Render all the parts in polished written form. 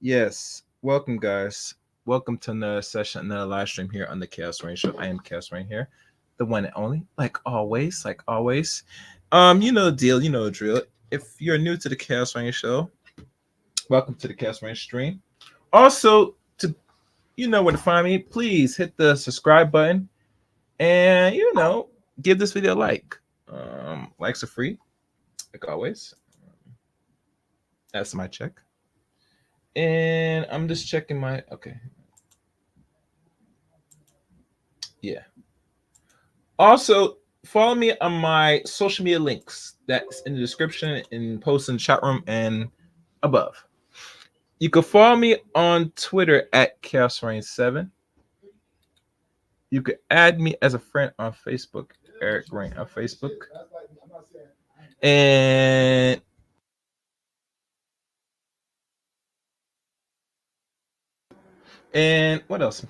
Yes. Welcome, guys. Welcome to another session, another live stream here on the Chaos Rain Show. I am Chaos Rain here, the one and only, like always, you know the deal, you know the drill. If you're new to the Chaos Rain Show, welcome to the Chaos Rain stream. Also, to you know where to find me, please hit the subscribe button and give this video a like. Likes are free, like always. That's my check. And I'm just checking my okay. Yeah. Also, follow me on my social media links. That's in the description and post in the chat room and above. You can follow me on Twitter at ChaosRain7. You can add me as a friend on Facebook, Eric Rain on Facebook. And what else?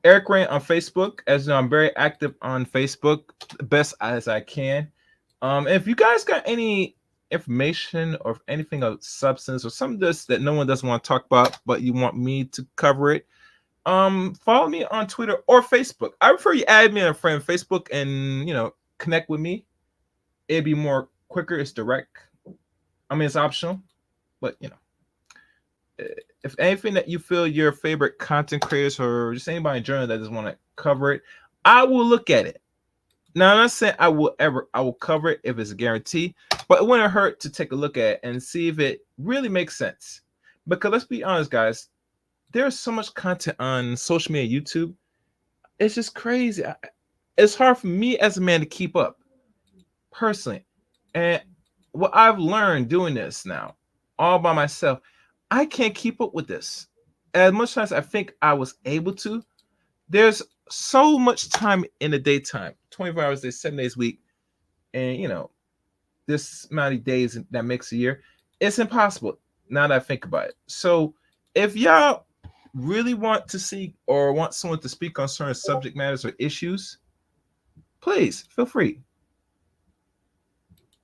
Eric Rain on Facebook. As you know, I'm very active on Facebook, best as I can. If you guys got any information or anything of substance or something that no one doesn't want to talk about, but you want me to cover it, follow me on Twitter or Facebook. I prefer you add me on a friend Facebook and connect with me. It'd be more quicker. It's direct. I mean, it's optional, but if anything that you feel your favorite content creators or just anybody in general that just want to cover it, I will look at it. Now, I'm not saying I will cover it if it's a guarantee, but it wouldn't hurt to take a look at it and see if it really makes sense. Because let's be honest, guys, there's so much content on social media, YouTube. It's just crazy. It's hard for me as a man to keep up personally. And what I've learned doing this now, all by myself, I can't keep up with this. As much as I think I was able to, there's so much time in the daytime, 24 hours a day, 7 days a week, and this amount of days that makes a year. It's impossible now that I think about it. So if y'all really want to see or want someone to speak on certain subject matters or issues, please feel free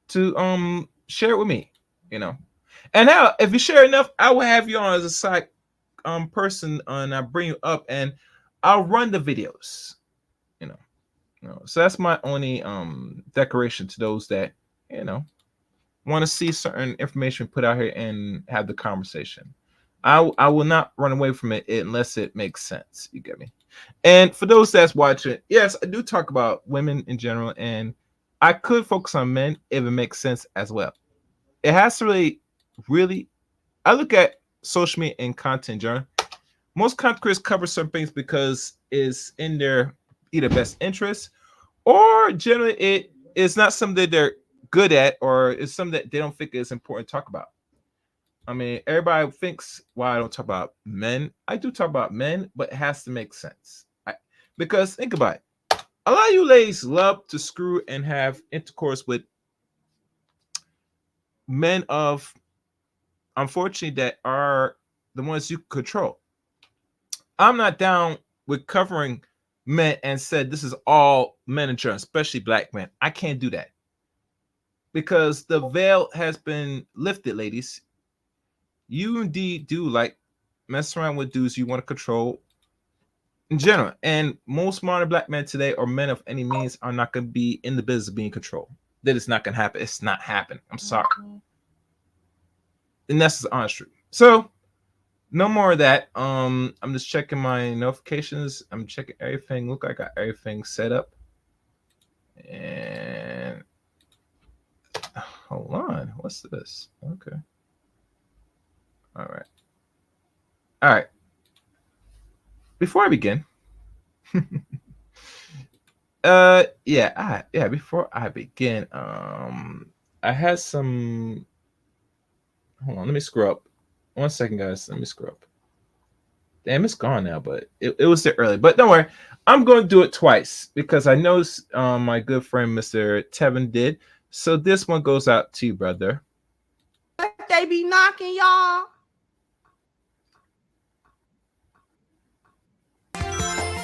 to share it with me. You know, and now if you share enough, I will have you on as a side person, and I bring you up, and I'll run the videos. You know, so that's my only declaration to those that want to see certain information put out here and have the conversation. I will not run away from it unless it makes sense. You get me? And for those that's watching, yes, I do talk about women in general, and I could focus on men if it makes sense as well. It has to really. I look at social media and content in general. Most content creators cover certain things because it's in their either best interest, or generally it is not something that they're good at, or it's something that they don't think is important to talk about. I mean, everybody thinks why I don't talk about men. I do talk about men, but it has to make sense. Because think about it. A lot of you ladies love to screw and have intercourse with men of, unfortunately, that are the ones you control. I'm not down with covering men and said this is all men in general, especially black men. I can't do that. Because the veil has been lifted, ladies. You indeed do like mess around with dudes you want to control in general. And most modern black men today, or men of any means, are not going to be in the business of being controlled. That is not going to happen. It's not happening. I'm sorry. And that's the honest truth. So no more of that. I'm just checking my notifications. I'm checking everything. Look like I got everything set up. And hold on. What's this? Okay. All right. All right. Before I begin, before I begin, I had some. Hold on, let me scroll up. 1 second, guys. Let me scroll up. Damn, it's gone now, but it was there early. But don't worry, I'm going to do it twice because I know my good friend Mr. Tevin did. So this one goes out to you, brother. They be knocking, y'all.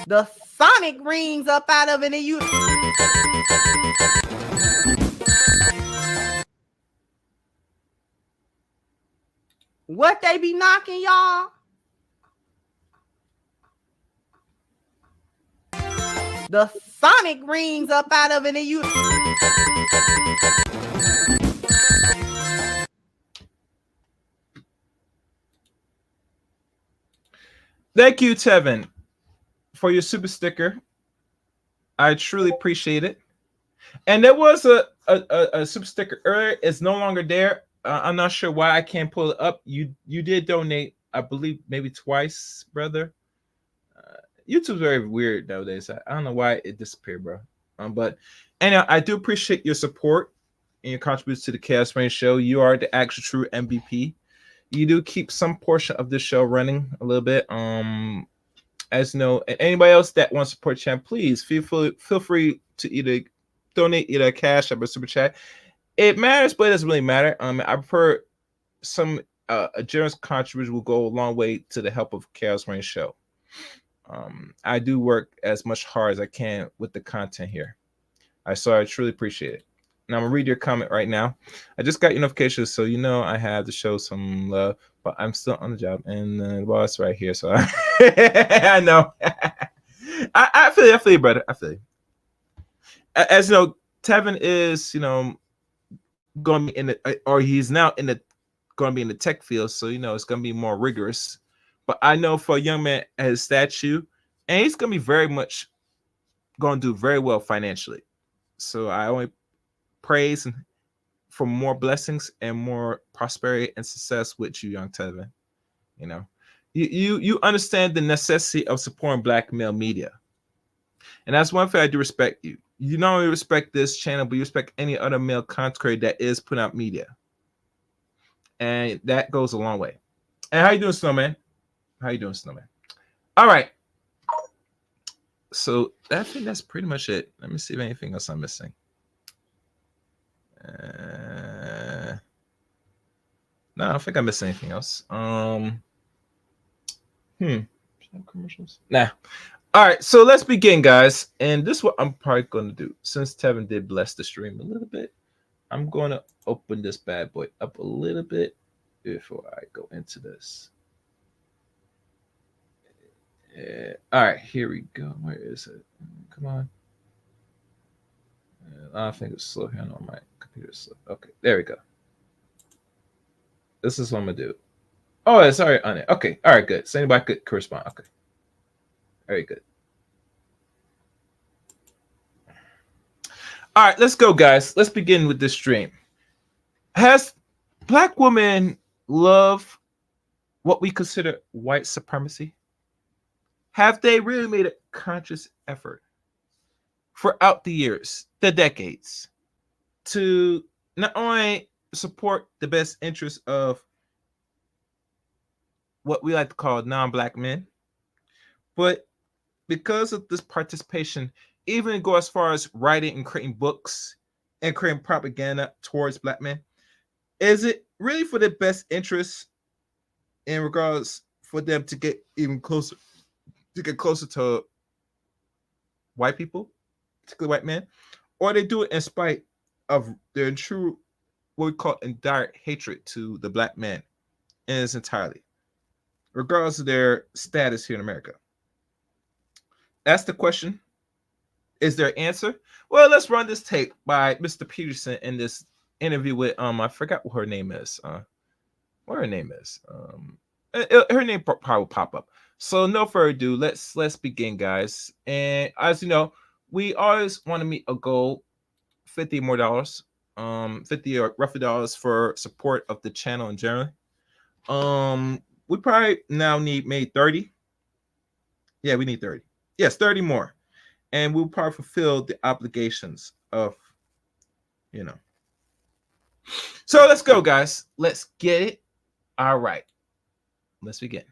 The sonic rings up out of it, and you. What they be knocking, y'all? The sonic rings up out of it, and you. Thank you, Tevin, for your super sticker. I truly appreciate it. And there was a super sticker earlier. It's no longer there. I'm not sure why I can't pull it up. You did donate, I believe, maybe twice, brother. YouTube's very weird nowadays. I don't know why it disappeared, bro. But anyhow, I do appreciate your support and your contributions to the Chaos Rain Show. You are the actual true MVP. You do keep some portion of this show running a little bit. As you know, and anybody else that wants to support Champ, please feel free to either donate either cash or super chat. It matters, but it doesn't really matter. I prefer some a generous contribution will go a long way to the help of Chaos Rain Show. I do work as much hard as I can with the content here. I truly appreciate it. And I'm gonna read your comment right now. I just got your notifications, so you know I have to show some love, but I'm still on the job, and the boss right here, so I know. I feel you, brother. I feel you. As you know, Tevin is, going to be in the, or he's now going to be in the tech field, so it's going to be more rigorous. But I know for a young man at his statue, and he's going to be very much going to do very well financially. So I only praise and for more blessings and more prosperity and success with you, young Tevin. You know, you understand the necessity of supporting Black male media, and that's one thing I do respect you. You not only respect this channel, but you respect any other male content creator that is putting out media, and that goes a long way. And how you doing, Snowman? How you doing, Snowman? All right. So I think that's pretty much it. Let me see if anything else I'm missing. No, I don't think I missed anything else. Commercials? Nah. All right, so let's begin, guys. And this is what I'm probably going to do. Since Tevin did bless the stream a little bit, I'm going to open this bad boy up a little bit before I go into this. All right, here we go. Where is it? Come on. I think it's slow here on my computer. Slow. Okay, there we go. This is what I'm going to do. Oh, it's already on it. Okay, all right, good. So anybody could correspond. Okay. Very good. All right, let's go, guys. Let's begin with this stream. Has Black women love what we consider white supremacy? Have they really made a conscious effort throughout the years, the decades, to not only support the best interests of what we like to call non-Black men, but because of this participation, even go as far as writing and creating books and creating propaganda towards Black men? Is it really for the best interest in regards for them to get even closer, to get closer to white people, particularly white men, or they do it in spite of their true, what we call indirect hatred to the Black man in its entirety, regardless of their status here in America? That's the question. Is there an answer? Well, let's run this tape by Mr. Peterson in this interview with I forgot what her name is. What her name is. Her name probably will pop up. So no further ado, let's begin, guys. And as you know, we always want to meet a goal, $50 more, $50 or roughly dollars for support of the channel in general. We probably now need maybe 30. Yeah, we need 30. Yes, 30 more. And we'll probably fulfill the obligations of, you know. So let's go, guys. Let's get it. All right. Let's begin.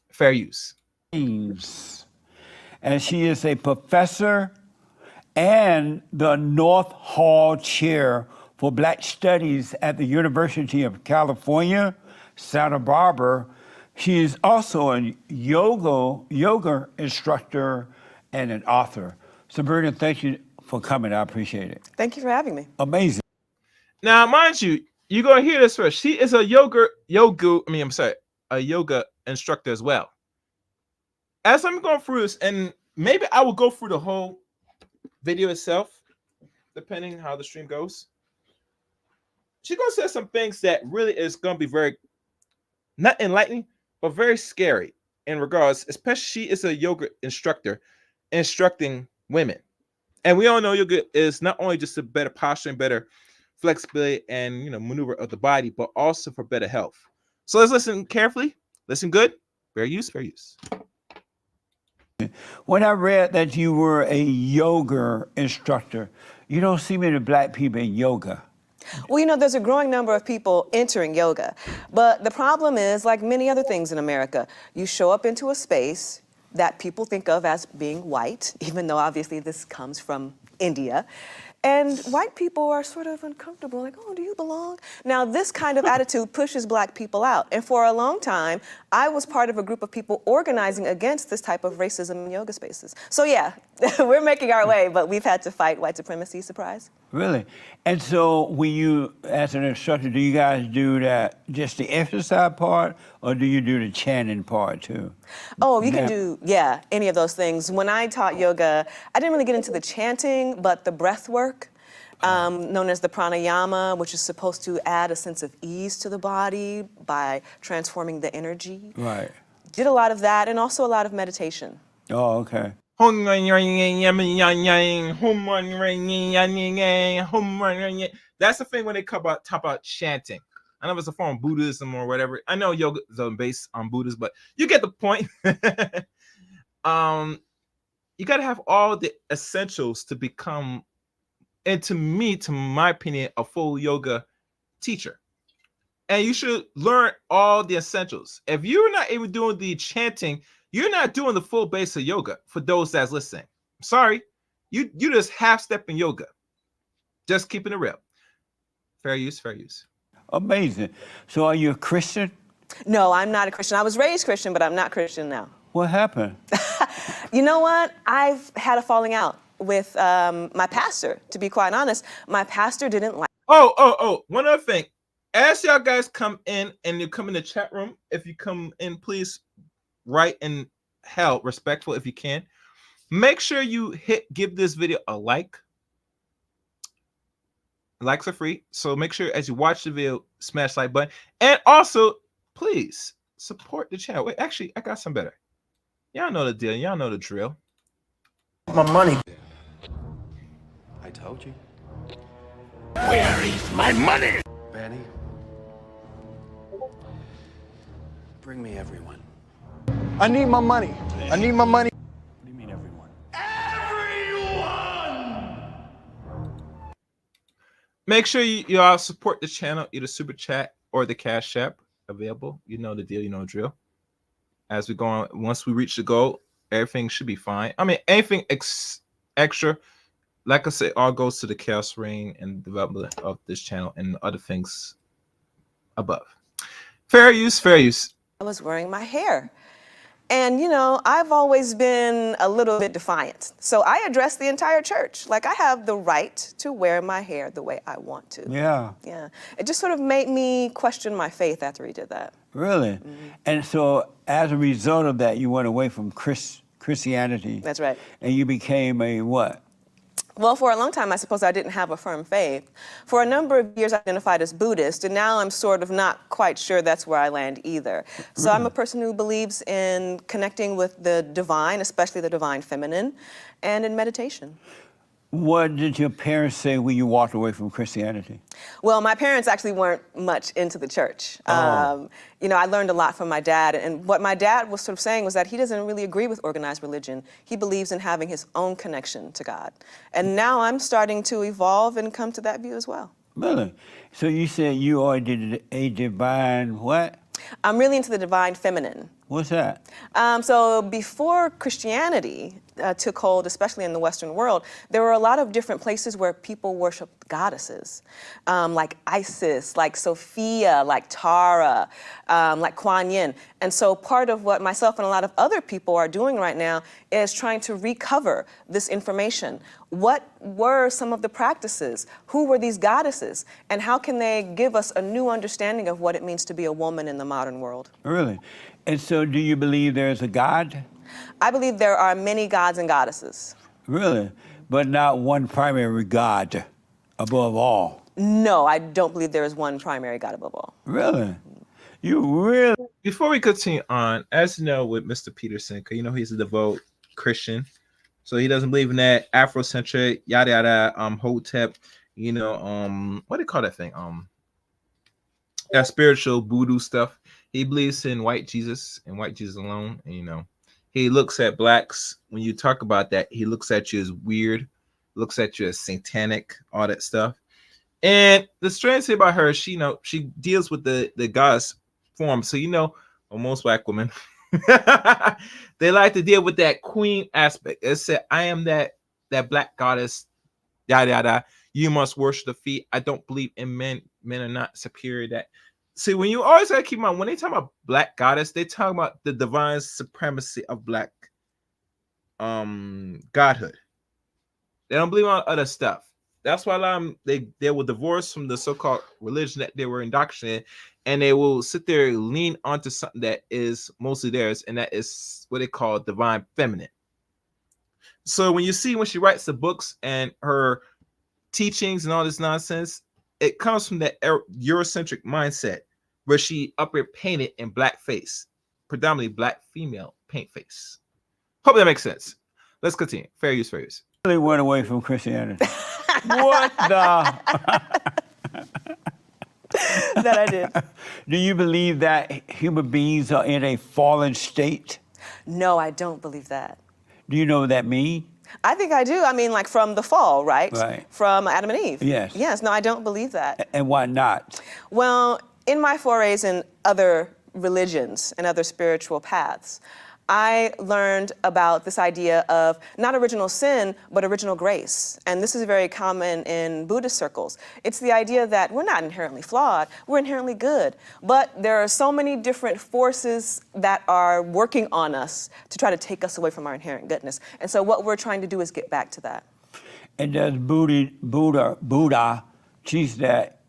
Fair use. And she is a professor and the North Hall Chair for Black Studies at the University of California, Santa Barbara. She is also a yoga instructor and an author. Sabrina, thank you for coming. I appreciate it. Thank you for having me. Amazing. Now, mind you, you're gonna hear this first. She is a yoga instructor as well. As I'm going through this, and maybe I will go through the whole video itself, depending how the stream goes. She's gonna say some things that really is gonna be very not enlightening, but very scary in regards, especially she is a yoga instructor instructing women. And we all know yoga is not only just a better posture and better flexibility and maneuver of the body, but also for better health. So let's listen carefully. Listen good. Fair use, fair use. When I read that you were a yoga instructor, you don't see many Black people in yoga. Well, there's a growing number of people entering yoga, but the problem is, like many other things in America, you show up into a space that people think of as being white, even though obviously this comes from India. And white people are sort of uncomfortable, like, oh, do you belong? Now, this kind of attitude pushes Black people out. And for a long time, I was part of a group of people organizing against this type of racism in yoga spaces. So yeah, we're making our way, but we've had to fight white supremacy, surprise. Really? And so when you, as an instructor, do you guys do that, just the exercise part, or do you do the chanting part too? Oh, you can do, any of those things. When I taught yoga, I didn't really get into the chanting, but the breath work, known as the pranayama, which is supposed to add a sense of ease to the body by transforming the energy. Right. Did a lot of that, and also a lot of meditation. Oh, okay. That's the thing when they talk about chanting. I know it's a form of Buddhism or whatever. I know yoga is based on Buddhism, but you get the point. um, you got to have all the essentials to become, and to my opinion, a full yoga teacher. And you should learn all the essentials. If you're not even doing the chanting, you're not doing the full base of yoga. For those that's listening, sorry, you just half stepping yoga. Just keeping it real. Fair use, fair use. Amazing. So are you a Christian? No, I'm not a Christian. I was raised Christian, but I'm not Christian now. What happened? You know what? I've had a falling out with my pastor, to be quite honest. My pastor didn't like. Oh, one other thing. As y'all guys come in and you come in the chat room, if you come in, please write in hell respectful if you can. Make sure you give this video a like. Likes are free, so make sure as you watch the video, smash like button, and also please support the channel. Wait, actually, I got some better. Y'all know the deal. Y'all know the drill. My money. I told you. Where is my money? Benny. Bring me everyone. I need my money. I need my money. What do you mean everyone? Make sure you all support the channel, either super chat or the cash app available. You know the deal. You know the drill. As we go on, once we reach the goal, everything should be fine. I mean, anything extra, like I said, all goes to the chaos reign and development of this channel and other things above. Fair use, fair use. I was wearing my hair. And, you know, I've always been a little bit defiant. So I addressed the entire church. Like, I have the right to wear my hair the way I want to. Yeah. Yeah. It just sort of made me question my faith after he did that. Really? Mm-hmm. And so as a result of that, you went away from Christianity. That's right. And you became a what? Well, for a long time, I suppose I didn't have a firm faith. For a number of years, I identified as Buddhist, and now I'm sort of not quite sure that's where I land either. So I'm a person who believes in connecting with the divine, especially the divine feminine, and in meditation. What did your parents say when you walked away from Christianity? Well, my parents actually weren't much into the church. You know, I learned a lot from my dad, and what my dad was sort of saying was that he doesn't really agree with organized religion. He believes in having his own connection to God. And now I'm starting to evolve and come to that view as well. Really? So you said you are a divine what? I'm really into the divine feminine. What's that? So before Christianity took hold, especially in the Western world, there were a lot of different places where people worshiped goddesses, like Isis, like Sophia, like Tara, like Kuan Yin. And so part of what myself and a lot of other people are doing right now is trying to recover this information. What were some of the practices? Who were these goddesses? And how can they give us a new understanding of what it means to be a woman in the modern world? Really? And so do you believe there's a God? I believe there are many gods and goddesses. Really? But not one primary God above all? No, I don't believe there is one primary God above all. Really? You really? Before we continue on, as you know, with Mr. Peterson, because you know he's a devout Christian, so he doesn't believe in that Afrocentric, yada yada, Hotep, you know, what do you call that thing? That spiritual voodoo stuff. He believes in white Jesus and white Jesus alone. And, you know, he looks at blacks. When you talk about that, he looks at you as weird, looks at you as satanic, all that stuff. And the strange thing about her, she deals with the goddess form. So, you know, most black women, they like to deal with that queen aspect. It said, I am that black goddess, yada yada. You must worship the feet. I don't believe in men. Men are not superior. That see, when you always gotta keep in mind when they talk about black goddess, they talk about the divine supremacy of black godhood. They don't believe on other stuff. That's why a lot of them, they will divorce from the so-called religion that they were indoctrinated, and they will sit there and lean onto something that is mostly theirs, and that is what they call divine feminine. So when you see when she writes the books and her teachings and all this nonsense, it comes from that Eurocentric mindset where she up here painted in black face, predominantly black female paint face. Hope that makes sense. Let's continue. Fair use, fair use. Really went away from Christianity. What the? That I did. Do you believe that human beings are in a fallen state? No, I don't believe that. Do you know what that means? I think I do. I mean, like from the fall, right? Right. From Adam and Eve. Yes. Yes, no, I don't believe that. And why not? Well, in my forays in other religions and other spiritual paths, I learned about this idea of not original sin, but original grace. And this is very common in Buddhist circles. It's the idea that we're not inherently flawed, we're inherently good. But there are so many different forces that are working on us to try to take us away from our inherent goodness. And so what we're trying to do is get back to that. And does Buddha teach that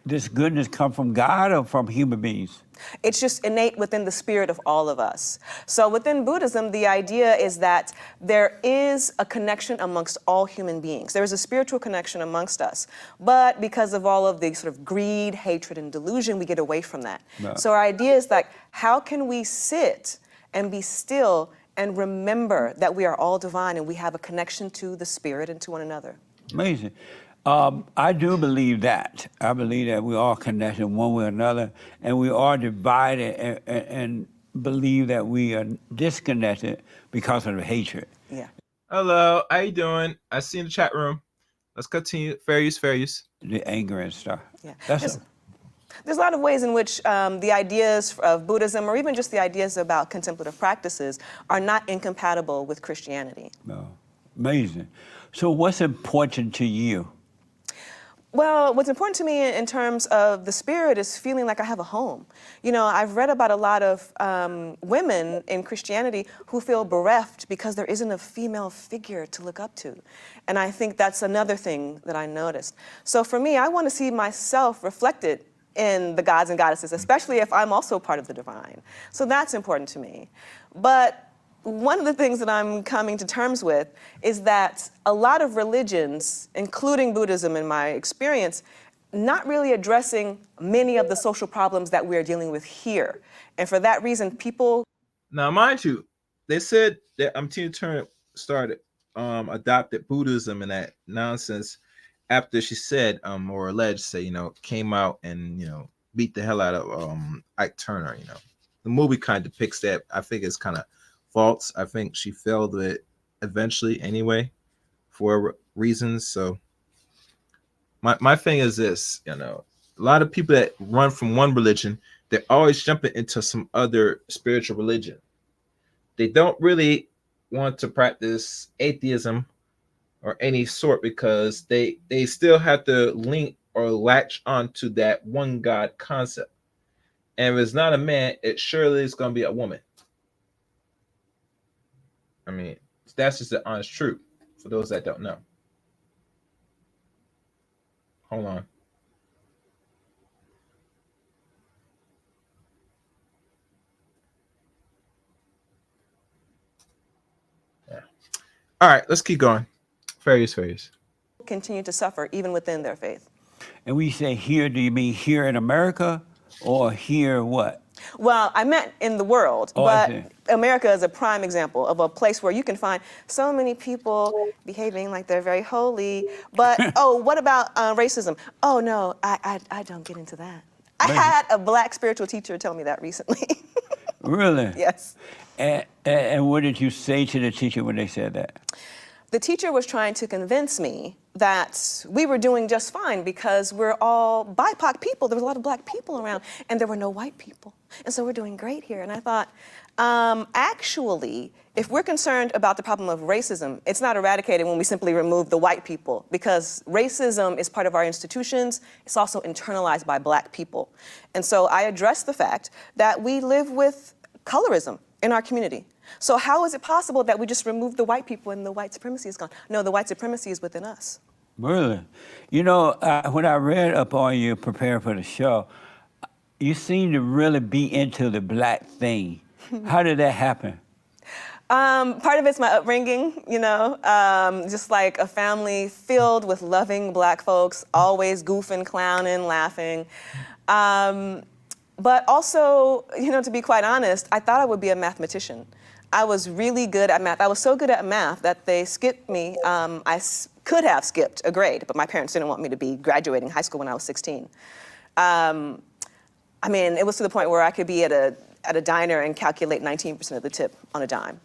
this goodness come from God or from human beings? It's just innate within the spirit of all of us. So within Buddhism, the idea is that there is a connection amongst all human beings. There is a spiritual connection amongst us. But because of all of the sort of greed, hatred, and delusion, we get away from that. No. So our idea is like, how can we sit and be still and remember that we are all divine and we have a connection to the spirit and to one another? Amazing. I do believe that. I believe that we are connected one way or another, and we are divided and believe that we are disconnected because of the hatred. Yeah. Hello, how you doing? I see in the chat room. Let's continue. Fair use, fair use. The anger and stuff. Yeah. That's There's a lot of ways in which the ideas of Buddhism, or even just the ideas about contemplative practices, are not incompatible with Christianity. amazing. So what's important to you? Well, what's important to me in terms of the spirit is feeling like I have a home. You know, I've read about a lot of women in Christianity who feel bereft because there isn't a female figure to look up to. And I think that's another thing that I noticed. So for me, I want to see myself reflected in the gods and goddesses, especially if I'm also part of the divine. So that's important to me. But one of the things that I'm coming to terms with is that a lot of religions, including Buddhism in my experience, not really addressing many of the social problems that we're dealing with here. And for that reason, people... Now, mind you, they said that Tina Turner adopted Buddhism and that nonsense after she said, or alleged, say, came out and, beat the hell out of Ike Turner, The movie kind of depicts that. I think it's kind of false. I think she failed it eventually anyway for reasons. So my thing is this, a lot of people that run from one religion, they're always jumping into some other spiritual religion. They don't really want to practice atheism or any sort because they still have to link or latch onto that one God concept. And if it's not a man, it surely is going to be a woman. I mean, that's just the honest truth for those that don't know. Hold on. Yeah. All right, let's keep going. Fair use, fair use. continue to suffer even within their faith. And we say here, do you mean here in America or here what? Well, I meant in the world, Oh, I but see. America is a prime example of a place where you can find so many people behaving like they're very holy. But, oh, what about racism? Oh, no, I don't get into that. I had a black spiritual teacher tell me that recently. Really? Yes. And what did you say to the teacher when they said that? The teacher was trying to convince me that we were doing just fine because we're all BIPOC people. There was a lot of black people around, and there were no white people. And so we're doing great here. And I thought, actually, if we're concerned about the problem of racism, it's not eradicated when we simply remove the white people, because racism is part of our institutions. It's also internalized by black people. And so I addressed the fact that we live with colorism in our community. So how is it possible that we just remove the white people and the white supremacy is gone? No, the white supremacy is within us. Really? You know, when I read up on you preparing for the show, you seem to really be into the black thing. How did that happen? Part of it's my upbringing, you know, just like a family filled with loving black folks, always goofing, clowning, laughing. But also, you know, to be quite honest, I thought I would be a mathematician. I was really good at math. I was so good at math that they skipped me. Could have skipped a grade, but my parents didn't want me to be graduating high school when I was 16. I mean, it was to the point where I could be at a diner and calculate 19% of the tip on a dime.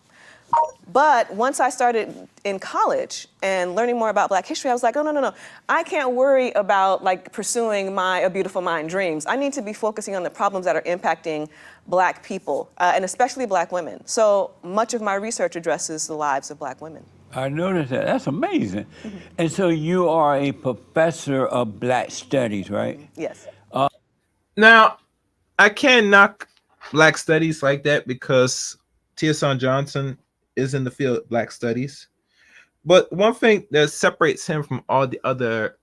But once I started in college and learning more about Black history, I was like, oh, no. I can't worry about like pursuing my A Beautiful Mind dreams. I need to be focusing on the problems that are impacting Black people, and especially Black women. So much of my research addresses the lives of Black women. I noticed that. That's amazing. And so you are a professor of Black studies, right? Yes. Now, I can't knock Black studies like that because T.S. Johnson is in the field of Black studies. But one thing that separates him from all the other,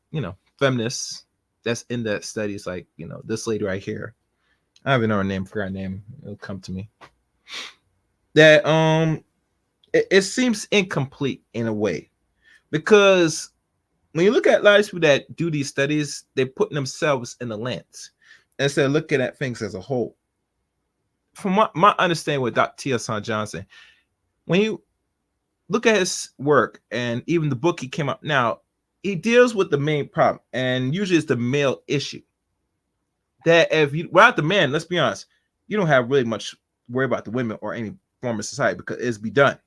feminists that's in that studies, like, this lady right here. I don't even know her name, forgot her name. It'll come to me. That it seems incomplete in a way. Because when you look at a lot of people that do these studies, they put themselves in the lens instead of looking at things as a whole. From my understanding with Dr. T.S. Johnson, when you look at his work and even the book he came up now, he deals with the main problem, and usually it's the male issue. That if you without the man, let's be honest, you don't have really much worry about the women or any form of society because it's be done.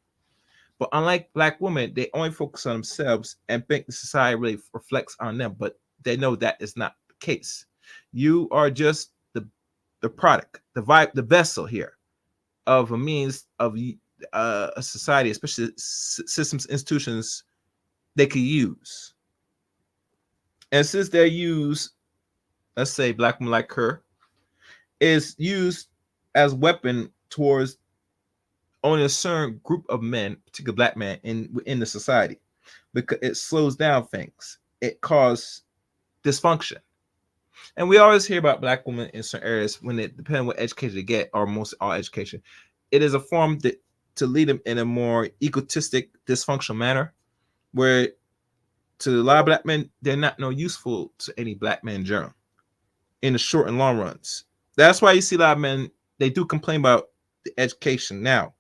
But unlike Black women, they only focus on themselves and think the society really reflects on them, but they know that is not the case. You are just the product, the vessel here of a means of a society, especially systems, institutions they could use. And since they use, let's say, Black women like her, is used as a weapon towards only a certain group of men, particularly Black men, in the society, because it slows down things. It causes dysfunction. And we always hear about Black women in certain areas when it depends on what education they get, or most all education. It is a form to lead them in a more egotistic, dysfunctional manner, where to a lot of Black men, they're not no useful to any Black man in general in the short and long runs. That's why you see a lot of men, they do complain about the education now,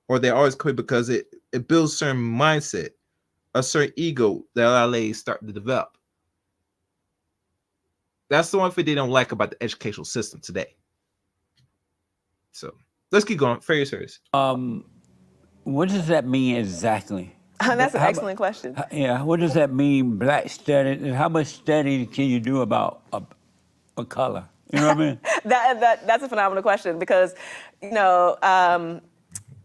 or they always quit because it builds a certain mindset, a certain ego that a lot of ladies start to develop. That's the one thing they don't like about the educational system today. So let's keep going. Very serious. What does that mean exactly? That's an How- excellent question. Yeah, what does that mean, Black studies? And how much study can you do about a color? You know what I mean? That's a phenomenal question because,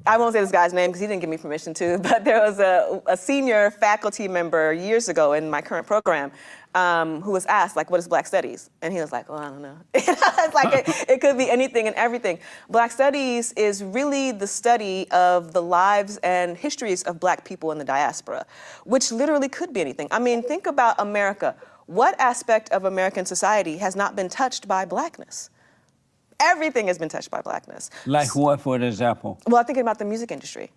I won't say this guy's name because he didn't give me permission to, but there was a senior faculty member years ago in my current program who was asked, like, what is Black Studies? And he was like, well, I don't know. It's like it could be anything and everything. Black Studies is really the study of the lives and histories of Black people in the diaspora, which literally could be anything. I mean, think about America. What aspect of American society has not been touched by Blackness? Everything has been touched by Blackness. Like what, for example? Well, I'm thinking about the music industry,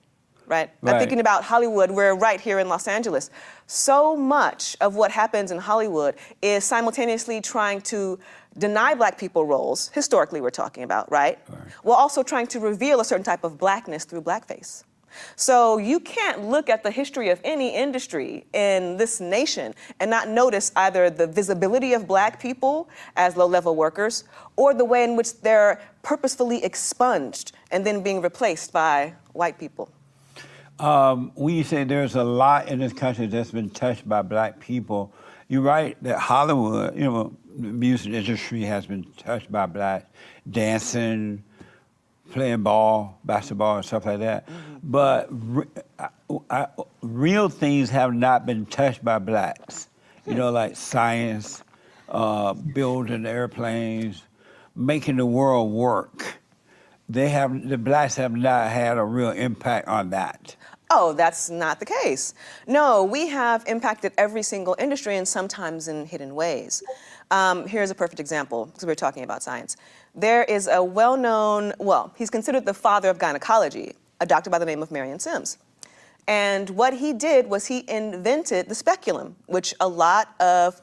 right? I'm Right. thinking about Hollywood. We're right here in Los Angeles. So much of what happens in Hollywood is simultaneously trying to deny Black people roles, historically we're talking about, right? While also trying to reveal a certain type of Blackness through blackface. So you can't look at the history of any industry in this nation and not notice either the visibility of Black people as low-level workers or the way in which they're purposefully expunged and then being replaced by white people. When you say there's a lot in this country that's been touched by Black people, you're right that Hollywood, the music industry has been touched by Black dancing, playing ball, basketball, and stuff like that. But real things have not been touched by Blacks. Like science, building airplanes, making the world work. The Blacks have not had a real impact on that. Oh, that's not the case. No, we have impacted every single industry and sometimes in hidden ways. Here's a perfect example, because we're talking about science. There is a well-known, he's considered the father of gynecology, a doctor by the name of Marion Sims. And what he did was he invented the speculum, which a lot of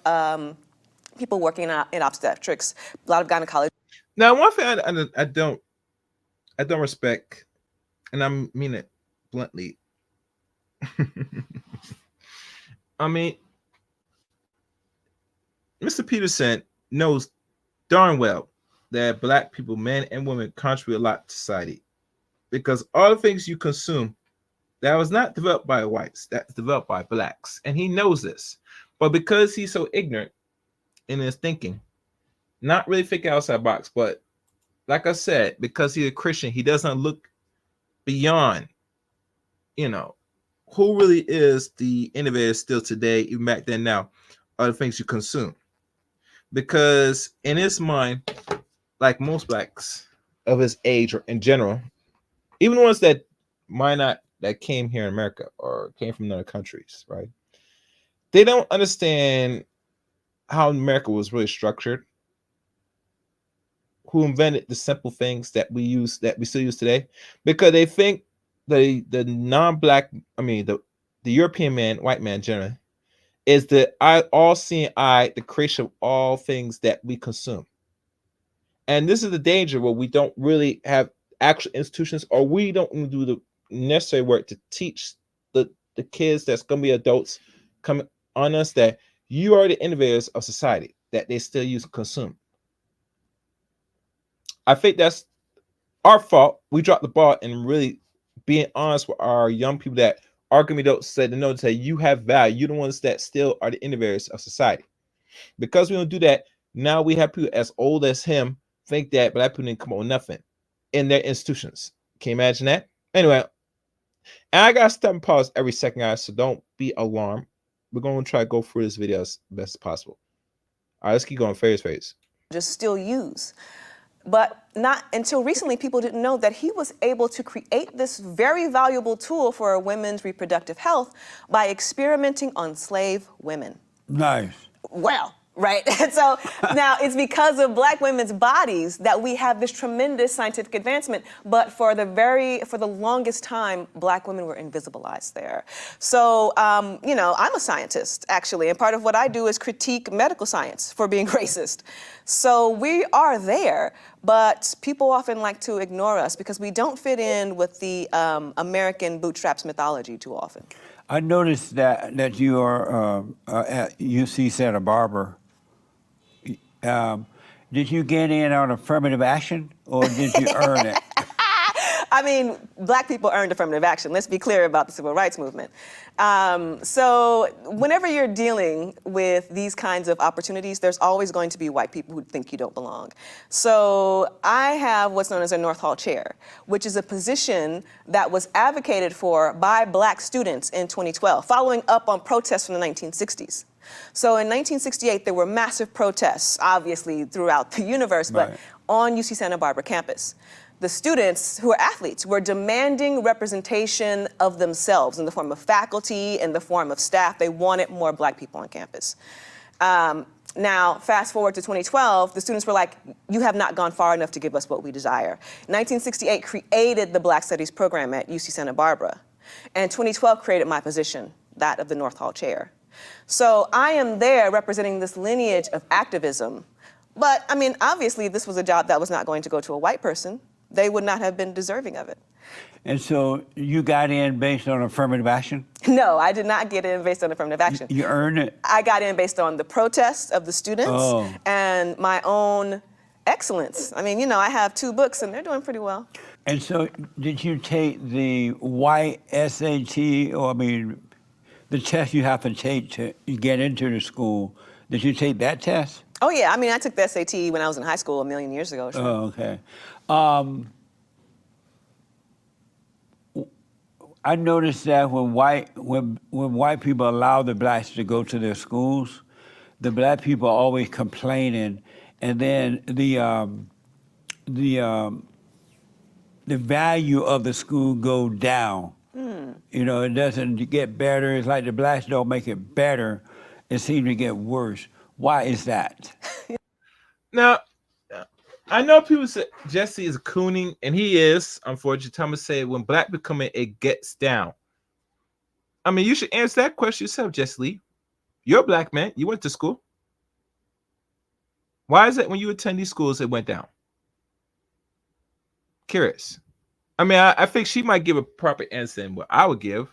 people working in obstetrics, a lot of gynecology. Now, one thing I don't respect and I mean it bluntly. I mean, Mr. Peterson knows darn well that black people, men and women, contribute a lot to society because all the things you consume that was not developed by whites, that's developed by blacks, and he knows this. But because he's so ignorant in his thinking, not really thinking outside the box, but like I said, because he's a Christian, he doesn't look beyond, you know, who really is the innovator still today, even back then now, are the things you consume. Because in his mind, like most blacks of his age or in general, even the ones that might not that came here in America or came from other countries, right? They don't understand how America was really structured, who invented the simple things that we use that we still use today, because they think the non-black, I mean the European man, white man generally, is the eye, all seeing eye, the creation of all things that we consume. And this is the danger where we don't really have actual institutions, or we don't do the necessary work to teach the kids that's going to be adults coming on us that you are the innovators of society that they still use to consume. I think that's our fault. We dropped the ball and really being honest with our young people that are going to be adults, say to know, to say you have value. You're the ones that still are the innovators of society. Because we don't do that, now we have people as old as him think that black people didn't come up with nothing in their institutions. Can you imagine that? Anyway, and I gotta stop and pause every second, guys, so don't be alarmed. We're gonna try to go through this video as best as possible. All right, let's keep going. Phase. Just still use. But not until recently, people didn't know that he was able to create this very valuable tool for women's reproductive health by experimenting on slave women. Nice. Well, right? And so now it's because of black women's bodies that we have this tremendous scientific advancement, but for the longest time, black women were invisibilized there. So, you know, I'm a scientist, actually, and part of what I do is critique medical science for being racist. So we are there, but people often like to ignore us because we don't fit in with the American bootstraps mythology too often. I noticed that you are at UC Santa Barbara. Did you get in on affirmative action, or did you earn it? I mean, black people earned affirmative action. Let's be clear about the civil rights movement. So whenever you're dealing with these kinds of opportunities, there's always going to be white people who think you don't belong. So I have what's known as a North Hall chair, which is a position that was advocated for by black students in 2012, following up on protests from the 1960s. So in 1968, there were massive protests, obviously throughout the universe, but Right. on UC Santa Barbara campus. The students, who are athletes, were demanding representation of themselves in the form of faculty, in the form of staff. They wanted more black people on campus. Now, fast forward to 2012, the students were like, you have not gone far enough to give us what we desire. 1968 created the Black Studies program at UC Santa Barbara. And 2012 created my position, that of the North Hall chair. So I am there representing this lineage of activism. But, I mean, obviously, this was a job that was not going to go to a white person. They would not have been deserving of it. And so you got in based on affirmative action? No, I did not get in based on affirmative action. You earned it? I got in based on the protests of the students Oh. and my own excellence. I mean, you know, I have 2 books and they're doing pretty well. And so did you take the white SAT, or I mean, the test you have to take to get into the school? Did you take that test? Oh, yeah. I mean, I took the SAT when I was in high school a million years ago. Sure. Oh, okay. I noticed that when white people allow the blacks to go to their schools, the black people are always complaining, and then the value of the school go down. You know, it doesn't get better. It's like the blacks don't make it better. It seems to get worse. Why is that? Now, I know people say Jesse is cooning, and he is. Unfortunately, Thomas said when black people come in, it gets down. I mean, you should answer that question yourself, Jesse Lee. You're a black man. You went to school. Why is it when you attend these schools, it went down? Curious. I mean, I think she might give a proper answer than what I would give,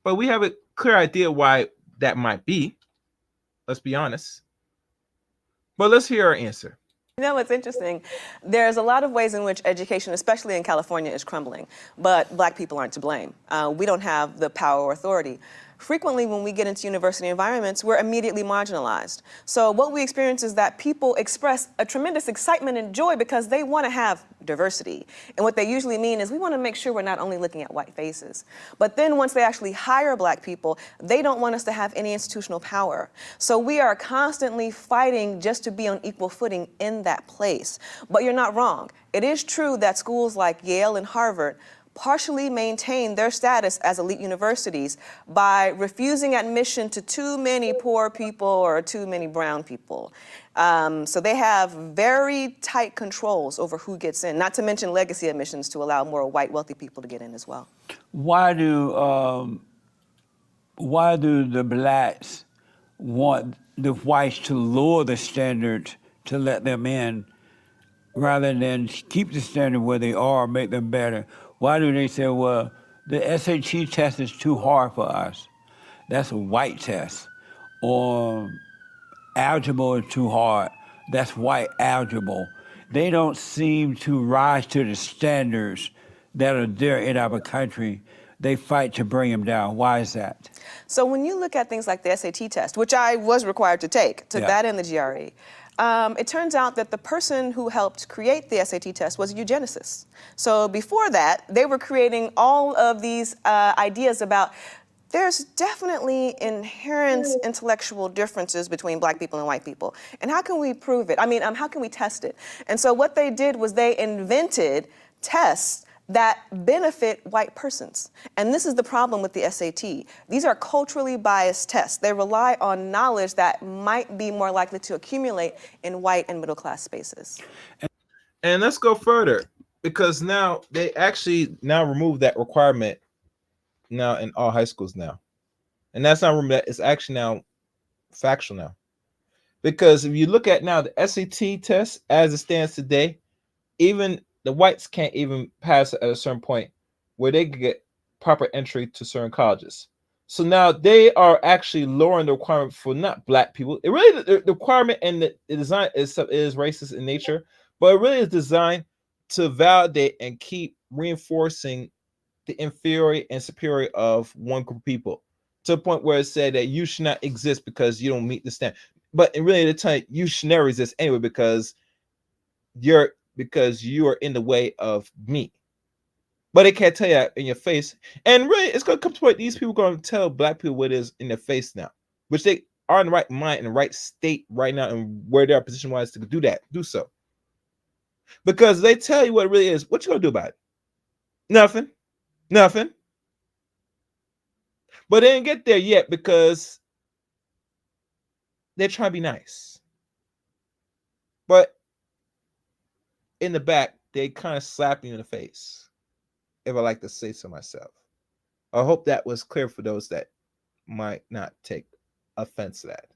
but we have a clear idea why that might be. Let's be honest. But let's hear her answer. You know what's interesting? There's a lot of ways in which education, especially in California, is crumbling, but black people aren't to blame. We don't have the power or authority. Frequently, when we get into university environments, we're immediately marginalized. So what we experience is that people express a tremendous excitement and joy because they want to have diversity. And what they usually mean is we want to make sure we're not only looking at white faces. But then once they actually hire black people, they don't want us to have any institutional power. So we are constantly fighting just to be on equal footing in that place. But you're not wrong. It is true that schools like Yale and Harvard partially maintain their status as elite universities by refusing admission to too many poor people or too many brown people. So they have very tight controls over who gets in, not to mention legacy admissions to allow more white wealthy people to get in as well. Why do the blacks want the whites to lower the standards to let them in rather than keep the standard where they are, make them better? Why do they say, well, the SAT test is too hard for us? That's a white test. Or algebra is too hard. That's white algebra. They don't seem to rise to the standards that are there in our country. They fight to bring them down. Why is that? So when you look at things like the SAT test, which I was required to take, took that and the GRE, it turns out that the person who helped create the SAT test was a eugenicist. So before that, they were creating all of these ideas about there's definitely inherent intellectual differences between black people and white people. And how can we prove it? I mean, how can we test it? And so what they did was they invented tests that benefit white persons. And this is the problem with the SAT. These are culturally biased tests. They rely on knowledge that might be more likely to accumulate in white and middle class spaces. And let's go further, because now they actually now remove that requirement now in all high schools now. And that's not remove that, it's actually now factual now. Because if you look at now the SAT test as it stands today, even the whites can't even pass at a certain point where they could get proper entry to certain colleges. So now they are actually lowering the requirement for not black people. It really the requirement and the design is racist in nature, but it really is designed to validate and keep reinforcing the inferior and superior of one group of people to the point where it said that you should not exist because you don't meet the standard. But in really at the time, you should never exist anyway because you are in the way of me. But they can't tell you that in your face. And really, it's going to come to point these people are going to tell black people what it is in their face now, which they are in the right mind, in the right state right now, and where they are position-wise to do so. Because they tell you what it really is. What you going to do about it? Nothing. Nothing. But they didn't get there yet because they're trying to be nice. But in the back, they kind of slap you in the face, if I like to say so myself. I hope that was clear for those that might not take offense to that.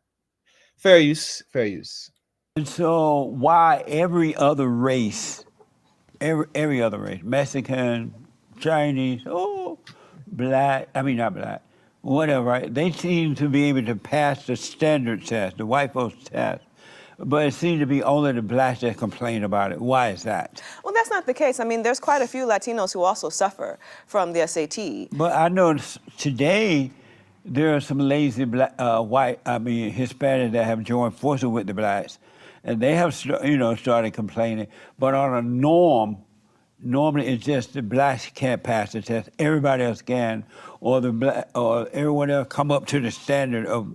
Fair use, fair use. And so why every other race, Mexican, Chinese, black, not black, whatever, right? They seem to be able to pass the standard test, the white folks test. But it seems to be only the blacks that complain about it. Why is that? Well, that's not the case. I mean, there's quite a few Latinos who also suffer from the SAT. But I know today there are some lazy black, Hispanic that have joined forces with the blacks, and they have started complaining. But on a normally it's just the blacks can't pass the test. Everybody else can, or everyone else come up to the standard of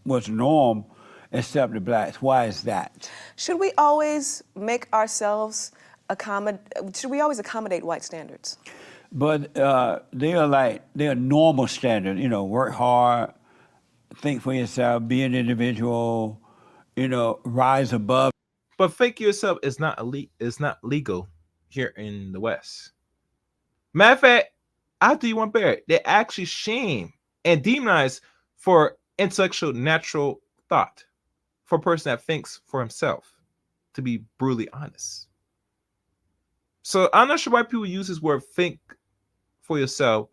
what's norm, except the blacks. Why is that? Should we always make ourselves should we always accommodate white standards? But they are normal standard. Work hard, think for yourself, be an individual. Rise above. But think yourself is not legal here in the West. Matter of fact, I'll do you one better. They actually shame and demonize for intellectual, natural thought for a person that thinks for himself, to be brutally honest. So I'm not sure why people use this word think for yourself,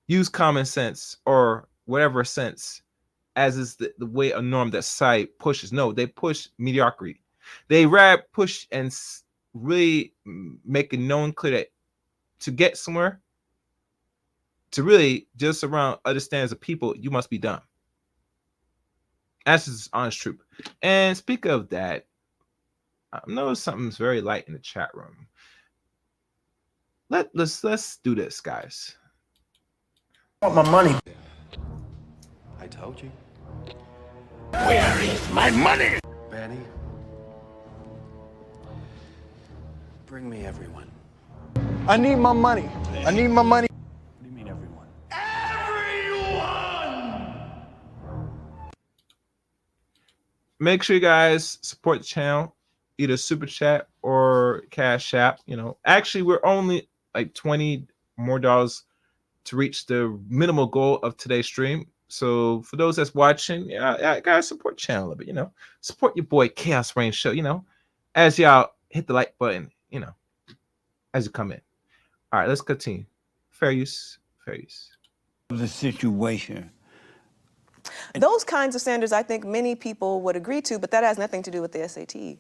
use common sense or whatever sense as is the way a norm that society pushes. No, they push mediocrity. They rather push and really make it known clear that to get somewhere, to really just around other standards of people, you must be dumb. That's just honest truth. And speak of that, I know something's very light in the chat room. Let's do this, guys. I want my money. I told you. Where is my money? Benny. Bring me everyone. I need my money. I need my money. What do you mean everyone? Make sure you guys support the channel, either super chat or cash app. Actually, we're only like $20 more to reach the minimal goal of today's stream. So for those that's watching, yeah, guys, support the channel a little bit. Support your boy Chaos Reign Show. As y'all hit the like button. As you come in. All right, let's continue. Fair use. The situation. Those kinds of standards, I think many people would agree to, but that has nothing to do with the SAT.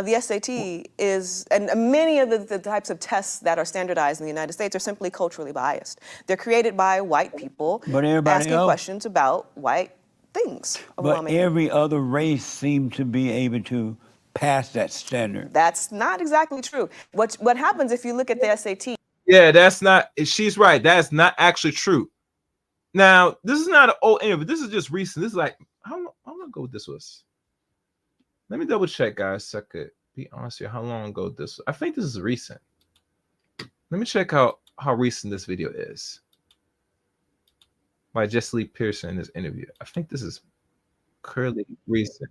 The SAT is, and many of the types of tests that are standardized in the United States are simply culturally biased. They're created by white people But everybody asking else, questions about white things. but every other race seemed to be able to pass that standard. That's not exactly true. What happens if you look at the SAT? Yeah, that's not. She's right. That's not actually true. Now, this is not an old interview. This is just recent. This is like how long ago this was. Let me double check, guys, so I could be honest here. How long ago this was. I think this is recent. Let me check how recent this video is. By Jesse Lee Pearson in this interview. I think this is currently recent.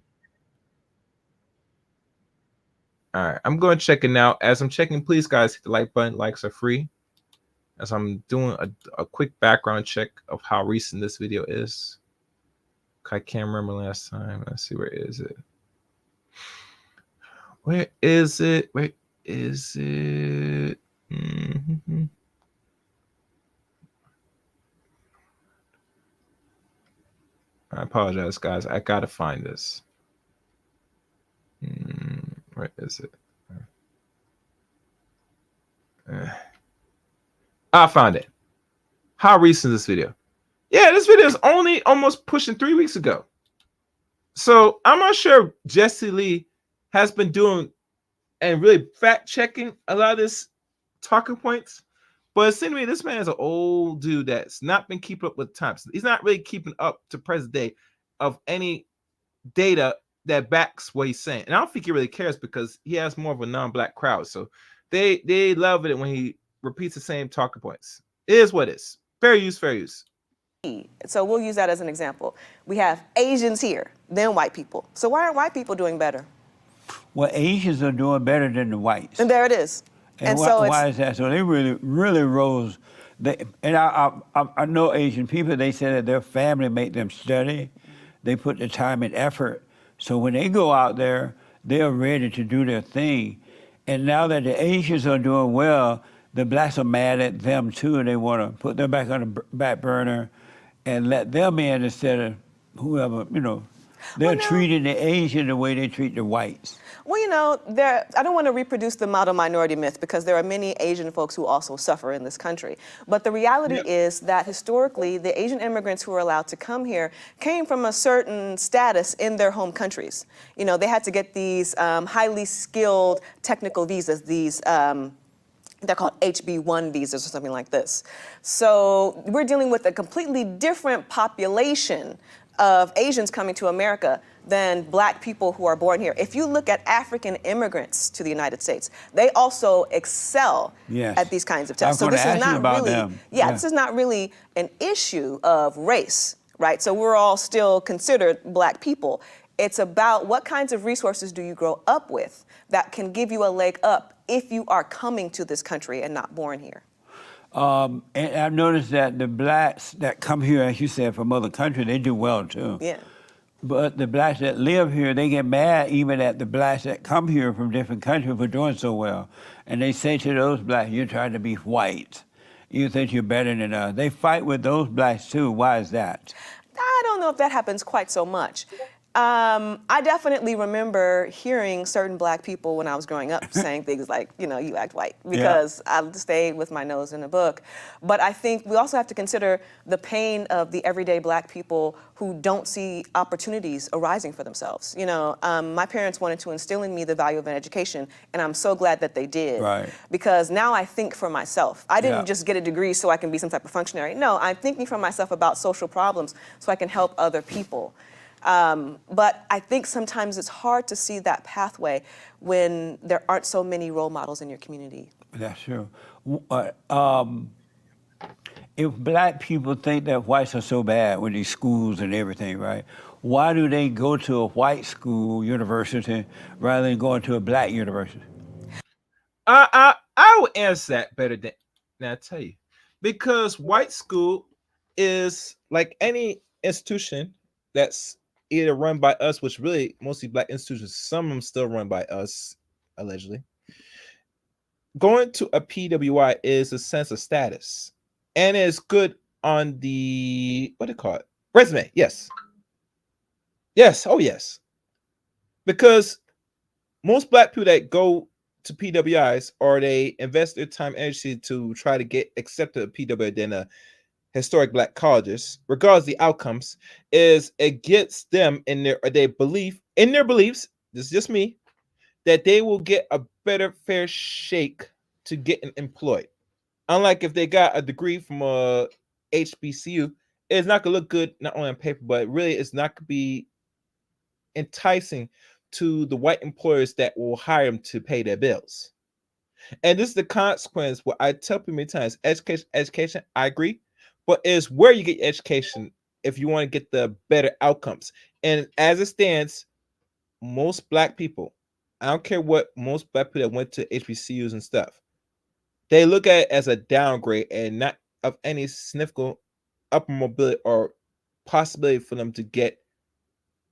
All right, I'm going to check it now. As I'm checking, please, guys, hit the like button. Likes are free. As I'm doing a quick background check of how recent this video is. I can't remember last time. Let's see, where is it? Where is it? Mm-hmm. I apologize, guys. I got to find this. Where is it? I found it. How recent is this video? Yeah, this video is only almost pushing 3 weeks ago. So I'm not sure Jesse Lee has been doing and really fact checking a lot of this talking points. But it seems to me this man is an old dude that's not been keeping up with times. He's not really keeping up to present day of any data that backs what he's saying. And I don't think he really cares because he has more of a non-black crowd. So they love it when he repeats the same talking points. It is what it is. Fair use. So we'll use that as an example. We have Asians here, then white people. So why aren't white people doing better? Well, Asians are doing better than the whites. And there it is. And why is that? So they really rose. I know Asian people, they say that their family make them study. They put the time and effort. So when they go out there, they're ready to do their thing. And now that the Asians are doing well, the blacks are mad at them too, and they want to put them back on the back burner and let them in instead of whoever, They're treating the Asian the way they treat the whites. Well, I don't want to reproduce the model minority myth because there are many Asian folks who also suffer in this country. But the reality is that historically, the Asian immigrants who were allowed to come here came from a certain status in their home countries. They had to get these highly skilled technical visas, these they're called HB1 visas or something like this. So we're dealing with a completely different population of Asians coming to America than black people who are born here. If you look at African immigrants to the United States, they also excel at these kinds of tests. So this is not really, this is not really an issue of race, right? So we're all still considered black people. It's about what kinds of resources do you grow up with that can give you a leg up if you are coming to this country and not born here. And I've noticed that the blacks that come here, as you said, from other countries, they do well too. Yeah. But the blacks that live here, they get mad even at the blacks that come here from different countries for doing so well. And they say to those blacks, you're trying to be white. You think you're better than us. They fight with those blacks too. Why is that? I don't know if that happens quite so much. I definitely remember hearing certain black people when I was growing up saying things like, you act white, because I stayed with my nose in the book. But I think we also have to consider the pain of the everyday black people who don't see opportunities arising for themselves. My parents wanted to instill in me the value of an education, and I'm so glad that they did. Right. Because now I think for myself. I didn't Yeah. just get a degree so I can be some type of functionary. No, I'm thinking for myself about social problems so I can help other people. But I think sometimes it's hard to see that pathway when there aren't so many role models in your community. That's true. If black people think that whites are so bad with these schools and everything, right? Why do they go to a white school university rather than going to a black university? I will answer that better than I tell you, because white school is like any institution that's either run by us, which really mostly black institutions. Some of them still run by us, allegedly. Going to a PWI is a sense of status, and it's good on the what do you call it, resume. Yes, oh yes, because most black people that go to PWIs, or they invest their time and energy to try to get accepted at PWI than a historic black colleges, regardless of the outcomes, is it gets them in their beliefs. This is just me, that they will get a better fair shake to getting employed. Unlike if they got a degree from a HBCU, it's not gonna look good not only on paper, but really it's not gonna be enticing to the white employers that will hire them to pay their bills. And this is the consequence. What I tell people many times: education. I agree, but it's where you get your education if you want to get the better outcomes. And as it stands, most black people, I don't care what most black people that went to HBCUs and stuff, they look at it as a downgrade and not of any significant upper mobility or possibility for them to get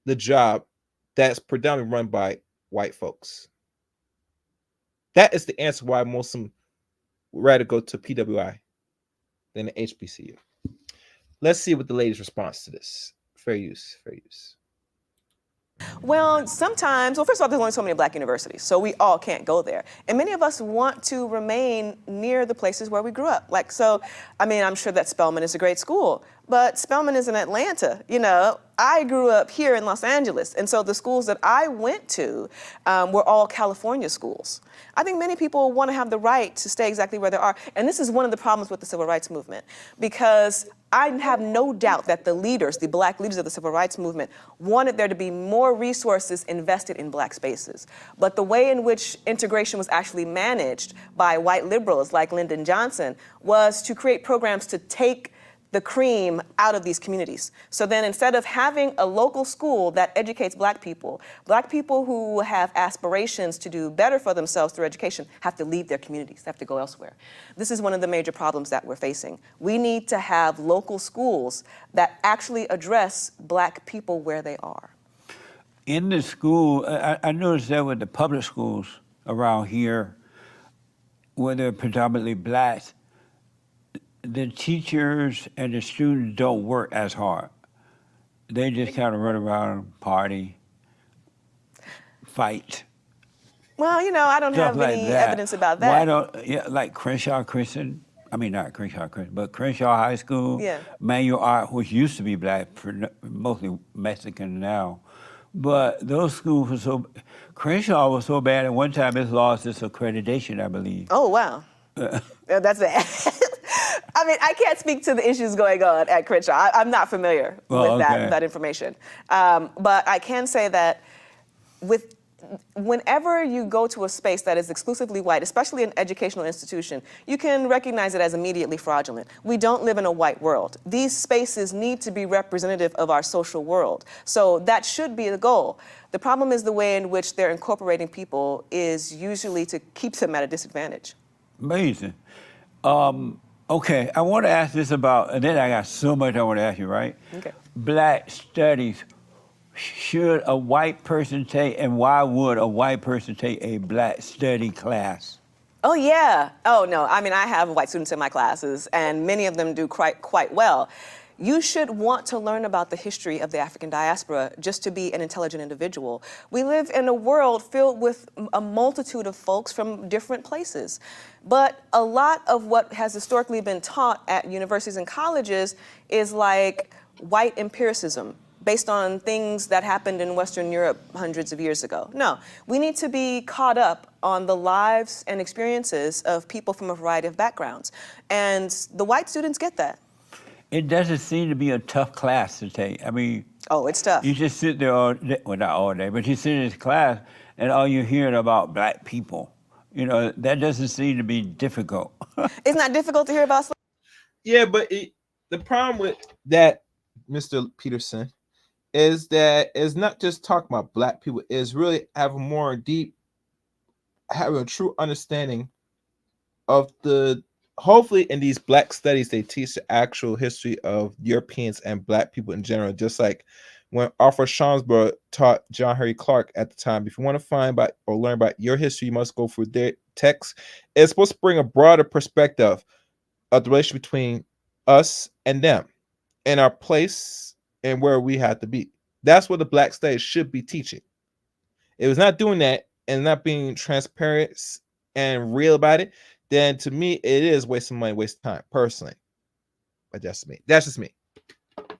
the job that's predominantly run by white folks. That is the answer why most of them would rather go to PWI than the HBCU. Let's see what the ladies' response to this. Fair use. Well, sometimes, first of all, there's only so many black universities, so we all can't go there. And many of us want to remain near the places where we grew up. I'm sure that Spelman is a great school, but Spelman is in Atlanta. I grew up here in Los Angeles, and so the schools that I went to were all California schools. I think many people want to have the right to stay exactly where they are, and this is one of the problems with the civil rights movement, because I have no doubt that the black leaders of the civil rights movement, wanted there to be more resources invested in black spaces. But the way in which integration was actually managed by white liberals like Lyndon Johnson was to create programs to take the cream out of these communities. So then instead of having a local school that educates black people who have aspirations to do better for themselves through education have to leave their communities, they have to go elsewhere. This is one of the major problems that we're facing. We need to have local schools that actually address black people where they are. In the school, I noticed that with the public schools around here, where they're predominantly blacks, the teachers and the students don't work as hard. They just kind of run around, party, fight, Well, I don't stuff have like any that. evidence about Why that. don't, like Crenshaw Christian, not Crenshaw Christian, but Crenshaw High School, Yeah. Manual Art, which used to be black, mostly Mexican now. But those schools were Crenshaw was so bad at one time it lost its accreditation, I believe. Oh, wow. That's it. I can't speak to the issues going on at Crenshaw. I'm not familiar with that information. But I can say that whenever you go to a space that is exclusively white, especially an educational institution, you can recognize it as immediately fraudulent. We don't live in a white world. These spaces need to be representative of our social world. So that should be the goal. The problem is the way in which they're incorporating people is usually to keep them at a disadvantage. Amazing. Okay, I want to ask this about, and then I got so much I want to ask you, right? Okay. Black studies. should a white person take, and why would a white person take a black study class? Oh, yeah. Oh, no. I mean, I have white students in my classes, and many of them do quite well. You should want to learn about the history of the African diaspora just to be an intelligent individual. We live in a world filled with a multitude of folks from different places. But a lot of what has historically been taught at universities and colleges is like white empiricism, based on things that happened in Western Europe hundreds of years ago. No, we need to be caught up on the lives and experiences of people from a variety of backgrounds. And the white students get that. It doesn't seem to be a tough class to take. I mean, Oh, it's tough. you just sit there all day, well, not all day, but you sit in this class and all you're hearing about black people. You know, that doesn't seem to be difficult. It's not difficult to hear about slavery. Yeah, but the problem with that, Mr. Peterson, is that it's not just talking about black people, is really have a more deep, have a true understanding of the, hopefully in these black studies, they teach the actual history of Europeans and black people in general, just like when Arthur Schomburg taught John Henry Clark at the time. If you want to find about or learn about your history, you must go through their text. It's supposed to bring a broader perspective of the relationship between us and them and our place and where we have to be. That's what the black studies should be teaching. If it's not doing that and not being transparent and real about it, then to me it is wasting money, wasting time, personally. But that's me. That's just me.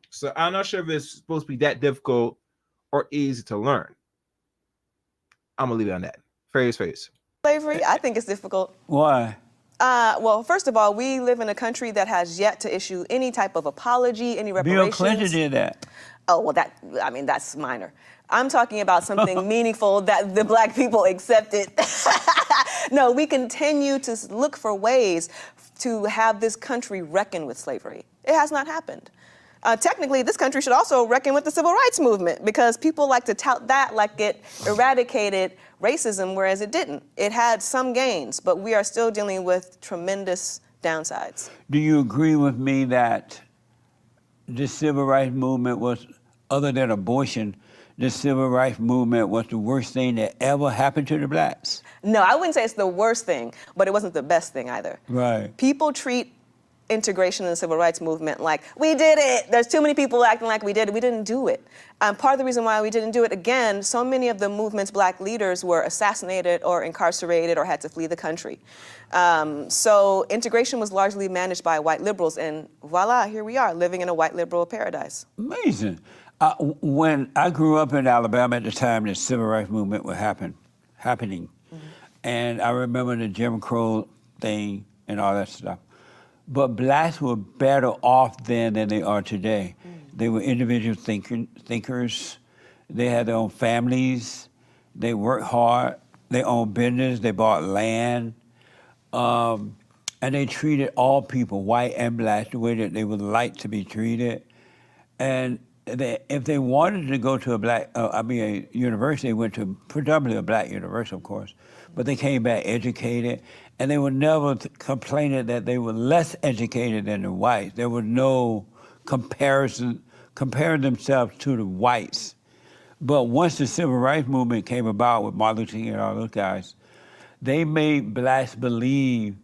So I'm not sure if it's supposed to be that difficult or easy to learn. I'm gonna leave it on that. Phrase. I think it's difficult. Why? Well, first of all, we live in a country that has yet to issue any type of apology, any reparations. Bill Clinton did that. Oh, well, that's minor. I'm talking about something meaningful that the black people accepted. No, we continue to look for ways to have this country reckon with slavery. It has not happened. Technically, this country should also reckon with the civil rights movement because people like to tout that like it eradicated racism, whereas it didn't. It had some gains, but we are still dealing with tremendous downsides. Do you agree with me that the civil rights movement was, other than abortion, the civil rights movement was the worst thing that ever happened to the blacks? No, I wouldn't say it's the worst thing, but it wasn't the best thing either. Right. People treat integration in the civil rights movement like, we did it. There's too many people acting like we did it. We didn't do it. Part of the reason why we didn't do it, again, so many of the movement's black leaders were assassinated or incarcerated or had to flee the country. So integration was largely managed by white liberals, and voila, here we are, living in a white liberal paradise. Amazing. When I grew up in Alabama at the time, the civil rights movement was happening. Mm-hmm. And I remember the Jim Crow thing and all that stuff. But blacks were better off then than they are today. They were individual thinkers. They had their own families. They worked hard. They owned business. They bought land. And they treated all people, white and black, the way that they would like to be treated. And if they wanted to go to a university, they went to predominantly a black university, of course, but they came back educated, and they were never complaining that they were less educated than the whites. There was no comparing themselves to the whites. But once the civil rights movement came about with Martin Luther King and all those guys, they made blacks believe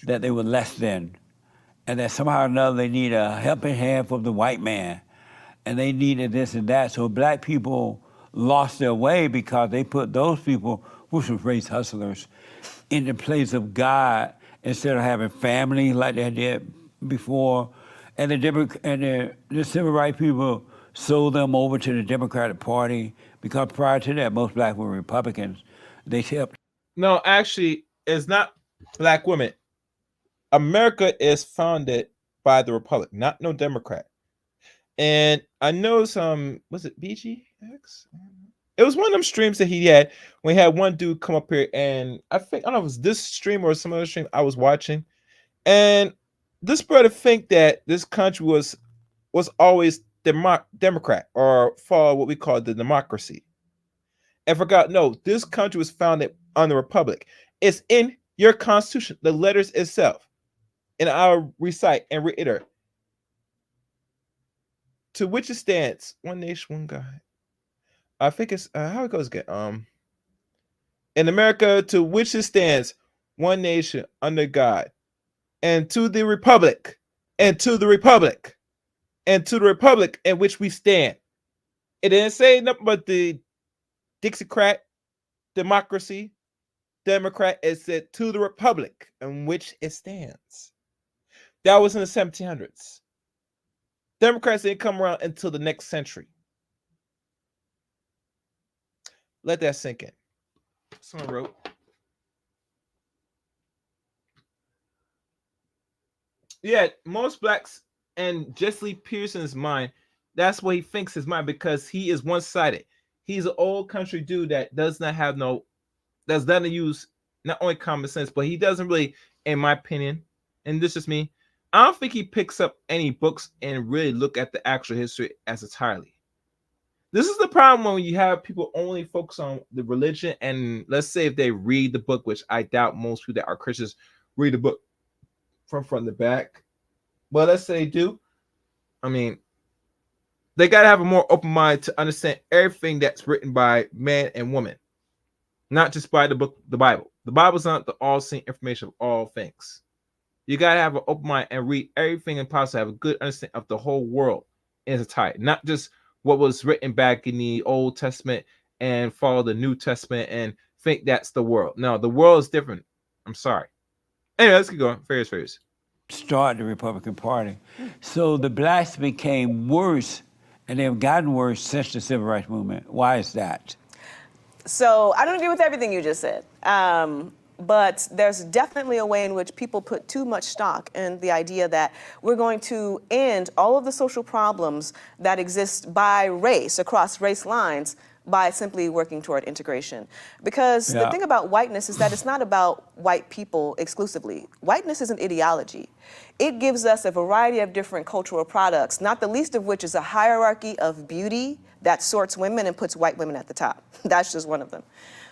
that they were less than, and that somehow or another they need a helping hand from the white man. And they needed this and that. So black people lost their way because they put those people, which was race hustlers, in the place of God instead of having family like they did before. And the civil rights people sold them over to the Democratic Party because prior to that, most blacks were Republicans. They helped. No, actually, it's not black women. America is founded by the Republic, not no Democrat. And I know was it BGX? It was one of them streams that he had when he had one dude come up here, and I don't know if it was this stream or some other stream I was watching. And this brother think that this country was always Democrat or follow what we call the democracy. And forgot, no, this country was founded on the Republic. It's in your Constitution, the letters itself. And I'll recite and reiterate. To which it stands, one nation, one God, I think it's how it goes again. In America, to which it stands, one nation under God, and to the republic, and to the republic, and to the republic in which we stand. It didn't say nothing but the Dixiecrat, democracy, Democrat. It said to the republic in which it stands. That was in the 1700s. Democrats didn't come around until the next century. Let that sink in. Someone wrote, yeah, most blacks and Jesse Pearson's mind, that's what he thinks his mind because he is one-sided. He's an old country dude that does not have no, that's doesn't use not only common sense, but he doesn't really, in my opinion, and this is me, I don't think he picks up any books and really look at the actual history as entirely. This is the problem when you have people only focus on the religion, and let's say if they read the book, which I doubt most people that are Christians read the book from front to back. But let's say they do. I mean, they got to have a more open mind to understand everything that's written by man and woman, not just by the book, the Bible. The Bible's not the all-seeing information of all things. You got to have an open mind and read everything and possibly have a good understanding of the whole world in its entirety, not just what was written back in the Old Testament and follow the New Testament and think that's the world. No, the world is different. I'm sorry. Anyway, let's keep going. Furious. Start the Republican Party. So the blacks became worse, and they've gotten worse since the Civil Rights Movement. Why is that? So I don't agree with everything you just said. But there's definitely a way in which people put too much stock in the idea that we're going to end all of the social problems that exist by race, across race lines, by simply working toward integration. Because the thing about whiteness is that it's not about white people exclusively. Whiteness is an ideology. It gives us a variety of different cultural products, not the least of which is a hierarchy of beauty that sorts women and puts white women at the top. That's just one of them.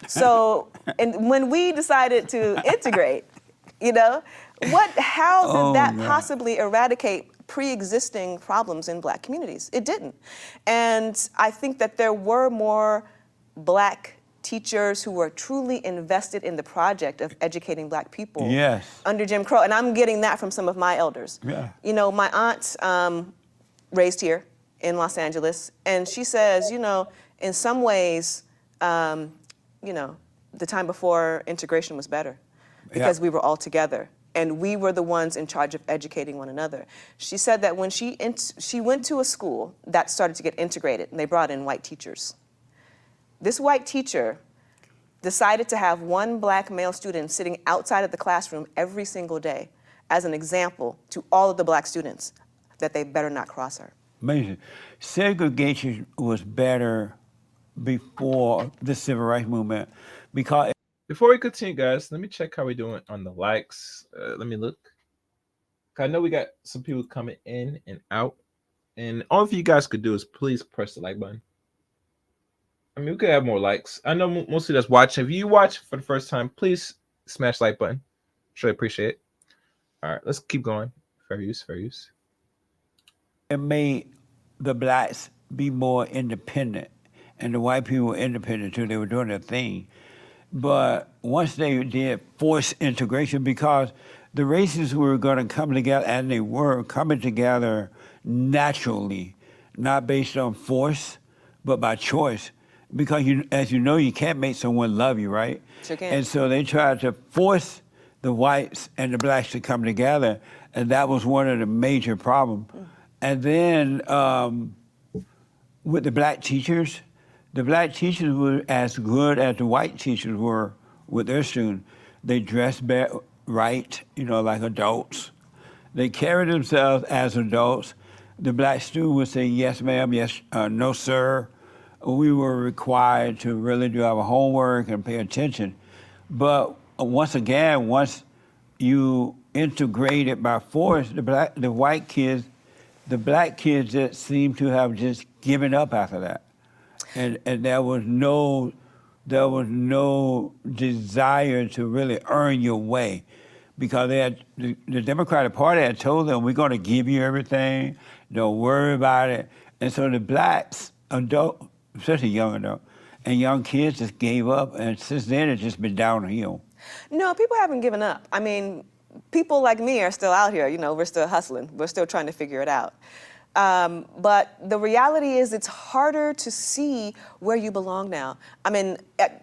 So, and when we decided to integrate, you know, how did that possibly eradicate pre-existing problems in black communities? It didn't. And I think that there were more black teachers who were truly invested in the project of educating black people under Jim Crow. And I'm getting that from some of my elders. You know, my aunt raised here in Los Angeles, and she says, you know, in some ways, you know, the time before integration was better because we were all together and we were the ones in charge of educating one another. She said that when she went to a school that started to get integrated and they brought in white teachers. This white teacher decided to have one black male student sitting outside of the classroom every single day as an example to all of the black students that they better not cross her. Amazing. Segregation was better before the Civil Rights Movement because... Before we continue, guys, let me check how we're doing on the likes. Let me look. I know we got some people coming in and out. And all of you guys could do is please press the like button. I mean, we could have more likes. I know mostly that's watching. If you watch for the first time, please smash the like button. Sure, appreciate it. All right, let's keep going. Fair use, fair use. It made the blacks be more independent, and the white people were independent too. They were doing their thing. But once they did force integration, because the races were going to come together, and they were coming together naturally, not based on force, but by choice. Because, as you know, you can't make someone love you, right? Sure can. And so they tried to force the whites and the blacks to come together, and that was one of the major problems. And then with the black teachers were as good as the white teachers were with their students. They dressed right, you know, like adults. They carried themselves as adults. The black student would say, yes, ma'am, yes, no, sir. We were required to really do our homework and pay attention. But once again, once you integrated by force, the black kids that seemed to have just given up after that. And there was no desire to really earn your way, because the Democratic Party had told them, we're going to give you everything, don't worry about it. And so the blacks, especially young adults. And young kids just gave up, and since then it's just been downhill. No, people haven't given up. I mean, people like me are still out here. You know, we're still hustling. We're still trying to figure it out. But the reality is it's harder to see where you belong now. I mean,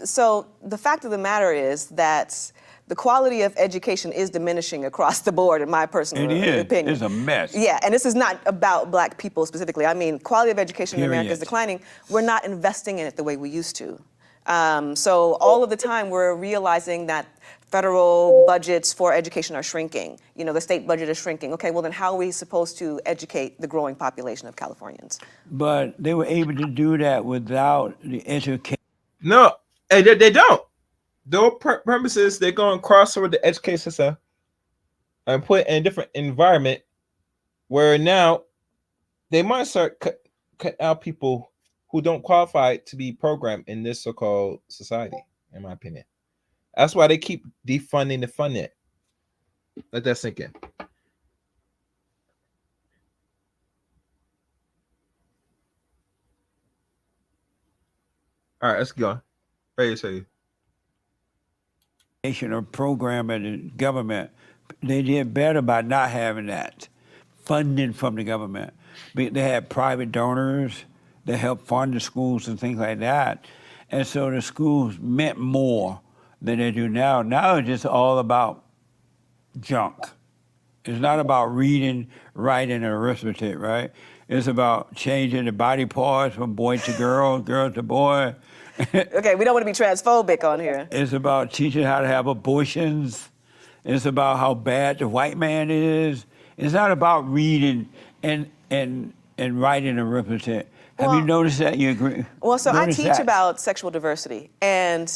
so the fact of the matter is that the quality of education is diminishing across the board, in my personal opinion. It's a mess. Yeah, and this is not about black people specifically. I mean, quality of education in America is Period. declining. We're not investing in it the way we used to. So all of the time we're realizing that federal budgets for education are shrinking. You know, the state budget is shrinking. Okay, well then how are we supposed to educate the growing population of Californians? But they were able to do that without the education. No, they don't. Their purposes, they're going to cross over the education system and put it in a different environment where now they might start cutting out people who don't qualify to be programmed in this so-called society, in my opinion. That's why they keep defunding the funding. Let that sink in. All right, let's go. Ready to say. Or program in the government, they did better by not having that funding from the government. They had private donors that helped fund the schools and things like that. And so the schools meant more than they do now. Now it's just all about junk. It's not about reading, writing, and arithmetic, right? It's about changing the body parts from boy to girl, girl to boy. Okay, we don't want to be transphobic on here. It's about teaching how to have abortions. It's about how bad the white man is. It's not about reading and writing arithmetic. Have you noticed that? You agree? Well, so I Notice teach that? about sexual diversity, and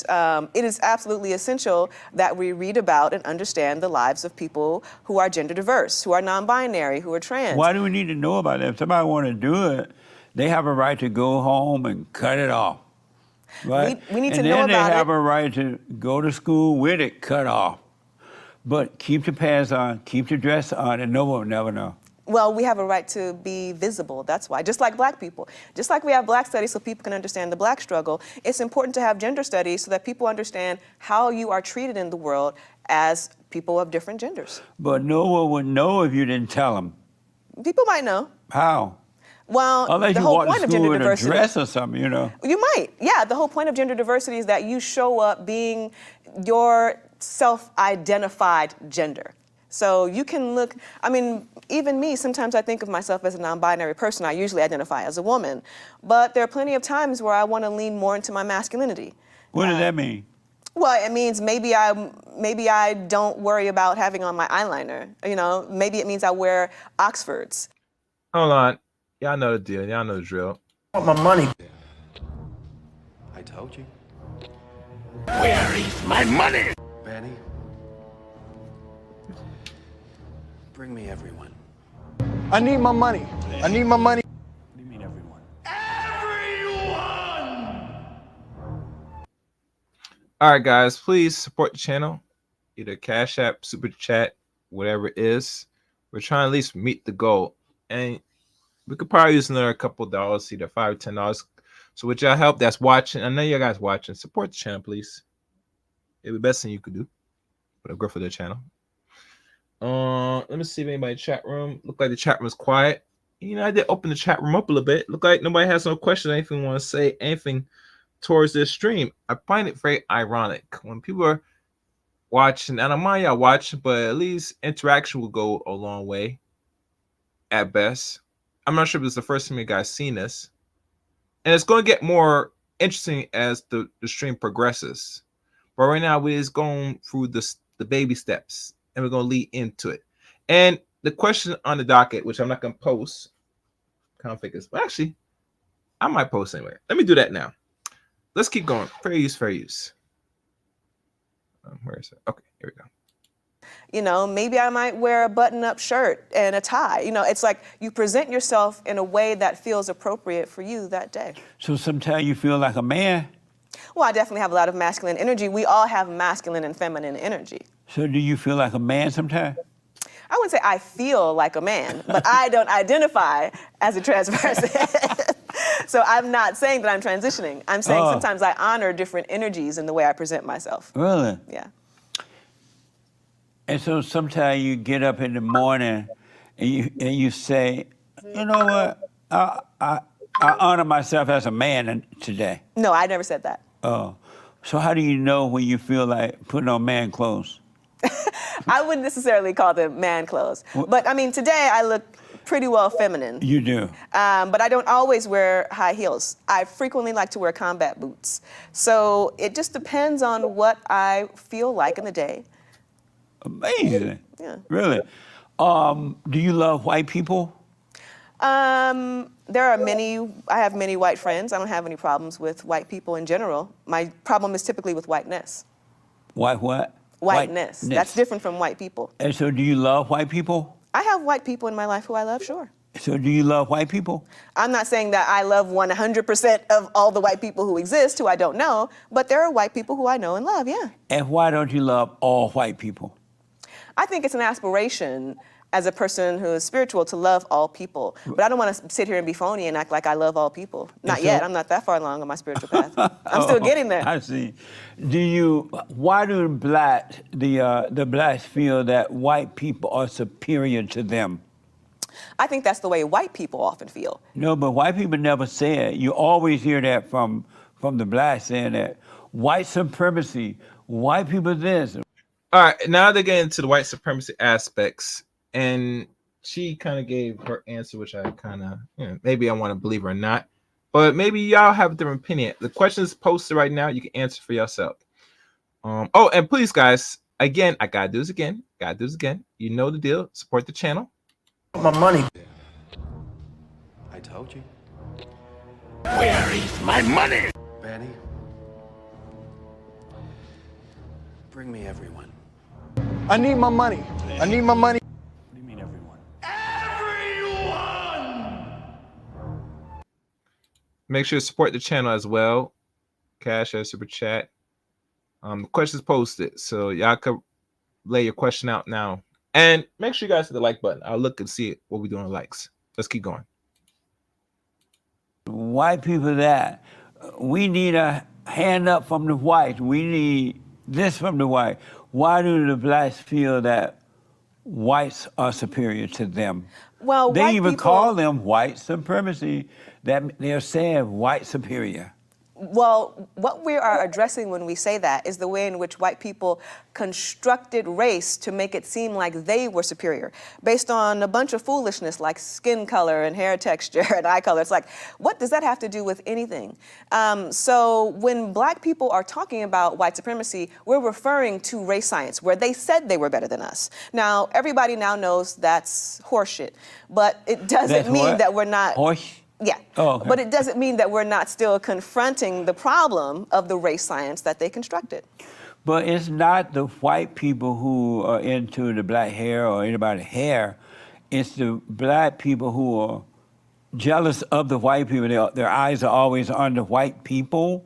it is absolutely essential that we read about and understand the lives of people who are gender diverse, who are non-binary, who are trans. Why do we need to know about that? If somebody want to do it, they have a right to go home and cut it off. Right? We need to and know then about they have it. a right to go to school with it cut off. But keep the pants on, keep the dress on, and no one will never know. Well, we have a right to be visible, that's why. Just like black people. Just like we have black studies so people can understand the black struggle, it's important to have gender studies so that people understand how you are treated in the world as people of different genders. But no one would know if you didn't tell them. People might know. How? Well, Unless the you whole walk point to of school gender in a diversity. dress or something, you know. You might, yeah. The whole point of gender diversity is that you show up being your self-identified gender. So you can look, I mean, even me, sometimes I think of myself as a non-binary person. I usually identify as a woman. But there are plenty of times where I want to lean more into my masculinity. What does that mean? Well, it means maybe I don't worry about having on my eyeliner. You know, maybe it means I wear Oxfords. Hold on. Y'all know the deal. Y'all know the drill. I want my money. I told you. Where is my money? Benny. Bring me everyone. I need my money. I need my money. What do you mean everyone? All right, guys, please support the channel. Either Cash App, Super Chat, whatever it is. We're trying to at least meet the goal. And we could probably use another couple dollars, either $5 or $10. So with y'all help that's watching, I know you guys watching, support the channel, please. It'd be the best thing you could do. But I'm good for the channel. Let me see if anybody in the chat room. Look like the chat room is quiet. You know, I did open the chat room up a little bit. Look like nobody has no questions, anything want to say, anything towards this stream. I find it very ironic when people are watching, and I don't mind y'all watching, but at least interaction will go a long way at best. I'm not sure if it's the first time you guys seen this. And it's going to get more interesting as the stream progresses. But right now, we're just going through the baby steps, and we're going to lead into it. And the question on the docket, which I'm not going to post, config is, but actually, I might post anyway. Let me do that now. Let's keep going. Fair use, fair use. Where is it? Okay, here we go. You know, maybe I might wear a button-up shirt and a tie. You know, it's like you present yourself in a way that feels appropriate for you that day. So sometimes you feel like a man. Well, I definitely have a lot of masculine energy. We all have masculine and feminine energy. So do you feel like a man sometimes? I wouldn't say I feel like a man, but I don't identify as a trans person. So I'm not saying that I'm transitioning. I'm saying Oh. sometimes I honor different energies in the way I present myself. Really? Yeah. And so sometimes you get up in the morning and you say, you know what? I honor myself as a man today. No, I never said that. Oh. So how do you know when you feel like putting on man clothes? I wouldn't necessarily call them man clothes. What- But I mean, today I look pretty well feminine. You do. But I don't always wear high heels. I frequently like to wear combat boots. So it just depends on what I feel like in the day. Amazing. Yeah. Really. Do you love white people? There are I have many white friends. I don't have any problems with white people in general. My problem is typically with whiteness. White what? Whiteness. That's different from white people. And so do you love white people? I have white people in my life who I love, sure. So do you love white people? I'm not saying that I love 100% of all the white people who exist who I don't know, but there are white people who I know and love, yeah. And why don't you love all white people? I think it's an aspiration as a person who is spiritual to love all people. But I don't want to sit here and be phony and act like I love all people. Not yet. I'm not that far along on my spiritual path. I'm still getting there. I see. Why do the blacks feel that white people are superior to them? I think that's the way white people often feel. No, but white people never say it. You always hear that from the blacks saying that. White supremacy, white people this. All right, now they're getting into the white supremacy aspects, and she kind of gave her answer, which I kind of, maybe I want to believe her or not, but maybe y'all have a different opinion. The question is posted right now. You can answer for yourself. Oh, and please, guys, again, I gotta do this again. You know the deal. Support the channel. My money. I told you. Where is my money? Benny. Bring me everyone. I need my money. I need my money. What do you mean everyone? Make sure to support the channel as well. Cash or super chat. The question's posted, so y'all could lay your question out now. And make sure you guys hit the like button. I'll look and see what we're doing with likes. Let's keep going. White people that we need a hand up from the whites. We need this from the white. Why do the blacks feel that whites are superior to them? Well, They white even people, call them white supremacy. That they're saying white superior. Well, what we are addressing when we say that is the way in which white people constructed race to make it seem like they were superior, based on a bunch of foolishness like skin color and hair texture and eye color. It's like, what does that have to do with anything? So when black people are talking about white supremacy, we're referring to race science, where they said they were better than us. Now, everybody now knows that's horseshit, but it doesn't That's mean what? that we're not... Horse? Yeah, Oh, okay. but it doesn't mean that we're not still confronting the problem of the race science that they constructed. But it's not the white people who are into the black hair or anybody's hair. It's the black people who are jealous of the white people. Their eyes are always on the white people.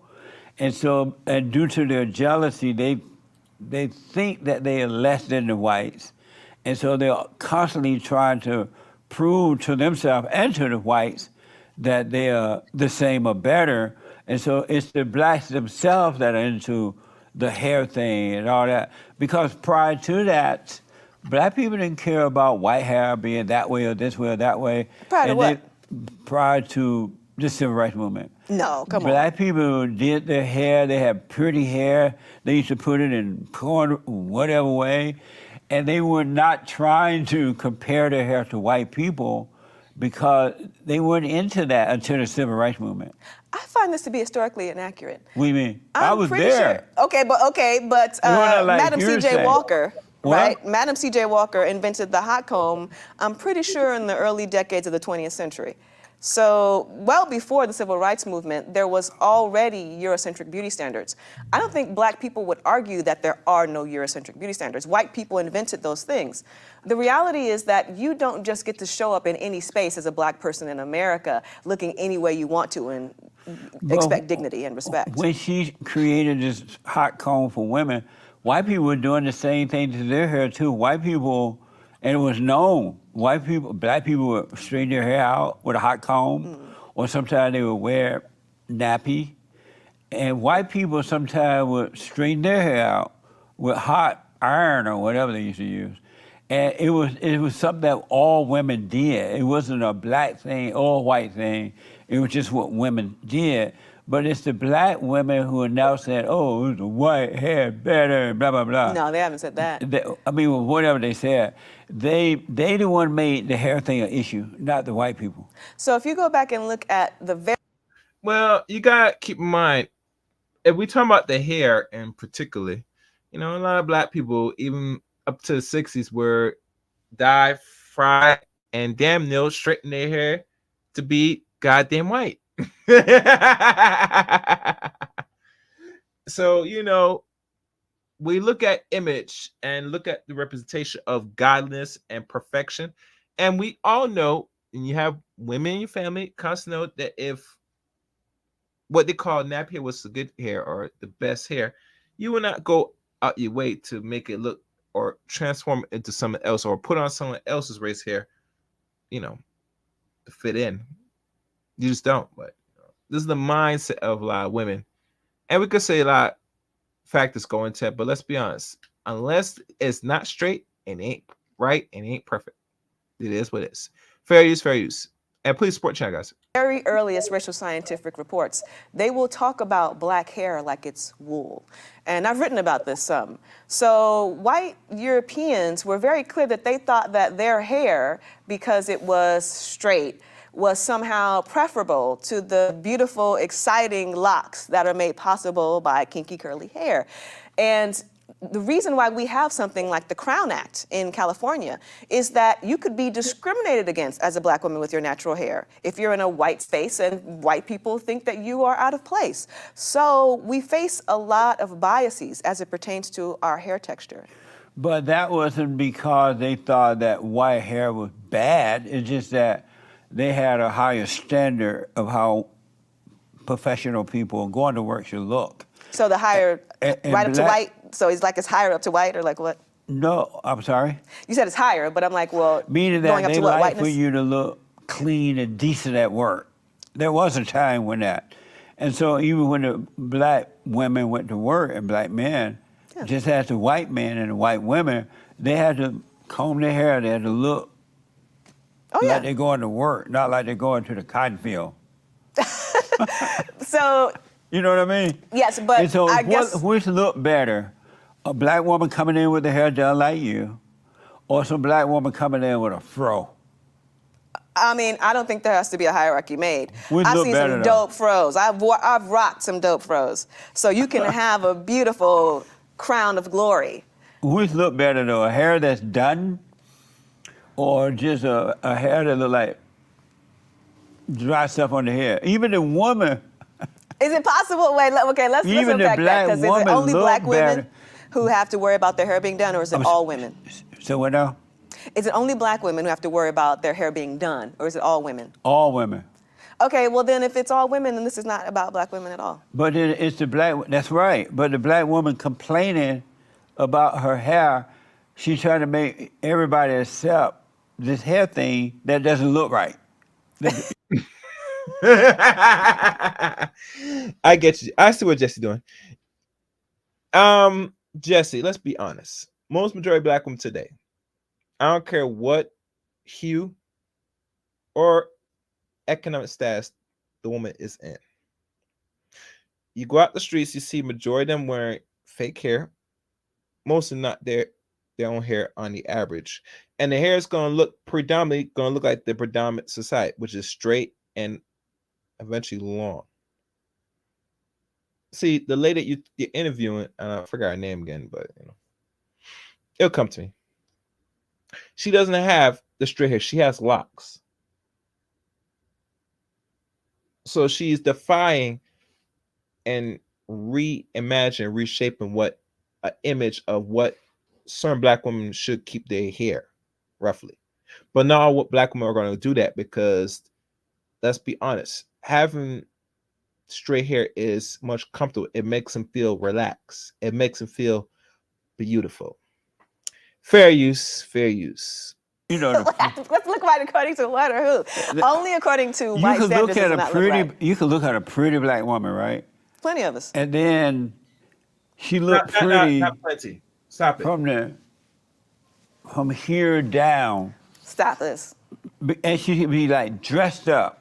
And so, and due to their jealousy, they think that they are less than the whites. And so they're constantly trying to prove to themselves and to the whites that they are the same or better. And so it's the blacks themselves that are into the hair thing and all that. Because prior to that, black people didn't care about white hair being that way or this way or that way. Prior to what? Prior to the civil rights movement. No, come on. Black people did their hair, they had pretty hair. They used to put it in corner, whatever way. And they were not trying to compare their hair to white people because they weren't into that until the civil rights movement. I find this to be historically inaccurate. What do you mean? I'm I was pretty there. Sure. Okay, but not like Madam you're C.J. saying. Walker, What? right? Madam C.J. Walker invented the hot comb, I'm pretty sure in the early decades of the 20th century. So well before the civil rights movement, there was already Eurocentric beauty standards. I don't think black people would argue that there are no Eurocentric beauty standards. White people invented those things. The reality is that you don't just get to show up in any space as a black person in America looking any way you want to and expect dignity and respect. When she created this hot comb for women, white people were doing the same thing to their hair too. White people, and it was known, white people, black people would straighten their hair out with a hot comb. or sometimes they would wear nappy. And white people sometimes would straighten their hair out with hot iron or whatever they used to use. And it was something that all women did. It wasn't a black thing or a white thing. It was just what women did. But it's the black women who are now saying, "Oh, the white hair better," blah blah blah. No, they haven't said that. Whatever they said, they the one made the hair thing an issue, not the white people. So if you go back and look at the very Well, you gotta keep in mind if we talk about the hair in particularly, a lot of black people, even up to the 60s, were dye, fry, and damn near straighten their hair to be goddamn white. So, we look at image and look at the representation of godliness and perfection. And we all know, and you have women in your family, constantly know that if what they call nap hair was the good hair or the best hair, you will not go out your way to make it look or transform it into someone else or put on someone else's race hair, to fit in. You just don't. But this is the mindset of a lot of women. And we could say a lot of factors go into it, but let's be honest. Unless it's not straight and ain't right and ain't perfect, it is what it is. Fair use, fair use. And please support channel, guys. very earliest racial scientific reports, they will talk about black hair like it's wool. And I've written about this some. So white Europeans were very clear that they thought that their hair, because it was straight, was somehow preferable to the beautiful, exciting locks that are made possible by kinky curly hair. And the reason why we have something like the Crown Act in California is that you could be discriminated against as a black woman with your natural hair if you're in a white space and white people think that you are out of place. So we face a lot of biases as it pertains to our hair texture. But that wasn't because they thought that white hair was bad. It's just that they had a higher standard of how professional people going to work should look. So the higher, And right up to black- white, so it's higher up to white, or like what? No, I'm sorry. You said it's higher, but I'm like, well, Meaning going that up they to what, like for whiteness? you to look clean and decent at work. There was a time when that. And so even when the black women went to work and black men, just as the white men and the white women, they had to comb their hair, they had to look like they're going to work, not like they're going to the cotton field. So, You know what I mean? yes, but And so I guess... which look better? A black woman coming in with the hair done like you, or some black woman coming in with a fro? I mean, I don't think there has to be a hierarchy made. Which I've look seen better, some though? dope fros. I've rocked some dope fros. So you can have a beautiful crown of glory. Which look better though? A hair that's done, or just a hair that look like dry stuff on the hair? Even the woman, Is it possible? Wait, okay, let's Even the unpack that. black Because is it woman only look black women better. who have to worry about their hair being done, or is it all women? so what now? Is it only black women who have to worry about their hair being done, or is it all women? All women. Okay, well then if it's all women, then this is not about black women at all. But it's the black, that's right. But the black woman complaining about her hair, she's trying to make everybody accept this hair thing that doesn't look right. I get you. I see what Jesse's doing. Jesse, let's be honest. Most majority of black women today, I don't care what hue or economic status the woman is in. You go out the streets, you see majority of them wearing fake hair, mostly not their own hair on the average. And the hair is going to look predominantly going to look like the predominant society, which is straight and eventually long. See, the lady you're interviewing, I forgot her name again, but it'll come to me. She doesn't have the straight hair. She has locks. So she's defying and reimagining, reshaping what an image of what certain black women should keep their hair, roughly. But not all black women are going to do that, because let's be honest, having straight hair is much comfortable. It makes them feel relaxed. It makes them feel beautiful. Fair use, fair use. you know, Let's look white according to what or who? Only according to you white can standards look does at it a not look pretty, right. you can look at a pretty black woman, right? Plenty of us. And then she Not, looked not, not, pretty not plenty. Stop it. from here down, Stop this. and she could be like dressed up.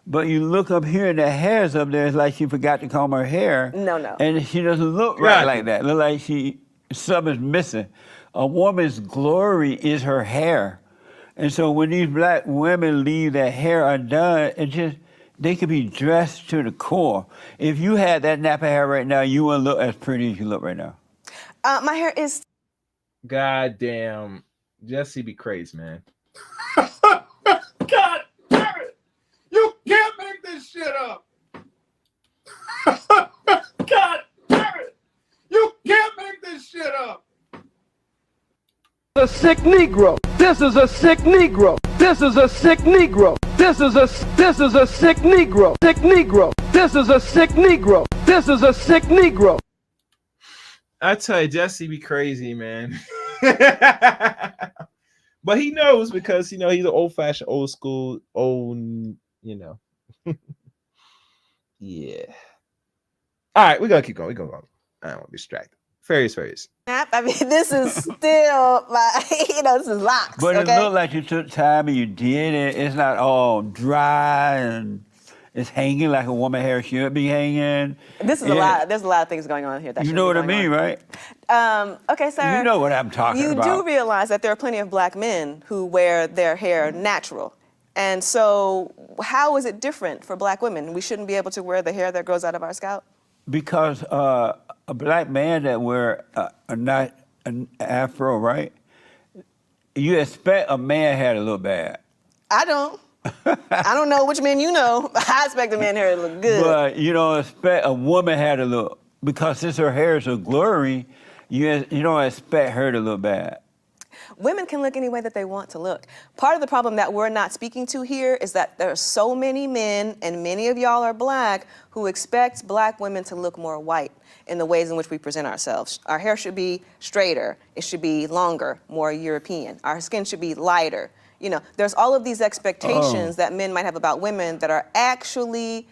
But you look up here and the hair's up there, it's like she forgot to comb her hair. No. And she doesn't look right Got like it. that. Look like something's missing. A woman's glory is her hair. And so when these black women leave their hair undone, they could be dressed to the core. If you had that napa hair right now, you wouldn't look as pretty as you look right now. My hair is God damn. Jesse be crazy, man. God damn it! You can't make this shit up. God damn it! You can't make this shit up. A sick Negro. This is a sick Negro. This is a sick Negro. This is a sick Negro. Sick Negro. This is a sick Negro. This is a sick Negro. I tell you, Jesse be crazy, man. But he knows because he's an old-fashioned, old school, yeah. All right, we're gonna keep going. We're gonna go. I don't want to be distracted. Fairies. snap. I mean, this is still my, this is locks. But okay? it looked like you took time and you did it. It's not all dry and it's hanging like a woman hair should be hanging. This is a lot. There's a lot of things going on here. That You shouldn't know be what I going mean, on. right? Okay, sir. You know what I'm talking about. You do realize that there are plenty of black men who wear their hair natural. And so how is it different for black women? We shouldn't be able to wear the hair that grows out of our scalp? Because a black man that wear an afro, right? You expect a man hair to look bad. I don't. I don't know which men you know. I expect a man hair to look good. But you don't expect a woman hair to look, because since her hair is so glory, you don't expect her to look bad. Women can look any way that they want to look. Part of the problem that we're not speaking to here is that there are so many men, and many of y'all are black, who expect black women to look more white in the ways in which we present ourselves. Our hair should be straighter. It should be longer, more European. Our skin should be lighter. There's all of these expectations that men might have about women that are actually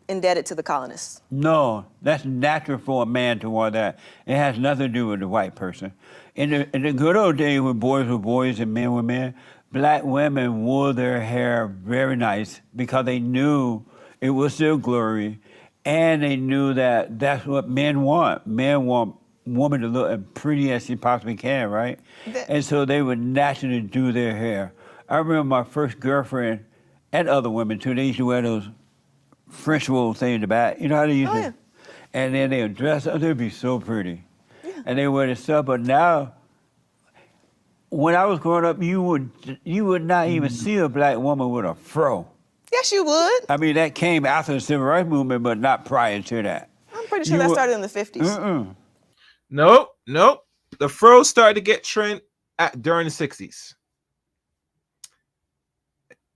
indebted to the colonists. No, that's natural for a man to want that. It has nothing to do with the white person. In the good old days when boys were boys and men were men, black women wore their hair very nice because they knew it was their glory, and they knew that that's what men want. Men want woman to look as pretty as she possibly can, right? And so they would naturally do their hair. I remember my first girlfriend, and other women too, they used to wear those French wool thing in the back. You know how they used to? Yeah. And then they would dress up, they'd be so pretty. Yeah. And they wear this stuff, but now, when I was growing up, you would not even see a black woman with a fro. Yes, you would. I mean, that came after the Civil Rights Movement, but not prior to that. I'm pretty sure that started in the 50s. Nope. The fro started to get trend during the 60s.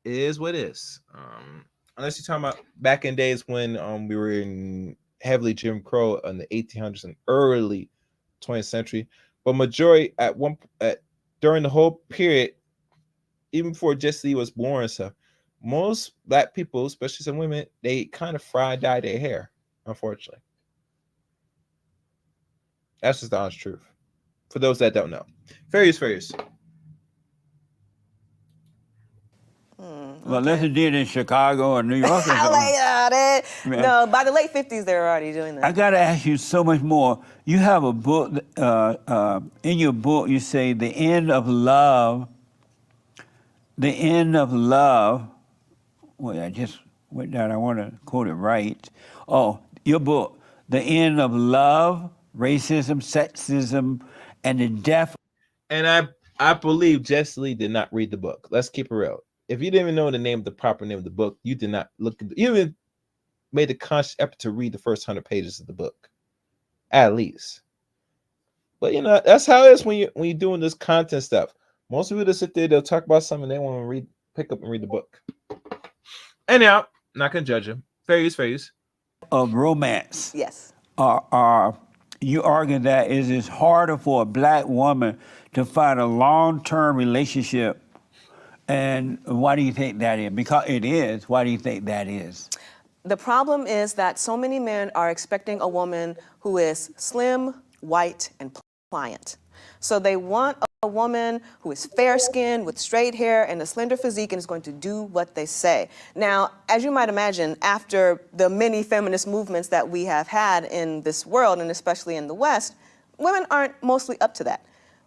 It is what it is. Unless you're talking about back in days when we were in heavily Jim Crow in the 1800s and early 20th century, but majority during the whole period, even before Jesse Lee was born and stuff, most black people, especially some women, they kind of dye their hair, unfortunately. That's just the honest truth. For those that don't know. Fairies. Well, unless it did in Chicago or New York or something. No, by the late 50s, they were already doing that. I got to ask you so much more. You have a book, in your book, you say, the end of love. Wait, I just went down. I want to quote it right. Oh, your book, The End of Love, Racism, Sexism, and the Death. And I believe Jesse Lee did not read the book. Let's keep it real. If you didn't even know the proper name of the book, you did not you even made a conscious effort to read the first 100 pages of the book, at least. But that's how it is when you're doing this content stuff. Most people just sit there, they'll talk about something, they want to pick up and read the book. Anyhow, not gonna judge them. Fairies. Of romance. Yes. You argue that it is harder for a black woman to find a long-term relationship And why do you think that is? Because it is. Why do you think that is? The problem is that so many men are expecting a woman who is slim, white, and pliant. So they want a woman who is fair-skinned with straight hair and a slender physique and is going to do what they say. Now, as you might imagine, after the many feminist movements that we have had in this world, and especially in the West, women aren't mostly up to that.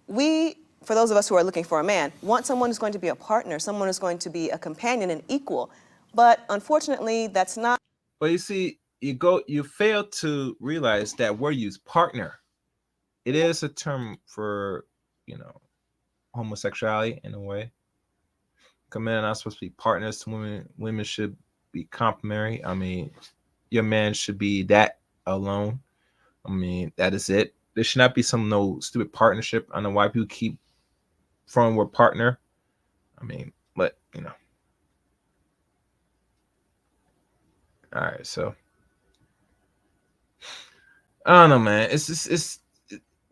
We, for those of us who are looking for a man, want someone who's going to be a partner, someone who's going to be a companion and equal. But unfortunately, that's not. But you see, you fail to realize that word used partner. It is a term for, homosexuality in a way. 'Cause men are not supposed to be partners to women. Women should be complementary. I mean, your man should be that alone. I mean, that is it. There should not be no stupid partnership. I know why people keep throwing word partner. I mean, but all right. So I don't know, man.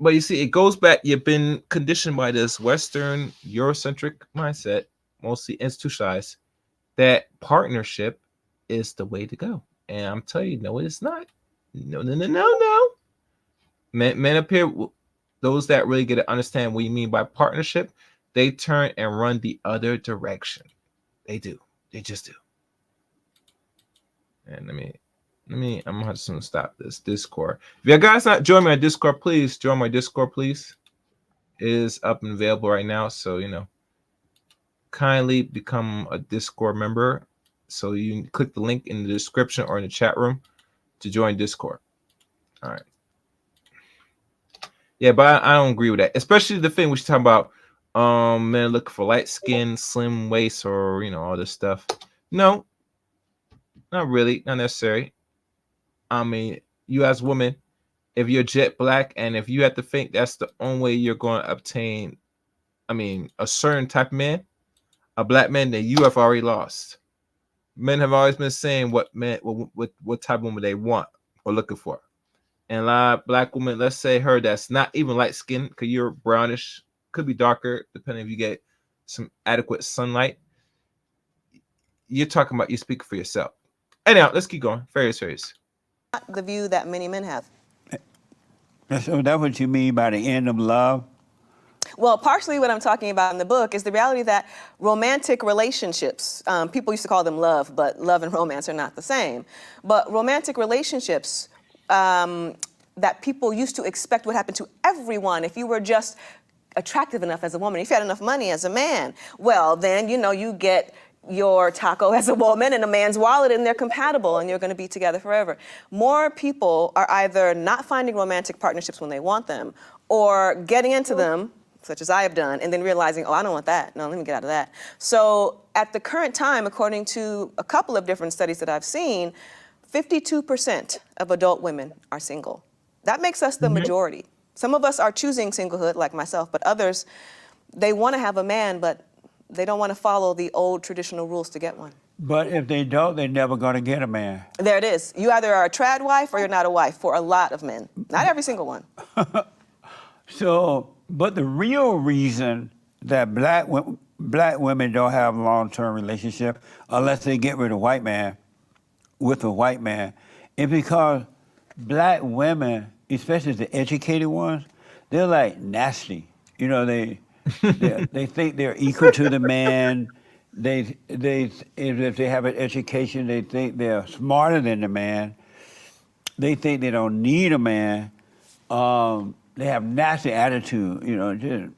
But you see, it goes back. You've been conditioned by this Western Eurocentric mindset, mostly institutionalized, that partnership is the way to go. And I'm telling you, no, it is not. No, no, no, no, no. Men up here, those that really get to understand what you mean by partnership, they turn and run the other direction. They do. They just do. And I'm just gonna stop this Discord. If you guys not join me on Discord, please join my Discord, please. It is up and available right now. So kindly become a Discord member. So you can click the link in the description or in the chat room to join Discord. All right. Yeah, but I don't agree with that. Especially the thing we should talk about men looking for light skin, slim waist, or all this stuff. No, not really, not necessary. I mean, you as women, if you're jet black and if you have to think that's the only way you're going to obtain, a certain type of man, a black man, then you have already lost. Men have always been saying what type of woman they want or looking for. And a lot of black women, let's say her that's not even light skinned, because you're brownish, could be darker, depending if you get some adequate sunlight. You're talking about you speak for yourself. Anyhow, let's keep going. Serious. The view that many men have. So that's what you mean by the end of love? Well, partially what I'm talking about in the book is the reality that romantic relationships, people used to call them love, but love and romance are not the same. But romantic relationships that people used to expect would happen to everyone if you were just attractive enough as a woman, if you had enough money as a man, well, then, you get your taco as a woman and a man's wallet and they're compatible and you're going to be together forever. More people are either not finding romantic partnerships when they want them or getting into them, such as I have done, and then realizing, oh, I don't want that. No, let me get out of that. So at the current time, according to a couple of different studies that I've seen, 52% of adult women are single. That makes us the majority. Some of us are choosing singlehood, like myself, but others, they want to have a man, but they don't want to follow the old traditional rules to get one. But if they don't, they're never going to get a man. There it is. You either are a trad wife or you're not a wife for a lot of men. Not every single one. So, but the real reason that black women don't have long-term relationship unless they get with a white man, is because black women, especially the educated ones, they're like nasty. They think they're equal to the man. If they have an education, they think they're smarter than the man. They think they don't need a man. They have nasty attitude. Just,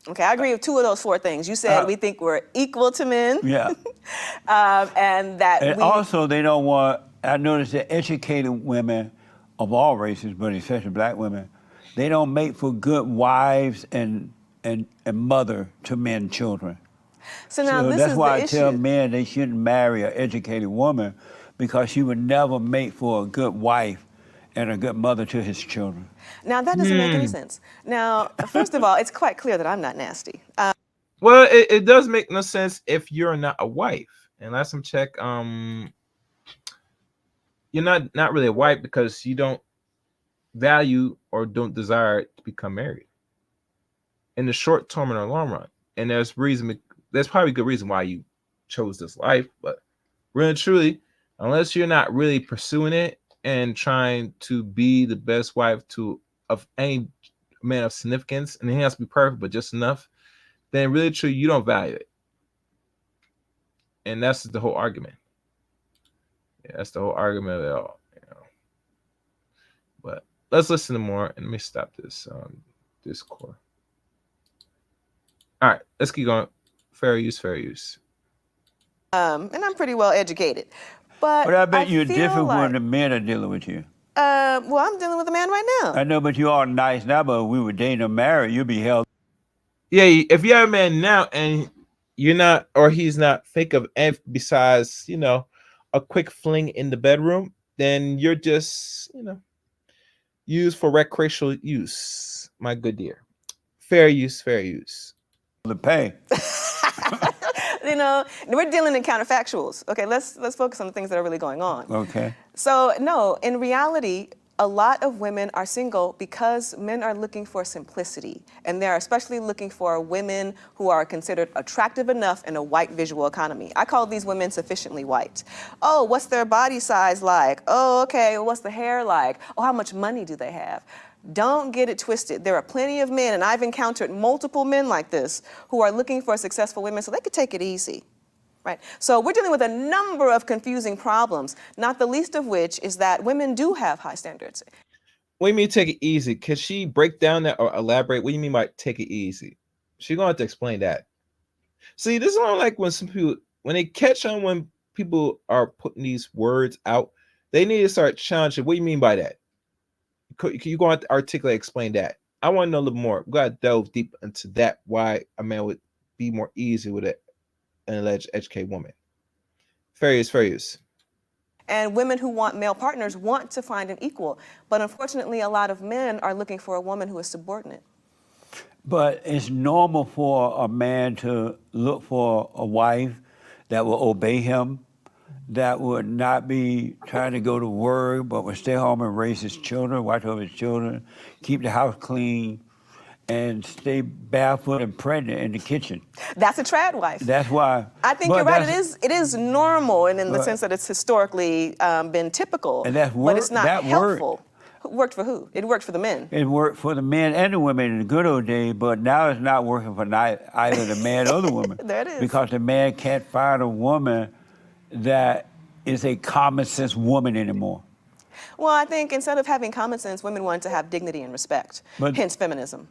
Okay, I agree with two of those four things. You said we think we're equal to men. yeah. And that And also, they don't want. I noticed that educated women of all races, but especially black women, they don't make for good wives and mother to men children. So now So this that's is why the I tell issue. men they shouldn't marry an educated woman because she would never make for a good wife and a good mother to his children. Now that doesn't make any sense. Now, first of all, it's quite clear that I'm not nasty. Well, it does make no sense if you're not a wife. And last time check, you're not really a wife because you don't value or don't desire to become married in the short term and the long run. And there's reason there's probably a good reason why you chose this life, but really and truly, unless you're not really pursuing it and trying to be the best wife to of any man of significance, and it has to be perfect, but just enough, then really true, you don't value it. And that's the whole argument. Yeah, that's the whole argument of it all. But let's listen to more, and let me stop this Discord. All right, let's keep going. Fair use, fair use. And I'm pretty well educated. But I bet you're feel different like, when the men are dealing with you. well, I'm dealing with a man right now. I know, but you all nice now, but if we were dating or married, you'd be held. Yeah, if you have a man now and you're not, or he's not think of anything besides, a quick fling in the bedroom, then you're just, used for recreational use, my good dear. Fair use, fair use. to pay. We're dealing in counterfactuals. Okay, let's focus on the things that are really going on. Okay. So no, in reality, a lot of women are single because men are looking for simplicity, and they're especially looking for women who are considered attractive enough in a white visual economy. I call these women sufficiently white. Oh, what's their body size like? Oh, okay, what's the hair like? Oh, how much money do they have? Don't get it twisted. There are plenty of men, and I've encountered multiple men like this, who are looking for successful women so they could take it easy. Right? So we're dealing with a number of confusing problems, not the least of which is that women do have high standards. What do you mean take it easy? Can she break down that or elaborate? What do you mean by take it easy? She's gonna have to explain that. See, this is not like when some people, when they catch on when people are putting these words out, they need to start challenging. What do you mean by that? Can you go on to articulate, explain that? I want to know a little more. We gotta delve deep into that. Why a man would be more easy with an alleged educated woman. Fair use, fair use. And women who want male partners want to find an equal. But unfortunately, a lot of men are looking for a woman who is subordinate. But it's normal for a man to look for a wife that will obey him, that would not be trying to go to work, but would stay home and raise his children, watch over his children, keep the house clean, and stay barefoot and pregnant in the kitchen. That's a trad wife. That's why. I think you're right. It is normal, and in the sense that it's historically been typical. And that's but it's not that helpful. Worked for who? It worked for the men. It worked for the men and the women in the good old days, but now it's not working for either the man or the woman. There it is. Because the man can't find a woman that is a common sense woman anymore. Well, I think instead of having common sense, women want to have dignity and respect. Hence feminism.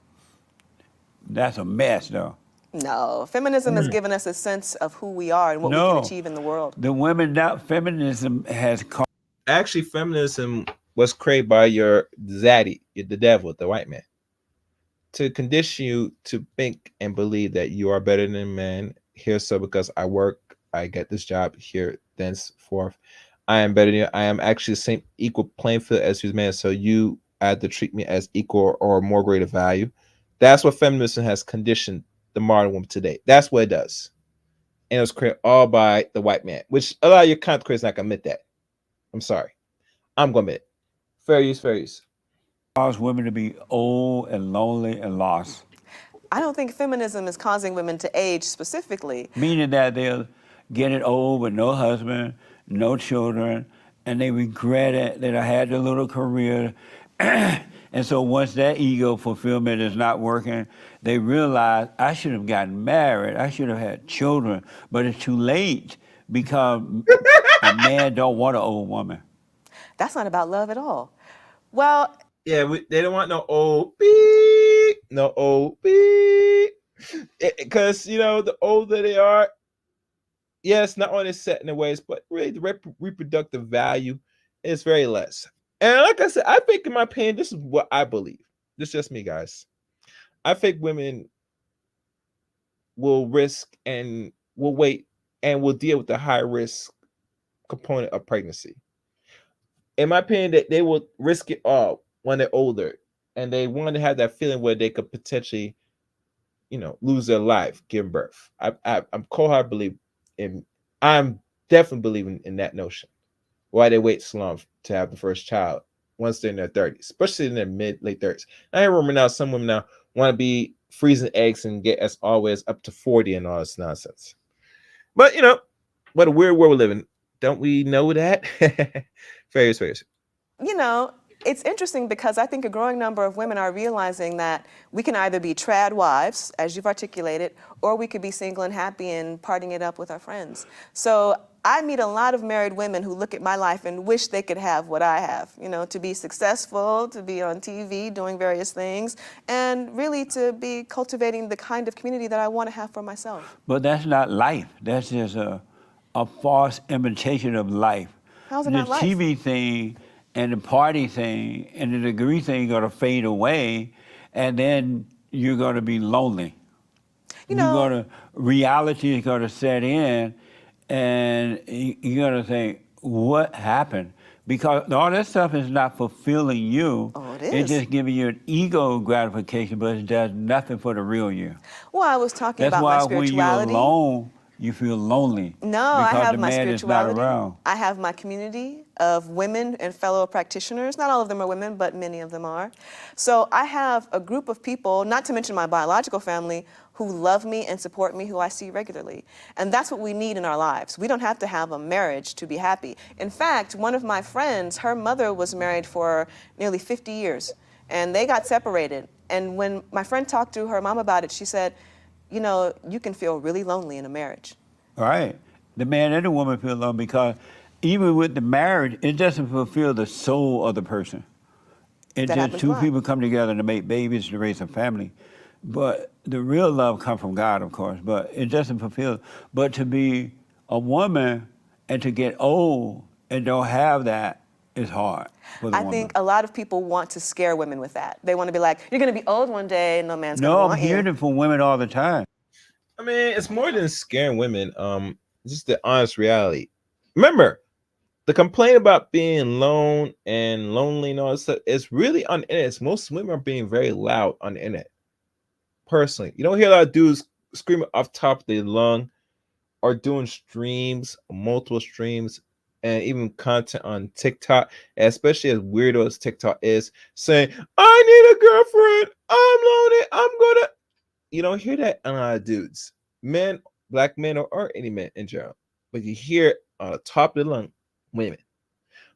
That's a mess, though. No, feminism has given us a sense of who we are and what we can achieve in the world. The women now, feminism has caused. Actually, feminism was created by your zaddy, the devil, the white man, to condition you to think and believe that you are better than men. Here, so because I work, I get this job here, thenceforth, I am better than you. I am actually the same equal playing field as you, man. So you have to treat me as equal or more greater value. That's what feminism has conditioned the modern woman today. That's what it does. And it was created all by the white man, which a lot of your content creators not gonna admit that. I'm sorry. I'm gonna admit it. Fair use, fair use. Cause women to be old and lonely and lost. I don't think feminism is causing women to age specifically. Meaning that they're getting old with no husband, no children, and they regret it that I had a little career. And so once that ego fulfillment is not working, they realize I should have gotten married, I should have had children, but it's too late because a man don't want an old woman. That's not about love at all. Well, Yeah, they don't want no old beep, no old beep. Because, the older they are, yes, not only set in their ways, but really the reproductive value is very less. And like I said, I think in my opinion, this is what I believe. This is just me, guys. I think women will risk and will wait and will deal with the high risk component of pregnancy. In my opinion, that they will risk it all when they're older, and they want to have that feeling where they could potentially, lose their life giving birth. I'm cold-hearted believe in. I'm definitely believing in that notion. Why they wait so long to have the first child once they're in their 30s, especially in their late 30s. I hear rumor now some women now want to be freezing eggs and get as always up to 40 and all this nonsense. But what a weird world we live in. Don't we know that? Fairies, fairies. You know, it's interesting because I think a growing number of women are realizing that we can either be trad wives, as you've articulated, or we could be single and happy and partying it up with our friends. So I meet a lot of married women who look at my life and wish they could have what I have, to be successful, to be on TV, doing various things, and really to be cultivating the kind of community that I want to have for myself. But that's not life. That's just a false imitation of life. How's it The not life? TV thing and the party thing and the degree thing are going to fade away, and then you're going to be lonely. Reality is going to set in, and you're going to think, what happened? Because all that stuff is not fulfilling you. Oh, it It's is. just giving you an ego gratification, but it does nothing for the real you. Well, I was talking That's about my why when you're spirituality. alone, you feel lonely. No, I because have the my man is not spirituality. around. I have my community of women and fellow practitioners. Not all of them are women, but many of them are. So I have a group of people, not to mention my biological family, who love me and support me, who I see regularly. And that's what we need in our lives. We don't have to have a marriage to be happy. In fact, one of my friends, her mother was married for nearly 50 years, and they got separated. And when my friend talked to her mom about it, she said, you can feel really lonely in a marriage. Right. The man and the woman feel alone because even with the marriage, it doesn't fulfill the soul of the person. It's That just happens a two lot. people come together to make babies, to raise a family. But the real love comes from God, of course, but it doesn't fulfill. But to be a woman and to get old and don't have that is hard for the I woman. think a lot of people want to scare women with that. They want to be like, you're going to be old one day and no man's going No, to I'm want you. hearing it from women all the time. I mean, it's more than scaring women. Just the honest reality. Remember, the complaint about being alone and lonely and all that stuff is really on the internet. Most women are being very loud on the internet. Personally, you don't hear a lot of dudes screaming off top of their lung or doing streams, multiple streams, and even content on TikTok, especially as weirdo as TikTok is, saying, I need a girlfriend, I'm lonely, I'm gonna. You don't hear that on a lot of dudes, men, black men, or any men in general. But you hear it on the top of the lung, women.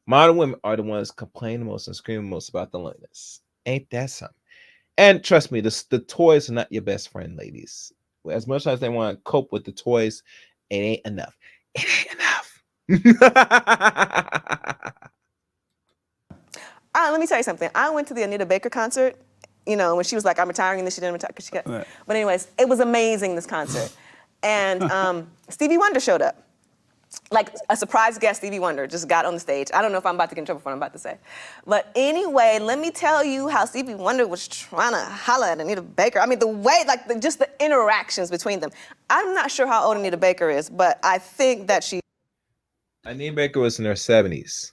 Modern women are the ones complaining most and screaming most about the loneliness. Ain't that something? And trust me, the toys are not your best friend, ladies. As much as they want to cope with the toys, it ain't enough. It ain't enough. Let me tell you something. I went to the Anita Baker concert, when she was like, I'm retiring, and then she didn't retire because she got. Right. But anyways, it was amazing, this concert. And Stevie Wonder showed up. Like a surprise guest, Stevie Wonder just got on the stage. I don't know if I'm about to get in trouble for what I'm about to say. But anyway, let me tell you how Stevie Wonder was trying to holler at Anita Baker. I mean, the way, just the interactions between them. I'm not sure how old Anita Baker is, but I think that she. Anita Baker was in her 70s.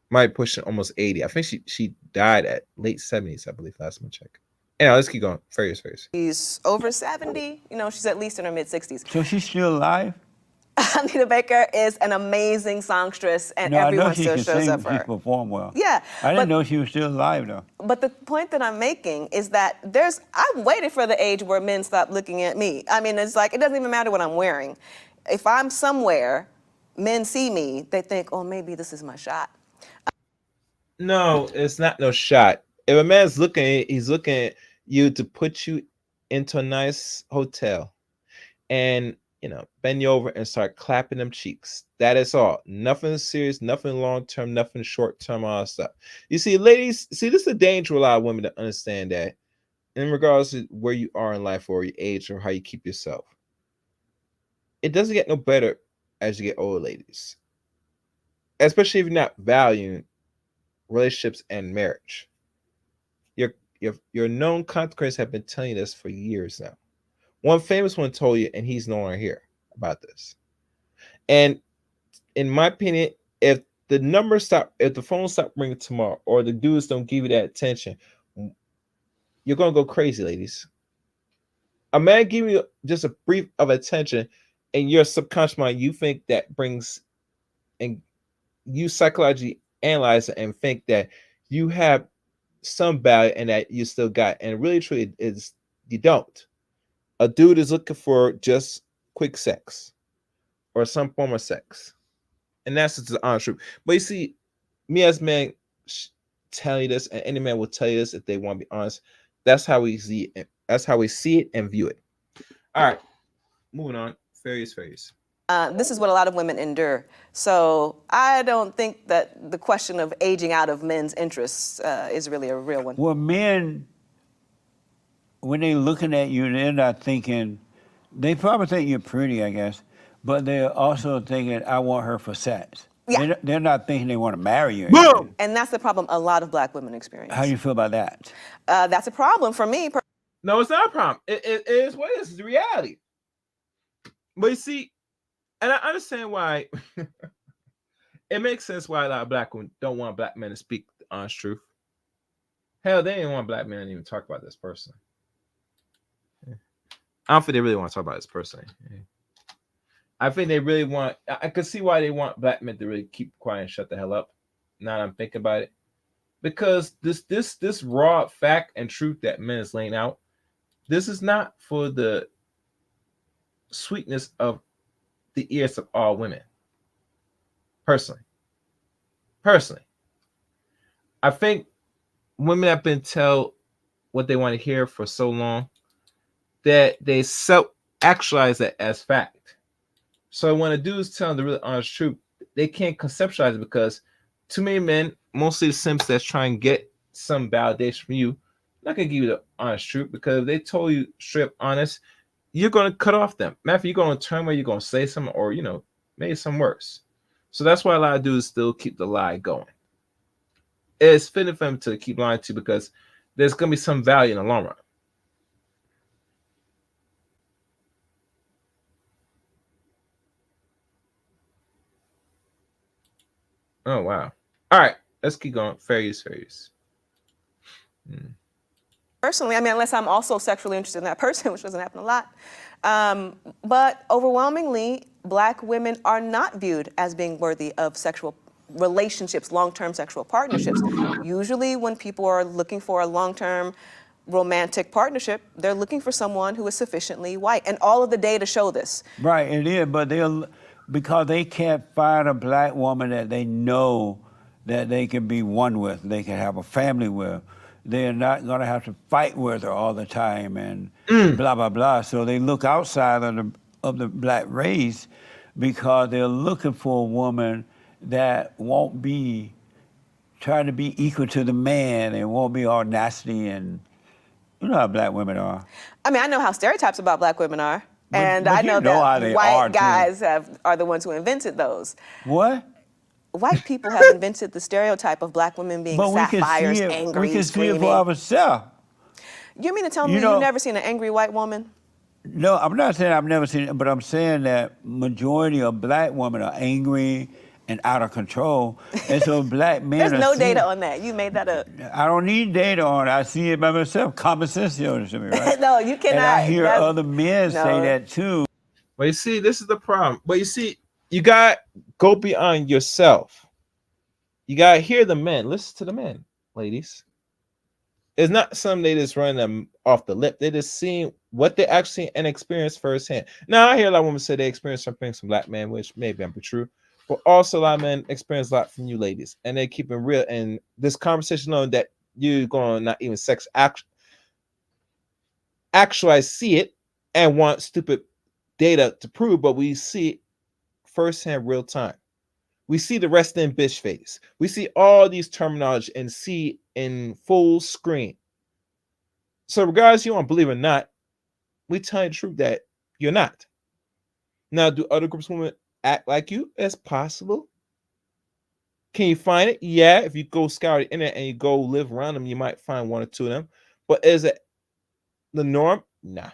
Might push almost 80. I think she died at late 70s, I believe, last time I checked. Anyway, let's keep going. Furious. She's over 70. She's at least in her mid-60s. So she's still alive? Anita Baker is an amazing songstress, and No, I know everyone she still can shows sing, up for she her. perform well. Yeah, I didn't but- know she was still alive, though. But the point that I'm making is that I'm waiting for the age where men stop looking at me. I mean, it's like, it doesn't even matter what I'm wearing. If I'm somewhere, men see me, they think, oh, maybe this is my shot. No, it's not no shot. If a man's looking, he's looking at you to put you into a nice hotel and, bend you over and start clapping them cheeks. That is all. Nothing serious, nothing long term, nothing short term, all that stuff. You see, ladies, this is the danger of a lot of women to understand that in regards to where you are in life or your age or how you keep yourself. It doesn't get no better as you get older, ladies. Especially if you're not valuing relationships and marriage. Your known consequences have been telling you this for years now. One famous one told you, and he's no longer here, about this. And in my opinion, if the phone stop ringing tomorrow, or the dudes don't give you that attention, you're gonna go crazy, ladies. A man giving you just a brief of attention, and your subconscious mind, you think that brings, and you psychologically analyze it and think that you have some value and that you still got, and really truly is You don't. A dude is looking for just quick sex or some form of sex, and that's just the honest truth. But you see, me as man tell you this, and any man will tell you this if they want to be honest. That's how we see it. That's how we see it and view it. All right, moving on. Fairies. This is what a lot of women endure. So I don't think that the question of aging out of men's interests is really a real one. Well, men, when they're looking at you, they're not thinking, they probably think you're pretty, I guess, but they're also thinking, I want her for sex. Yeah. They're not thinking they want to marry you. Boom! And that's the problem a lot of black women experience. How do you feel about that? That's a problem for me. No, it's not a problem. It is what it is. It's the reality. But you see, and I understand why it makes sense why a lot of black women don't want black men to speak the honest truth. Hell, they didn't want black men to even talk about this person. I don't think they really want to talk about this person. I think they really want. I could see why they want black men to really keep quiet and shut the hell up. Now that I'm thinking about it, because this raw fact and truth that men is laying out, this is not for the sweetness of the ears of all women. Personally, I think women have been told what they want to hear for so long that they self-actualize it as fact. So when a dude's telling the really honest truth, they can't conceptualize it because too many men, mostly the simps that's trying to get some validation from you, not gonna give you the honest truth because if they told you straight up honest, you're gonna cut off them. Matter of fact, you're gonna turn where you're gonna say something or maybe some worse. So that's why a lot of dudes still keep the lie going. It's fitting for them to keep lying to because there's gonna be some value in the long run. Oh wow. All right, let's keep going. Fairies. Personally, I mean, unless I'm also sexually interested in that person, which doesn't happen a lot. But overwhelmingly, black women are not viewed as being worthy of sexual relationships, long-term sexual partnerships. Usually when people are looking for a long-term romantic partnership, they're looking for someone who is sufficiently white. And all of the data show this. Right, it is, but because they can't find a black woman that they know that they can be one with, they can have a family with. They're not going to have to fight with her all the time and blah, blah, blah. So they look outside of the black race because they're looking for a woman that won't be trying to be equal to the man and won't be all nasty and you know how black women are. I mean, I know how stereotypes about black women are. And but I you know know how that they white are, too. guys are the ones who invented those. What? White people have invented the stereotype of black women being But we can sapphires, see it. angry, We can see screaming. it for ourselves. You mean to tell me You know- you've never seen an angry white woman? No, I'm not saying I've never seen it, but I'm saying that majority of black women are angry and out of control, and so black men There's are no seen- data on that. You made that up. I don't need data on it. I see it by myself. Common sense shows it to me, right? No, you cannot. And I hear that- other men say no. that too. But you see, this is the problem. But you see, you got go beyond yourself. You gotta hear the men. Listen to the men, ladies. It's not something they just run them off the lip. They just seeing what they actually and experience firsthand. Now I hear a lot of women say they experience some things from black men, which maybe I'm true. But also a lot of men experience a lot from you ladies. And they keep it real. And this conversation on that you're going to not even actually see it and want stupid data to prove, but we see it firsthand real time. We see the resting bitch face. We see all these terminology and see in full screen. So regardless you want to believe or not, we tell you the truth that you're not. Now, do other groups of women act like you? It's possible. Can you find it? Yeah, if you go scour the internet and you go live around them, you might find one or two of them. But is it the norm? Nah.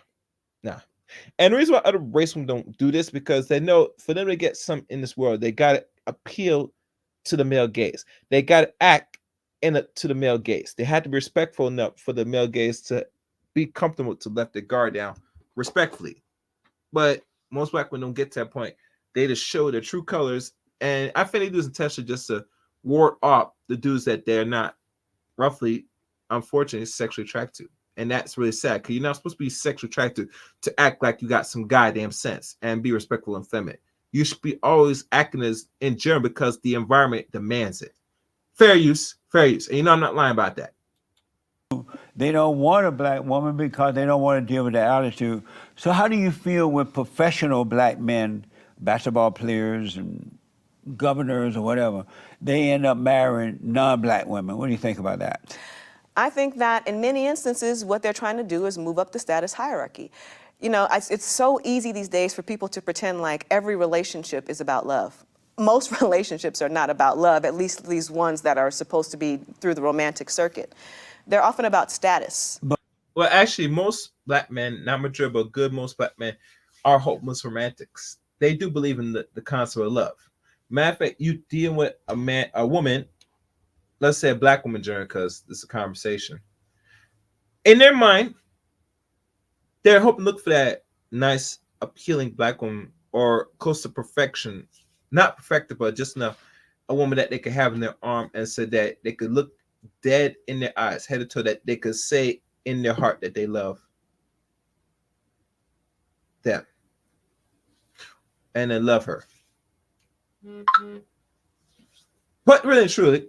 And the reason why other race women don't do this because they know for them to get some in this world, they got to appeal to the male gaze. They got to act to the male gaze. They had to be respectful enough for the male gaze to be comfortable to let their guard down respectfully. But most black women don't get to that point. They just show their true colors. And I think they do this intentionally just to ward off the dudes that they're not roughly, unfortunately, sexually attracted to. And that's really sad because you're not supposed to be sexually attracted to act like you got some goddamn sense and be respectful and feminine. You should be always acting as in general because the environment demands it. Fair use, fair use. And I'm not lying about that. They don't want a black woman because they don't want to deal with the attitude. So how do you feel with professional black men, basketball players and governors or whatever, they end up marrying non-black women? What do you think about that? I think that in many instances, what they're trying to do is move up the status hierarchy. It's so easy these days for people to pretend like every relationship is about love. Most relationships are not about love, at least these ones that are supposed to be through the romantic circuit. They're often about status. Well, actually, most black men, not majority, but good, most black men are hopeless romantics. They do believe in the concept of love. Matter of fact, you deal with a woman, let's say a black woman, Jerry, because this is a conversation. In their mind, they're hoping to look for that nice, appealing black woman or close to perfection. Not perfected, but just enough. A woman that they could have in their arm and so that they could look dead in their eyes, head to toe, that they could say in their heart that they love them and then love her. But really and truly,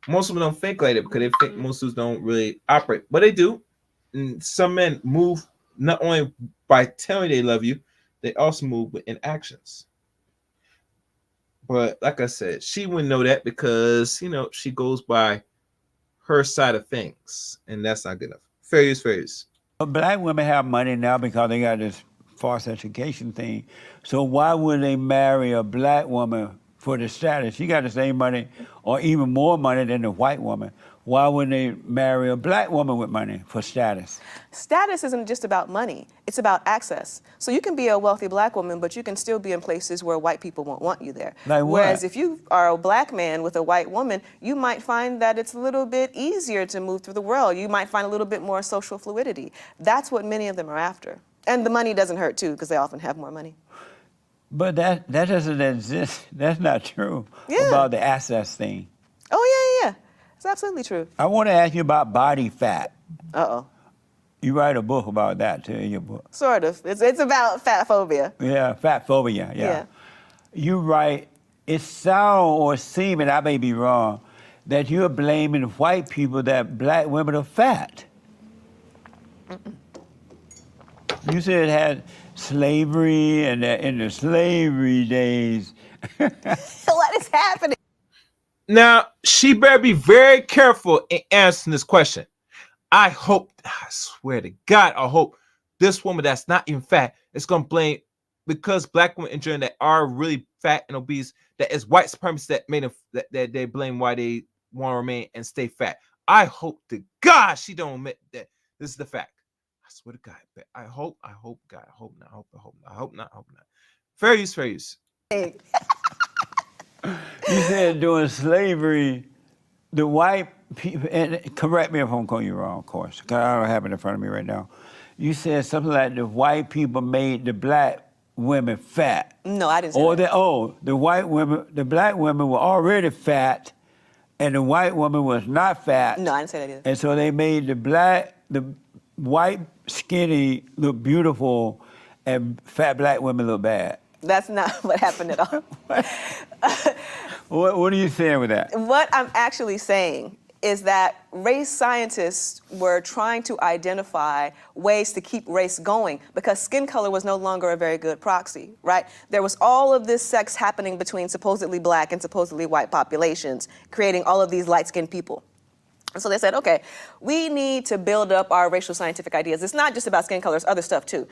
most of them don't think like it because they think most of them don't really operate, but they do. And some men move not only by telling they love you, they also move in actions. But like I said, she wouldn't know that because she goes by her side of things, and that's not good enough. Fair use, fair use. But black women have money now because they got this false education thing. So why would they marry a black woman for the status? She got the same money or even more money than the white woman. Why wouldn't they marry a black woman with money for status? Status isn't just about money, it's about access. So you can be a wealthy black woman, but you can still be in places where white people won't want you there. Like what? Whereas if you are a black man with a white woman, you might find that it's a little bit easier to move through the world. You might find a little bit more social fluidity. That's what many of them are after. And the money doesn't hurt too, because they often have more money. But that doesn't exist. That's not true Yeah. about the assets thing. Oh, yeah. It's absolutely true. I want to ask you about body fat. Uh-oh. You write a book about that too in your book. Sort of. It's about fat phobia. Yeah, fat phobia, yeah. Yeah. You write, it sounds or seems, and I may be wrong, that you're blaming white people that black women are fat. You said it had slavery and that in the slavery days. What is happening? Now, she better be very careful in answering this question. I swear to God, I hope this woman that's not even fat is going to blame, because black women in general that are really fat and obese, that is white supremacists that made them, that they blame why they want to remain and stay fat. I hope to God she don't admit that this is the fact. I swear to God. I hope not. Fair use, fair use. You said during slavery, the white people, and correct me if I'm calling you wrong, of course, because I don't have it in front of me right now. You said something like the white people made the black women fat. No, I didn't say Or that. the white women, the black women were already fat, and the white woman was not fat. No, I didn't say that either. And so they made the white skinny look beautiful, and fat black women look bad. That's not what happened at all. What are you saying with that? What I'm actually saying is that race scientists were trying to identify ways to keep race going because skin color was no longer a very good proxy, right? There was all of this sex happening between supposedly black and supposedly white populations, creating all of these light-skinned people. And so they said, okay, we need to build up our racial scientific ideas. It's not just about skin color, it's other stuff too.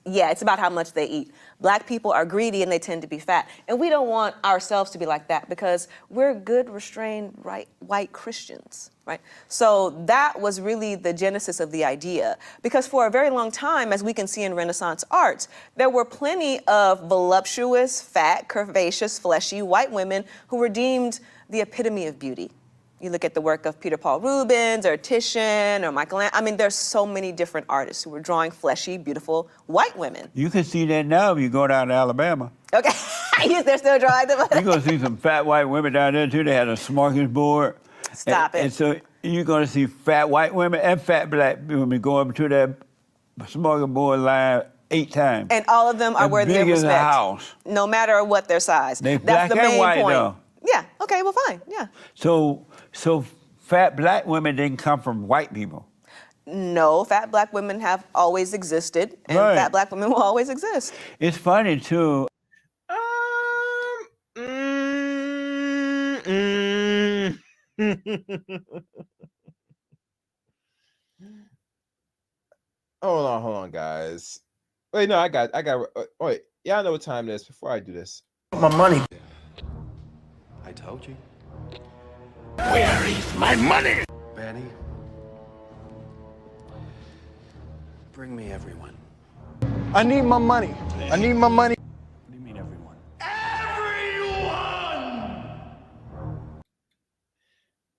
Yeah, it's about how much they eat. Black people are greedy and they tend to be fat. And we don't want ourselves to be like that because we're good, restrained, white Christians, right? So that was really the genesis of the idea. Because for a very long time, as we can see in Renaissance art, there were plenty of voluptuous, fat, curvaceous, fleshy white women who were deemed the epitome of beauty. You look at the work of Peter Paul Rubens or Titian or Michelangelo. I mean, there's so many different artists who were drawing fleshy, beautiful white women. You can see that now if you go down to Alabama. Okay, they're still drawing them. You're going to see some fat white women down there, too. They had a smorgasbord, Stop And it. so you're going to see fat white women and fat black women go up to that smorgasbord line 8 times. And all of them are As worthy of big as a respect, house. no matter what their size. They That's black the and main white, point. though. Yeah. Okay. Well, fine. Yeah. So fat black women didn't come from white people. No, fat black women have always existed, and Right. fat black women will always exist. It's funny too. Um. mm, mm. Hold on, guys. Wait, no, I got. Wait, y'all know what time it is. Before I do this, My money. I told you. Where is my money? Betty. Bring me everyone. I need my money. I need my money. What do you mean everyone?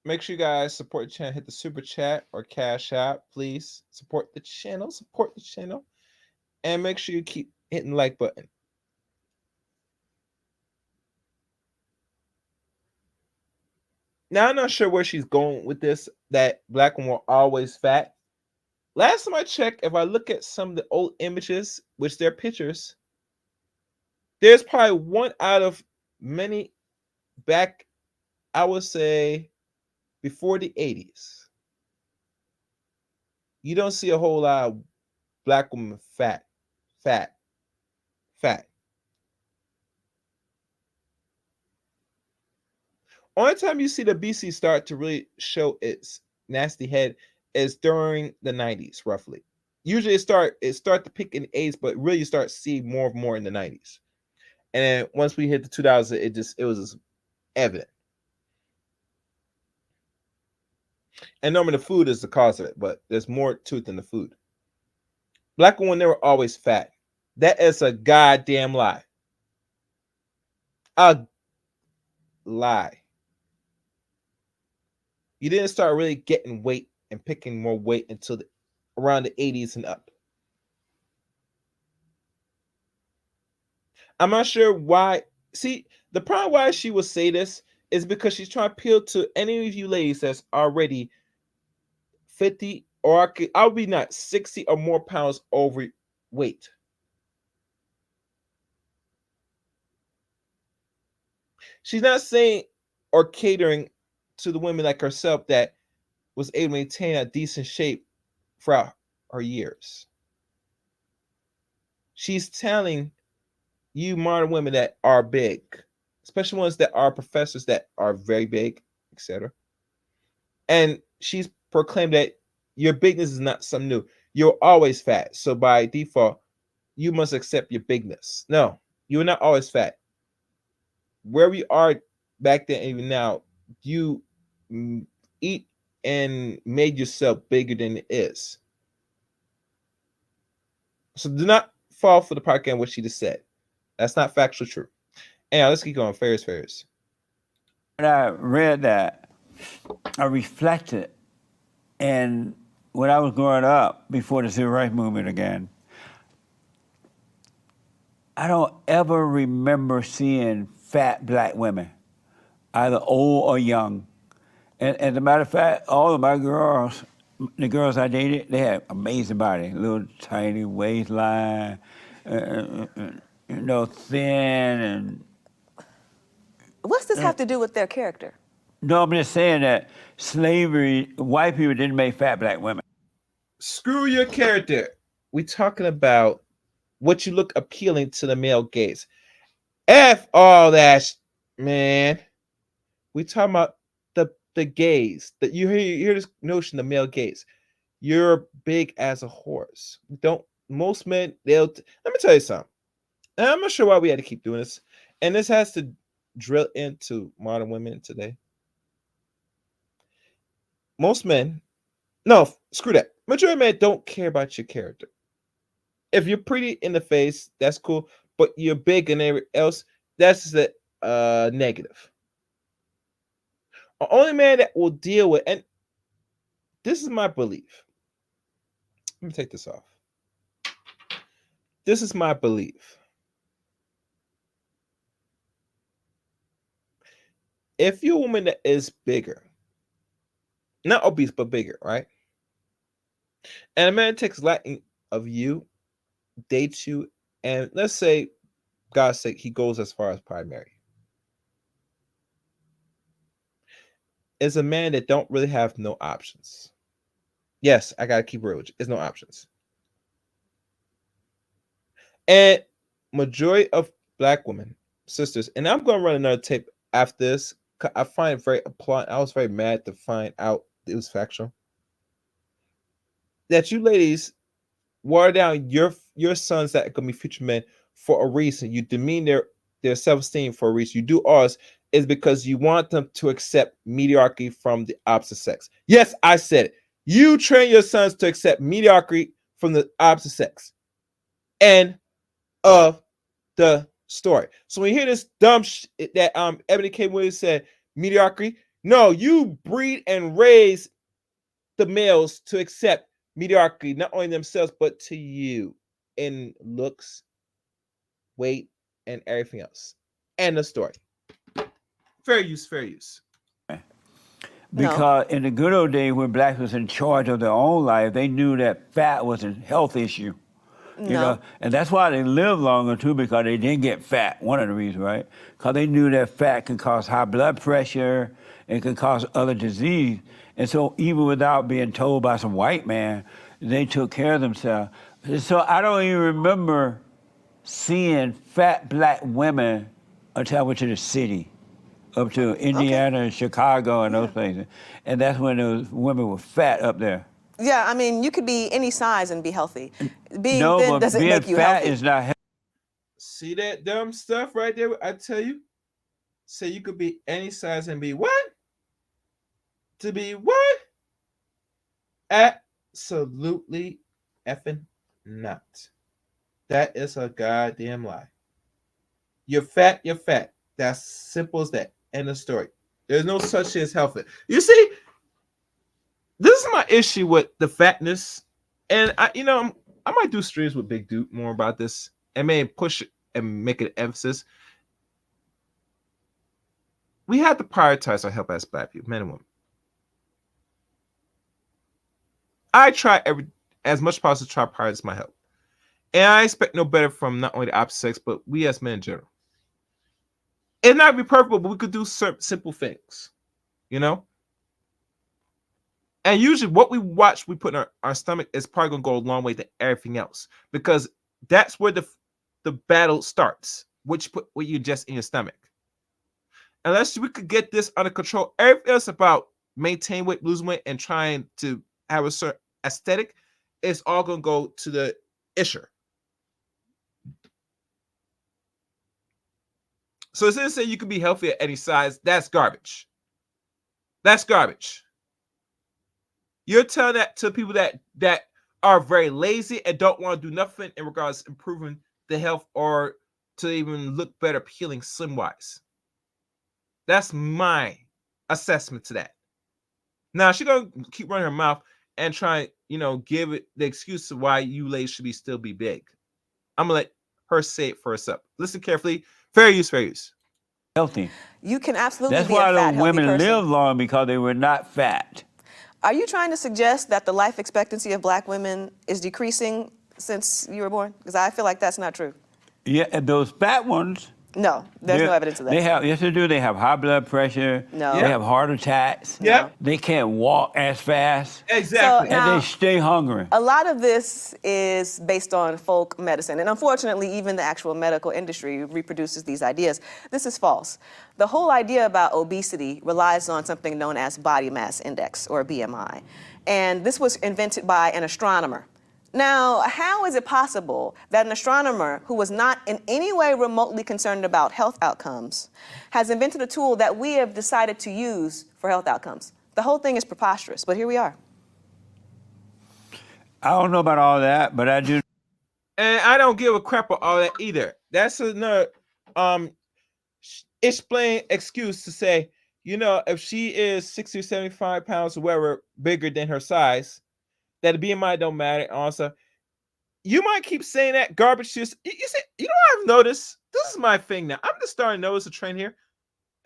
make sure you guys support the channel. Hit the super chat or cash app, please. Support the channel. Support the channel, and make sure you keep hitting the like button. Now I'm not sure where she's going with this. That black women were always fat. Last time I checked, if I look at some of the old images, which they're pictures, there's probably one out of many back, I would say, before the 80s. You don't see a whole lot of black women fat, fat, fat. Only time you see the BC start to really show its nasty head is during the 90s, roughly. Usually it start to pick in the 80s, but really you start seeing more and more in the 90s. And then once we hit the 2000s, it was just evident. And normally the food is the cause of it, but there's more to it than the food. Black women, they were always fat. That is a goddamn lie. A lie. You didn't start really getting weight and picking more weight until around the 80s and up. I'm not sure why. See, the problem why she would say this is because she's trying to appeal to any of you ladies that's already 50 or I'll be not 60 or more pounds overweight. She's not saying or catering to the women like herself that was able to maintain a decent shape throughout her years. She's telling you modern women that are big, especially ones that are professors that are very big, etc. And she's proclaimed that your bigness is not something new. You're always fat. So by default, you must accept your bigness. No, you're not always fat. Where we are back then, even now, you eat and made yourself bigger than it is. So do not fall for the propaganda what she just said. That's not factually true. And let's keep going. Fairs. When I read that, I reflected, and when I was growing up before the civil rights movement again, I don't ever remember seeing fat black women, either old or young. And as a matter of fact, all of my girls, the girls I dated, they had amazing body, little tiny waistline, thin and. What's this have to do with their character? No, I'm just saying that slavery, white people didn't make fat black women. Screw your character. We talking about what you look appealing to the male gaze. F all that, man. We talking about the gaze. That you hear this notion of male gaze. You're big as a horse. Don't most men let me tell you something. And I'm not sure why we had to keep doing this. And this has to drill into modern women today. Most men, no, screw that. Majority of men don't care about your character. If you're pretty in the face, that's cool. But you're big and everything else, that's the negative. The only man that will deal with, and this is my belief. Let me take this off. This is my belief. If you're a woman that is bigger, not obese but bigger, right? And a man takes liking of you, dates you, and let's say, God's sake, he goes as far as primary. Is a man that don't really have no options. Yes, I gotta keep real. There's no options. And majority of black women, sisters, and I'm gonna run another tape after this. I find it very applauding. I was very mad to find out it was factual. That you ladies water down your sons that are gonna be future men for a reason. You demean their self-esteem for a reason. You do ours is because you want them to accept mediocrity from the opposite sex. Yes, I said it. You train your sons to accept mediocrity from the opposite sex. End of the story. So when you hear this dumb that Ebony K. Williams said, mediocrity, no, you breed and raise the males to accept mediocrity, not only themselves, but to you in looks, weight, and everything else. End of story. Fair use, fair use. No. Because in the good old days when blacks was in charge of their own life, they knew that fat was a health issue. You know, and that's why they live longer too, because they didn't get fat. One of the reasons, right? Because they knew that fat can cause high blood pressure and can cause other disease. And so even without being told by some white man, they took care of themselves. So I don't even remember seeing fat black women until I went to the city, up to Indiana and Chicago and those places. And that's when those women were fat up there. Yeah, I mean, you could be any size and be healthy. Being No, thin but doesn't being make you fat healthy. is not healthy. See that dumb stuff right there? I tell you. Say you could be any size and be what? To be what? Absolutely effing not. That is a goddamn lie. You're fat, you're fat. That's simple as that. End of story. There's no such thing as healthy. You see, this is my issue with the fatness. And I might do streams with Big Dude more about this and maybe push it and make an emphasis. We have to prioritize our health as black people, men and women. I try as much as possible to try to prioritize my health. And I expect no better from not only the opposite sex, but we as men in general. It not be perfect, but we could do certain simple things, you know? And usually what we watch, we put in our stomach is probably going to go a long way to everything else. Because that's where the battle starts, which put what you ingest in your stomach. Unless we could get this under control, everything else about maintain weight, losing weight, and trying to have a certain aesthetic, it's all going to go to the issue. So instead of saying you can be healthy at any size, that's garbage. That's garbage. You're telling that to people that are very lazy and don't want to do nothing in regards to improving the health or to even look better, appealing slim-wise. That's my assessment to that. Now she's gonna keep running her mouth and try, give it the excuse of why you ladies should still be big. I'm gonna let her say it for herself. Listen carefully. Fair use, fair use. Healthy. You can absolutely That's be why a fat, those healthy women person. live long, because they were not fat. Are you trying to suggest that the life expectancy of black women is decreasing since you were born? Because I feel like that's not true. Yeah, and those fat ones. No, there's no evidence of that. Yes, they do. They have high blood pressure. No. They have heart attacks. Yep. They can't walk as fast. Exactly. So now- And they stay hungry. A lot of this is based on folk medicine, and unfortunately, even the actual medical industry reproduces these ideas. This is false. The whole idea about obesity relies on something known as body mass index, or BMI, and this was invented by an astronomer. Now, how is it possible that an astronomer who was not in any way remotely concerned about health outcomes has invented a tool that we have decided to use for health outcomes? The whole thing is preposterous, but here we are. I don't know about all that, but I do. And I don't give a crap about all that either. That's another explain excuse to say, if she is 60 or 75 pounds or whatever bigger than her size, that the BMI don't matter. Also, you might keep saying that garbage. You see, I've noticed. This is my thing now. I'm just starting to notice a trend here.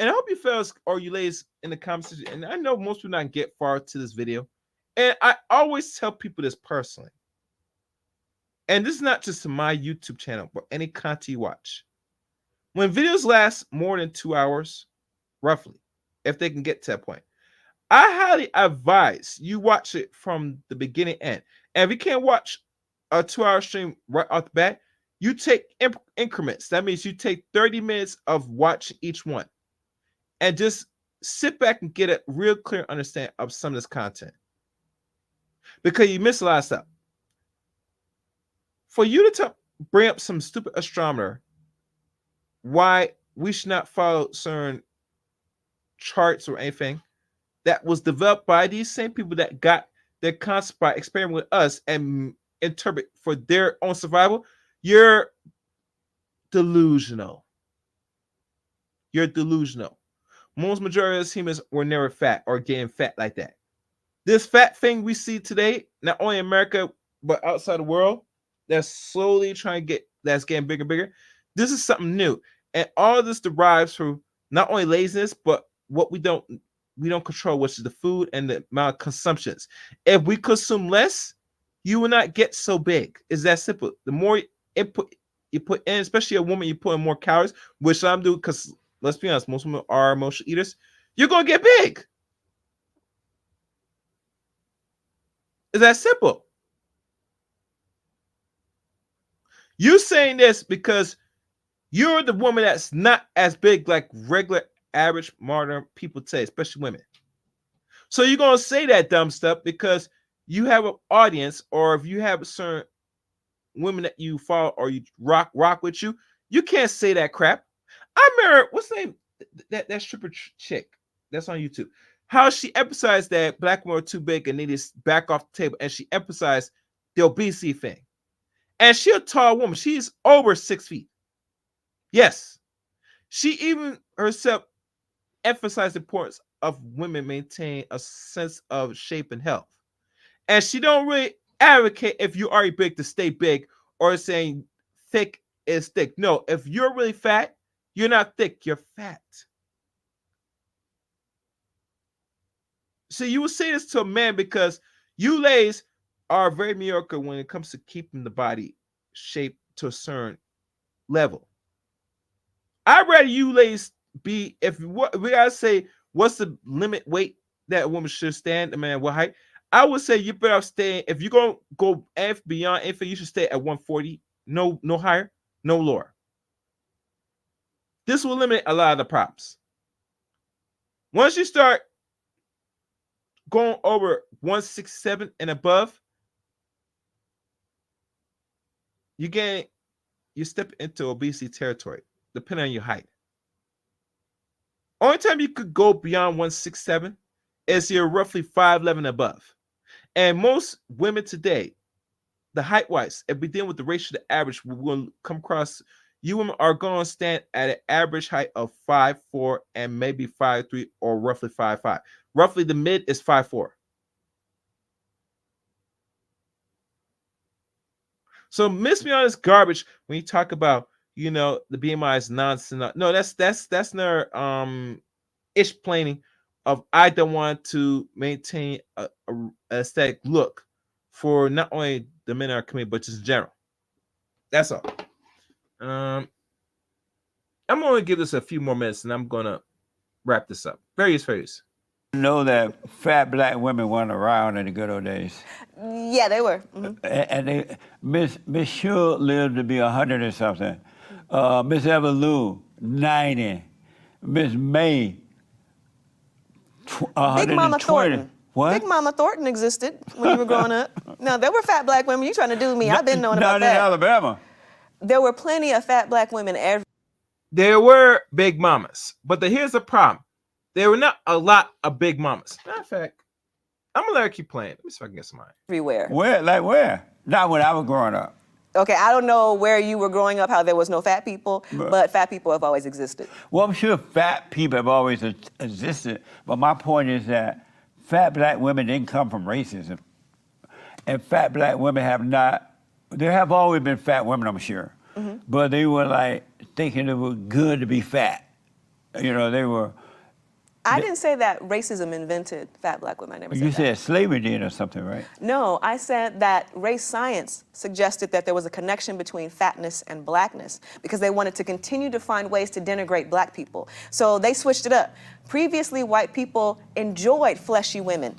And I hope you fellas or you ladies in the comments, and I know most people not get far to this video, and I always tell people this personally, and this is not just my YouTube channel, but any content you watch. When videos last more than 2 hours, roughly, if they can get to that point, I highly advise you watch it from the beginning end. And if you can't watch a 2-hour stream right off the bat, you take increments. That means you take 30 minutes of watching each one and just sit back and get a real clear understanding of some of this content, because you miss a lot of stuff. For you to bring up some stupid astronomer, why we should not follow certain charts or anything that was developed by these same people that got their concept by experimenting with us and interpret for their own survival, you're delusional. You're delusional. Most majority of us humans were never fat or getting fat like that. This fat thing we see today, not only in America, but outside the world, that's slowly trying to get, that's getting bigger and bigger. This is something new. And all of this derives from not only laziness, but what we don't control, which is the food and the amount of consumptions. If we consume less, you will not get so big. It's that simple. The more input you put in, especially a woman, you put in more calories, which I'm doing, because let's be honest, most women are emotional eaters. You're gonna get big. It's that simple. You saying this because you're the woman that's not as big like regular average modern people say, especially women. So you're gonna say that dumb stuff because you have an audience, or if you have certain women that you follow or you rock with you, you can't say that crap. I remember, what's the name, that stripper chick that's on YouTube, how she emphasized that black women are too big and they just back off the table, and she emphasized the obesity thing. And she's a tall woman. She's over 6 feet. Yes. She even herself emphasized the importance of women maintain a sense of shape and health. And she don't really advocate if you are big to stay big, or saying thick is thick. No, if you're really fat, you're not thick, you're fat. So you would say this to a man because you ladies are very mediocre when it comes to keeping the body shape to a certain level. I'd rather you ladies be, if what we gotta say, what's the limit weight that a woman should stand, a man what height? I would say you better stay, if you're gonna go beyond anything, you should stay at 140, no higher, no lower. This will eliminate a lot of the problems. Once you start going over 167 and above, you step into obesity territory, depending on your height. Only time you could go beyond 167 is you're roughly 5'11 above. And most women today, the height-wise, if we deal with the ratio to average, we will come across, you women are going to stand at an average height of 5'4" and maybe 5'3" or roughly 5'5". Roughly the mid is 5'4". So miss me on this garbage when you talk about, the BMI is nonsense. No, that's their ish planning of, I don't want to maintain a aesthetic look for not only the men in our community, but just in general. That's all. I'm going to give this a few more minutes, and I'm going to wrap this up. Various. Know that fat black women weren't around in the good old days. Yeah, they were. Mm-hmm. And they, Miss Shule lived to be 100 or something. Miss Eva Lou, 90. Miss May, 120. Big Mama Thornton. What? Big Mama Thornton existed when you were growing up. No, there were fat black women. You trying to do me? I've been knowing about that. Not in Alabama. There were plenty of fat black women everywhere. There were big mamas, but here's the problem. There were not a lot of big mamas. Matter of fact, I'm gonna let her keep playing. Let me see if I can get some mine. Everywhere. Where? Like where? Not when I was growing up. Okay, I don't know where you were growing up, how there was no fat people, but fat people have always existed. Well, I'm sure fat people have always existed, but my point is that fat black women didn't come from racism. And fat black women have not, there have always been fat women, I'm sure, but they were like thinking it was good to be fat. You know, they were. I didn't say that racism invented fat black women. I never said You that. said slavery did or something, right? No, I said that race science suggested that there was a connection between fatness and blackness because they wanted to continue to find ways to denigrate black people. So they switched it up. Previously, white people enjoyed fleshy women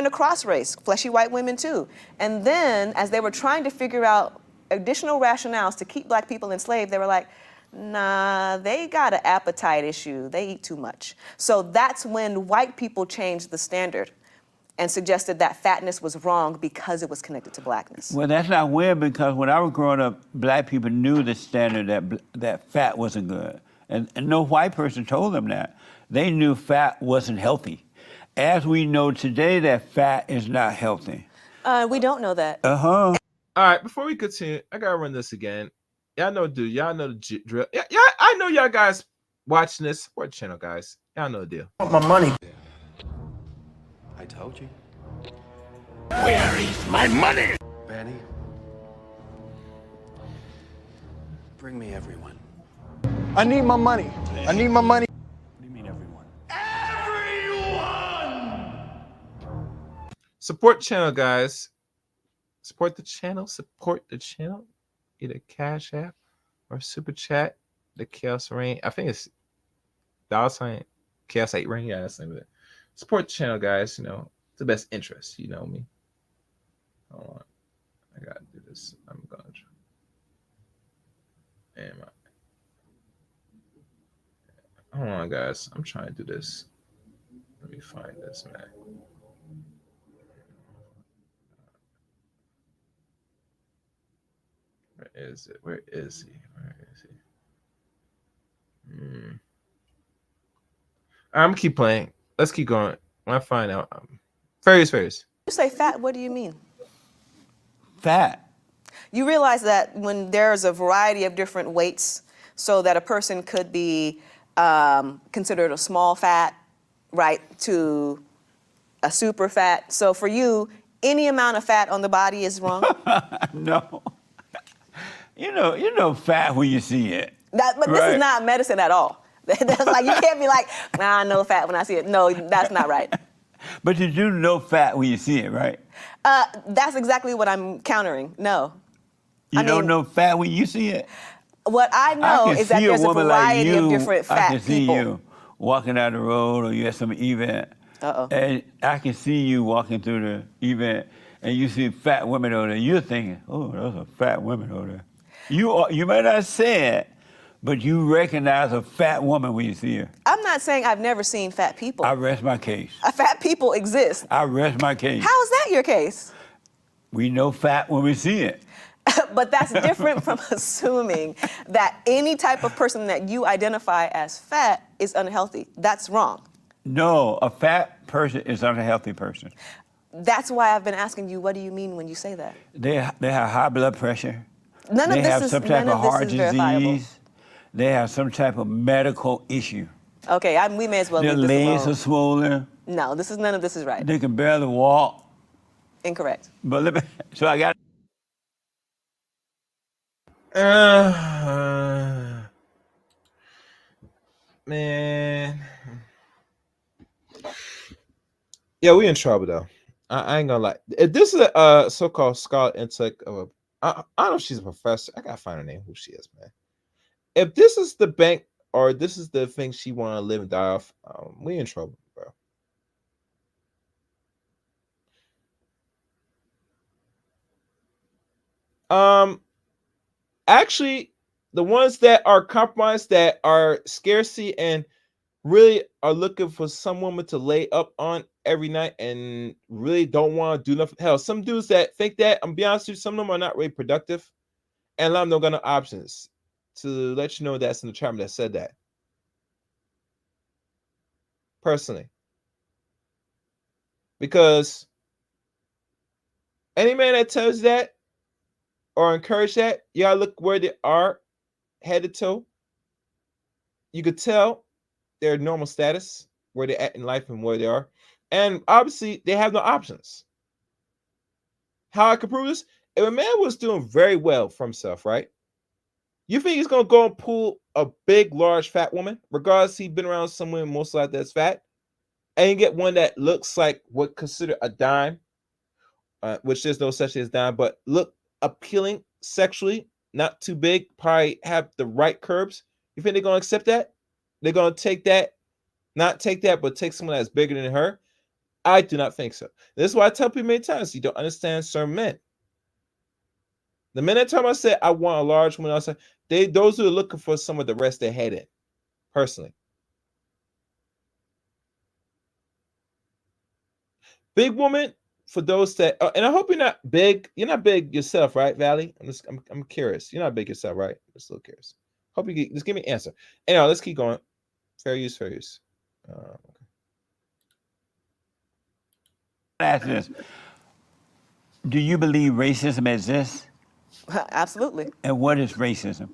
across race, fleshy white women too. And then, as they were trying to figure out additional rationales to keep black people enslaved, they were like, nah, they got an appetite issue. They eat too much. So that's when white people changed the standard and suggested that fatness was wrong because it was connected to blackness. Well, that's not weird because when I was growing up, black people knew the standard that fat wasn't good. And no white person told them that. They knew fat wasn't healthy. As we know today that fat is not healthy. We don't know that. Uh-huh. All right, before we continue, I gotta run this again. Y'all know, dude. Y'all know the drill. Yeah, I know y'all guys watching this. Support the channel, guys. Y'all know the deal. Want my money. I told you. Where is my money? Benny. Bring me everyone. I need my money. I need my money. What do you mean everyone? Support the channel, guys. Support the channel. Support the channel. Either Cash App or Super Chat. The Chaos Reign. I think it's $sign Chaos 8 Reign. Yeah, that's the name of it. Support the channel, guys. You know, it's the best interest. You know me. Hold on. I gotta do this. I'm gonna try. Hold on, guys. I'm trying to do this. Let me find this, man. Where is it? Where is he? Where is he? I'm gonna keep playing. Let's keep going. When I find out, fairies. You say fat, what do you mean? Fat. You realize that when there's a variety of different weights, so that a person could be considered a small fat, right, to a super fat. So for you, any amount of fat on the body is wrong? No. You know fat when you see it. But this Right. is not medicine at all. That's like, you can't be like, nah, I know fat when I see it. No, that's not right. But you do know fat when you see it, right? That's exactly what I'm countering. No. You I don't mean- know fat when you see it? What I know can is that see there's a woman like variety you, of different I fat can see people. you walking down the road or you at some event. Uh-oh. And I can see you walking through the event and you see fat women over there. You're thinking, oh, those are fat women over there. You may not say it, but you recognize a fat woman when you see her. I'm not saying I've never seen fat people. I rest my case. Fat people exist. I rest my case. How is that your case? We know fat when we see it. But that's different from assuming that any type of person that you identify as fat is unhealthy. That's wrong. No, a fat person is not a healthy person. That's why I've been asking you, what do you mean when you say that? They have high blood pressure. None of They this have is some type none of of this heart is verifiable. disease. They have some type of medical issue. Okay, we may as well Their leave this legs are alone. swollen. No, none of this is right. They can barely walk. Incorrect. But let me, so I got. Man. Yeah, we in trouble though. I ain't gonna lie. If this is a so-called scholar intellect of I don't know if she's a professor. I gotta find her name, who she is, man. If this is the bank or this is the thing she want to live and die off, we in trouble, bro. Actually, the ones that are compromised, that are scarcity and really are looking for some woman to lay up on every night and really don't want to do nothing. Hell, some dudes that think that, I'm be honest with you, some of them are not really productive, and a lot of them don't got no options. To let you know, that's in the chapter that said that. Personally. Because any man that tells you that or encourage that, you gotta look where they are head to toe. You could tell their normal status, where they're at in life and where they are. And obviously, they have no options. How I can prove this? If a man was doing very well for himself, right? You think he's gonna go and pull a big, large, fat woman, regardless he's been around someone most likely that's fat, and you get one that looks like what considered a dime, which there's no such thing as dime, but look appealing sexually, not too big, probably have the right curves. You think they're gonna accept that? They're gonna take that, not take that, but take someone that's bigger than her? I do not think so. This is why I tell people many times you don't understand certain men. The minute time I said I want a large woman, I said those who are looking for someone to rest their head in, personally. Big woman, for those that and I hope you're not big. You're not big yourself, right, Valley? I'm curious. You're not big yourself, right? I'm just a little curious. Hope you just give me an answer. Anyhow, let's keep going. Fair use, fair use. Okay. Ask this. Do you believe racism exists? Absolutely. And what is racism?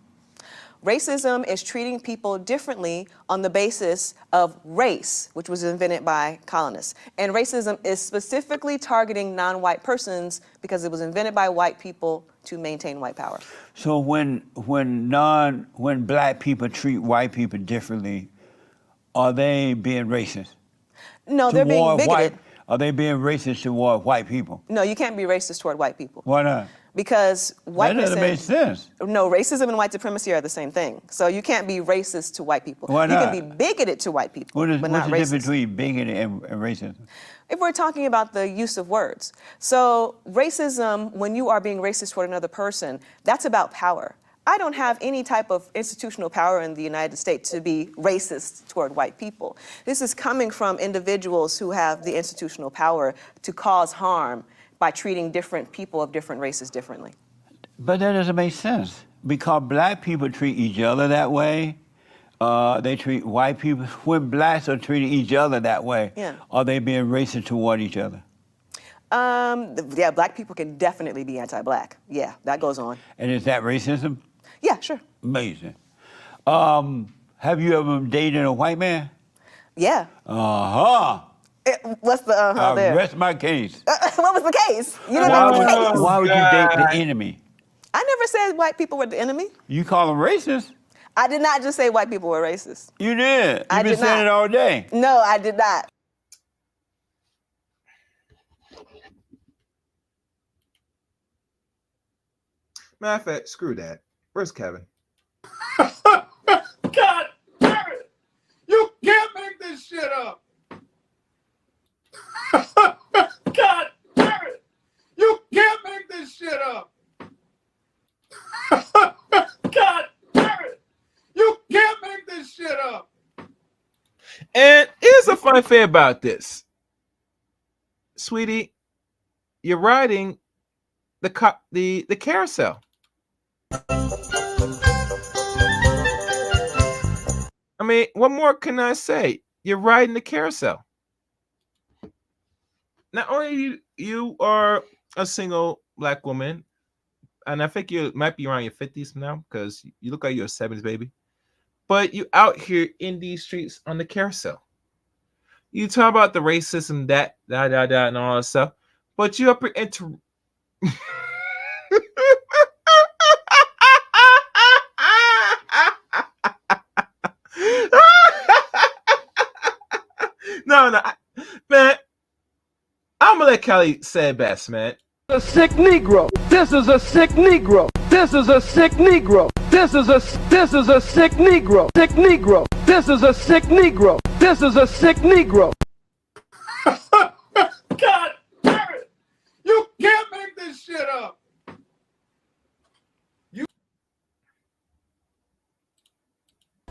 Racism is treating people differently on the basis of race, which was invented by colonists. And racism is specifically targeting non-white persons because it was invented by white people to maintain white power. So when black people treat white people differently, are they being racist? No, they're being bigoted. Are they being racist toward white people? No, you can't be racist toward white people. Why not? Because whiteness That doesn't make sense. No, racism and white supremacy are the same thing. So you can't be racist to white people. Why not? You can be bigoted to white people, What's but the not difference racist. between bigoted and racism? If we're talking about the use of words. So racism, when you are being racist toward another person, that's about power. I don't have any type of institutional power in the United States to be racist toward white people. This is coming from individuals who have the institutional power to cause harm by treating different people of different races differently. But that doesn't make sense because black people treat each other that way. They treat white people, when blacks are treating each other that way, Yeah. are they being racist toward each other? Yeah, black people can definitely be anti-black. Yeah, that goes on. And is that racism? Yeah, sure. Amazing. Have you ever dated a white man? Yeah. Uh-huh. What's the I there? rest my case. What was the case? You didn't know the case. Why would you date the enemy? I never said white people were the enemy. You call them racist? I did not just say white people were racist. You did. I You've been did saying not. it all day. No, I did not. Matter of fact, screw that. Where's Kevin? God damn it! You can't make this shit up! God damn it! You can't make this shit up! God damn it! You can't make this shit up! And here's a fun thing about this. Sweetie, you're riding the carousel. I mean, what more can I say? You're riding the carousel. Not only you are a single black woman, and I think you might be around your 50s now because you look like you're a 70s baby, but you out here in these streets on the carousel. You talk about the racism, that, and all that stuff, but you up here into no, man. I'm gonna let Kelly say it best, man. A sick Negro. This is a sick Negro. This is a sick Negro. This is a sick Negro. Sick Negro. This is a sick Negro. This is a sick Negro. God damn it! You can't make this shit up!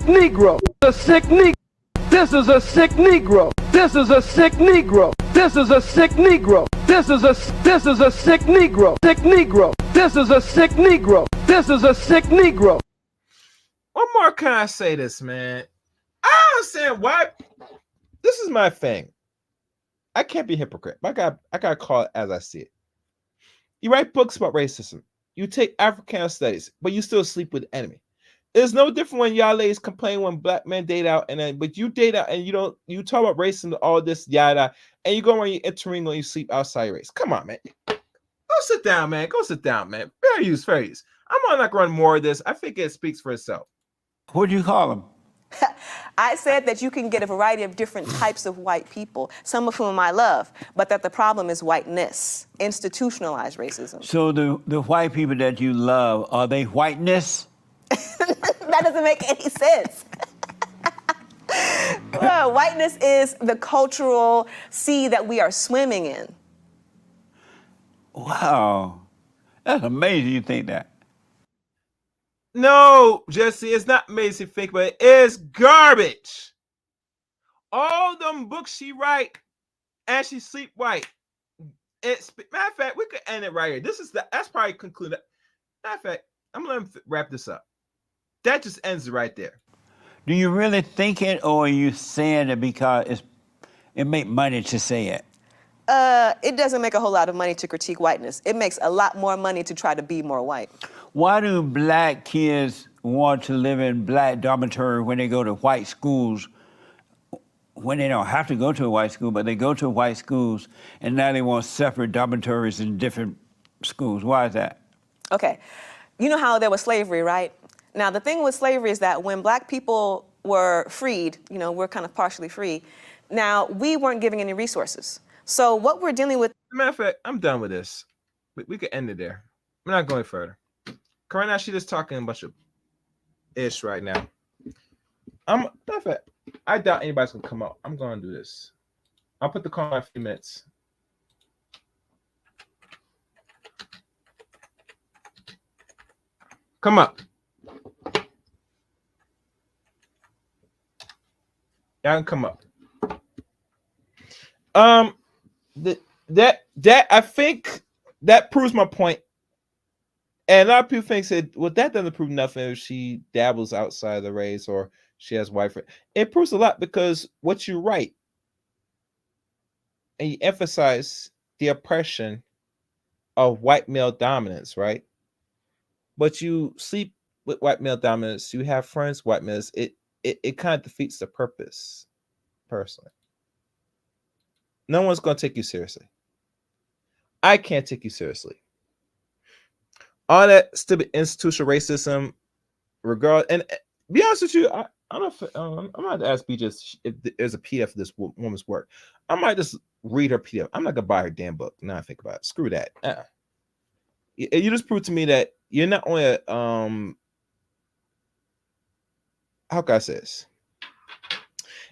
Negro. A sick Negro. This is a sick Negro. This is a sick Negro. This is a sick Negro. This is a sick Negro. Sick Negro. This is a sick Negro. This is a sick Negro. What more can I say this, man? I understand why. This is my thing. I can't be a hypocrite. I gotta call it as I see it. You write books about racism. You take African studies, but you still sleep with the enemy. It's no different when y'all ladies complain when black men date out, but you date out and you talk about racism, all this yada, and you go when you intermingle and you sleep outside your race. Come on, man. Go sit down, man. Go sit down, man. Fair use, fair use. I'm not going to run more of this. I think it speaks for itself. What'd you call them? I said that you can get a variety of different types of white people, some of whom I love, but that the problem is whiteness, institutionalized racism. So the white people that you love, are they whiteness? That doesn't make any sense. Well, whiteness is the cultural sea that we are swimming in. Wow. That's amazing you think that. No, Jesse, it's not amazing fake, but it is garbage. All them books she write and she sleep white. It's matter of fact, we could end it right here. That's probably concluded. Matter of fact, I'm gonna wrap this up. That just ends it right there. Do you really think it, or are you saying it because it make money to say it? It doesn't make a whole lot of money to critique whiteness. It makes a lot more money to try to be more white. Why do black kids want to live in black dormitory when they go to white schools, when they don't have to go to a white school, but they go to white schools, and now they want separate dormitories in different schools? Why is that? Okay, you know how there was slavery, right? Now, the thing with slavery is that when black people were freed, we're kind of partially free, now we weren't giving any resources. So what we're dealing with. Matter of fact, I'm done with this. We could end it there. We're not going further. Right now, she's just talking a bunch of ish right now. Matter of fact, I doubt anybody's gonna come out. I'm gonna do this. I'll put the call in a few minutes. Come up. Y'all can come up. That I think that proves my point. And a lot of people think that doesn't prove nothing if she dabbles outside the race or she has white friends. It proves a lot because what you write and you emphasize the oppression of white male dominance, right? But you sleep with white male dominance, you have friends white males, it kind of defeats the purpose, personally. No one's gonna take you seriously. I can't take you seriously. All that stupid institutional racism, and be honest with you, I don't know. I might ask BJ if there's a PDF of this woman's work. I might just read her PDF. I'm not gonna buy her damn book. Now I think about it. Screw that. You just proved to me that you're not only a how can I say this?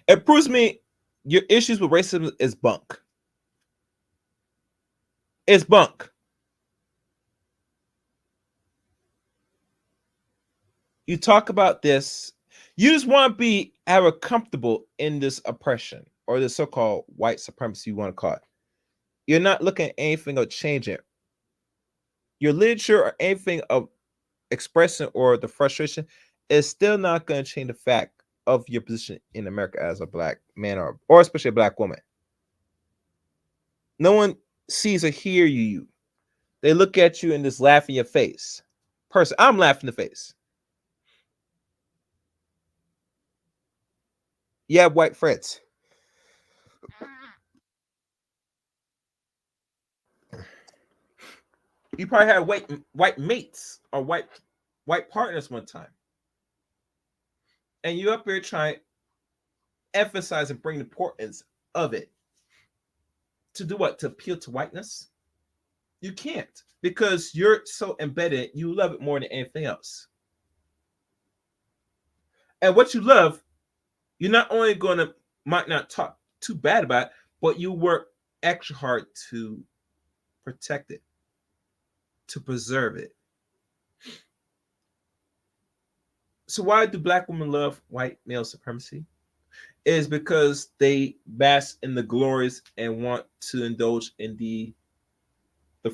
It proves to me your issues with racism is bunk. It's bunk. You talk about this, you just want to have a comfortable in this oppression or the so-called white supremacy you want to call it. You're not looking at anything of changing your literature or anything of expressing or the frustration is still not going to change the fact of your position in America as a black man or especially a black woman. No one sees or hear you. They look at you and just laugh in your face. I'm laughing in the face. You have white friends. You probably had white mates or white partners one time. And you up here trying to emphasize and bring the importance of it. To do what? To appeal to whiteness? You can't, because you're so embedded, you love it more than anything else. And what you love, you're not only might not talk too bad about it, but you work extra hard to protect it, to preserve it. So why do black women love white male supremacy? It is because they bask in the glories and want to indulge in the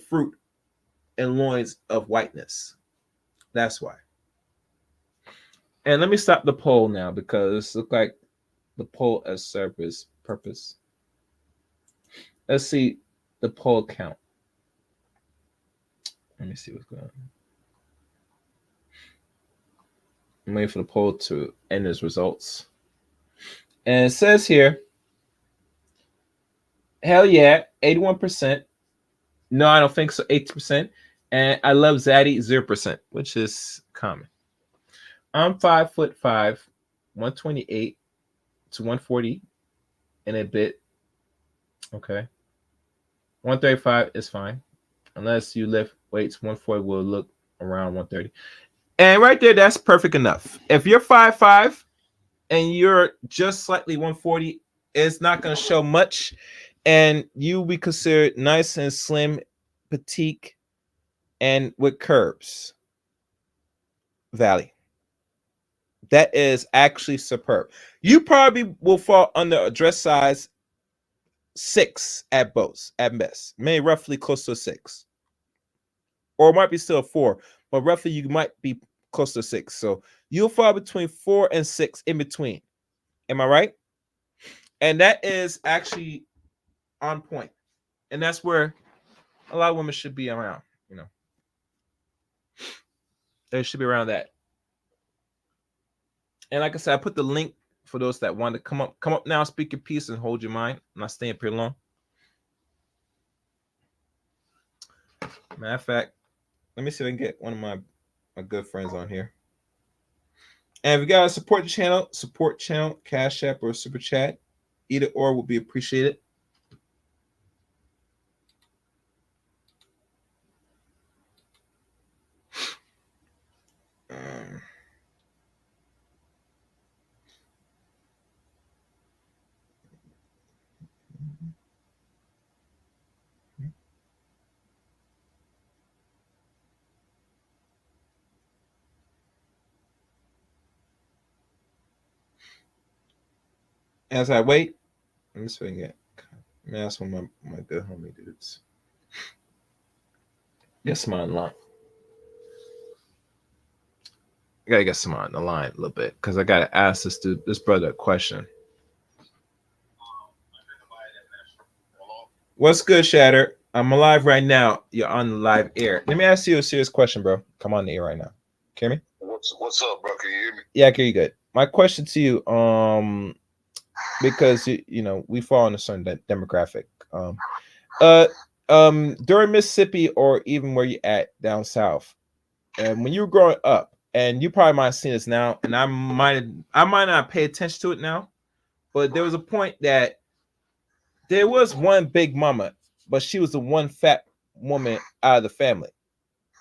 fruit and loins of whiteness. That's why. And let me stop the poll now because it looks like the poll has served its purpose. Let's see the poll count. Let me see what's going on. I'm waiting for the poll to end its results. And it says here, hell yeah, 81%. No, I don't think so, 80%. And I love Zaddy 0%, which is common. I'm 5'5", 128 to 140 in a bit. Okay. 135 is fine. Unless you lift weights, 140 will look around 130. And right there, that's perfect enough. If you're 5'5" and you're just slightly 140, it's not going to show much. And you will be considered nice and slim, petite, and with curves. Valley. That is actually superb. You probably will fall under a dress size 6 at most, at best. Maybe roughly close to a 6. Or it might be still a 4, but roughly you might be close to 6. So you'll fall between 4 and 6 in between. Am I right? And that is actually on point. And that's where a lot of women should be around, you know. They should be around that. And like I said, I put the link for those that want to come up. Come up now, speak your piece, and hold your mind. I'm not staying up here long. Matter of fact, let me see if I can get one of my good friends on here. And if you guys support the channel, Cash App or Super Chat, either or will be appreciated. As I wait, let me see if I can get. Let me ask one of my good homie dudes. Get some on the line. I gotta get some on the line a little bit because I gotta ask this brother a question. What's good, Shatter? I'm alive right now. You're on the live air. Let me ask you a serious question, bro. Come on the air right now. Can you hear me? What's up, bro? Can you hear me? Yeah, I can hear you good. My question to you, because you know we fall in a certain demographic. During Mississippi or even where you at down south, and when you were growing up, and you probably might have seen this now, and I might not pay attention to it now, but there was a point that there was one big mama, but she was the one fat woman out of the family.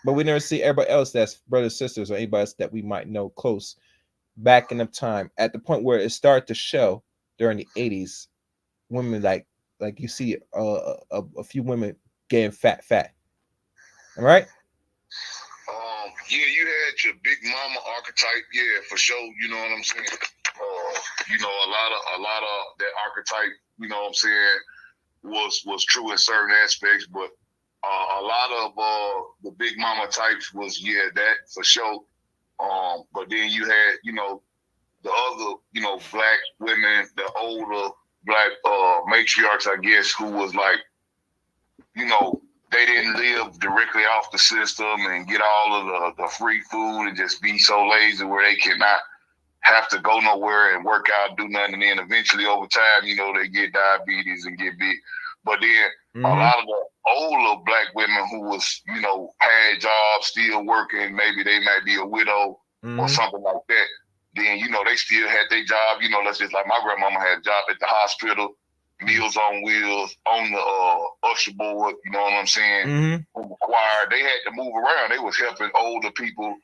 But we never see everybody else that's brothers, sisters, or anybody else that we might know close back in the time at the point where it started to show during the 80s. Women like you see a few women getting fat. All right. Yeah, you had your big mama archetype, yeah, for sure. You know what I'm saying? You know, a lot of that archetype, you know what I'm saying, was true in certain aspects, but a lot of the big mama types was, yeah, that for sure. But then you had, you know, the other, you know, black women, the older black matriarchs, I guess, who was like, you know, they didn't live directly off the system and get all of the free food and just be so lazy where they cannot have to go nowhere and work out, do nothing, and then eventually over time, you know, they get diabetes and get big. But then a lot of the older black women who was, you know, had jobs, still working, maybe they might be a widow or something like that. Then, you know, they still had their job. You know, let's just like my grandmama had a job at the hospital, Meals on Wheels, on the usher board, you know what I'm saying? On the choir. They had to move around. They was helping older people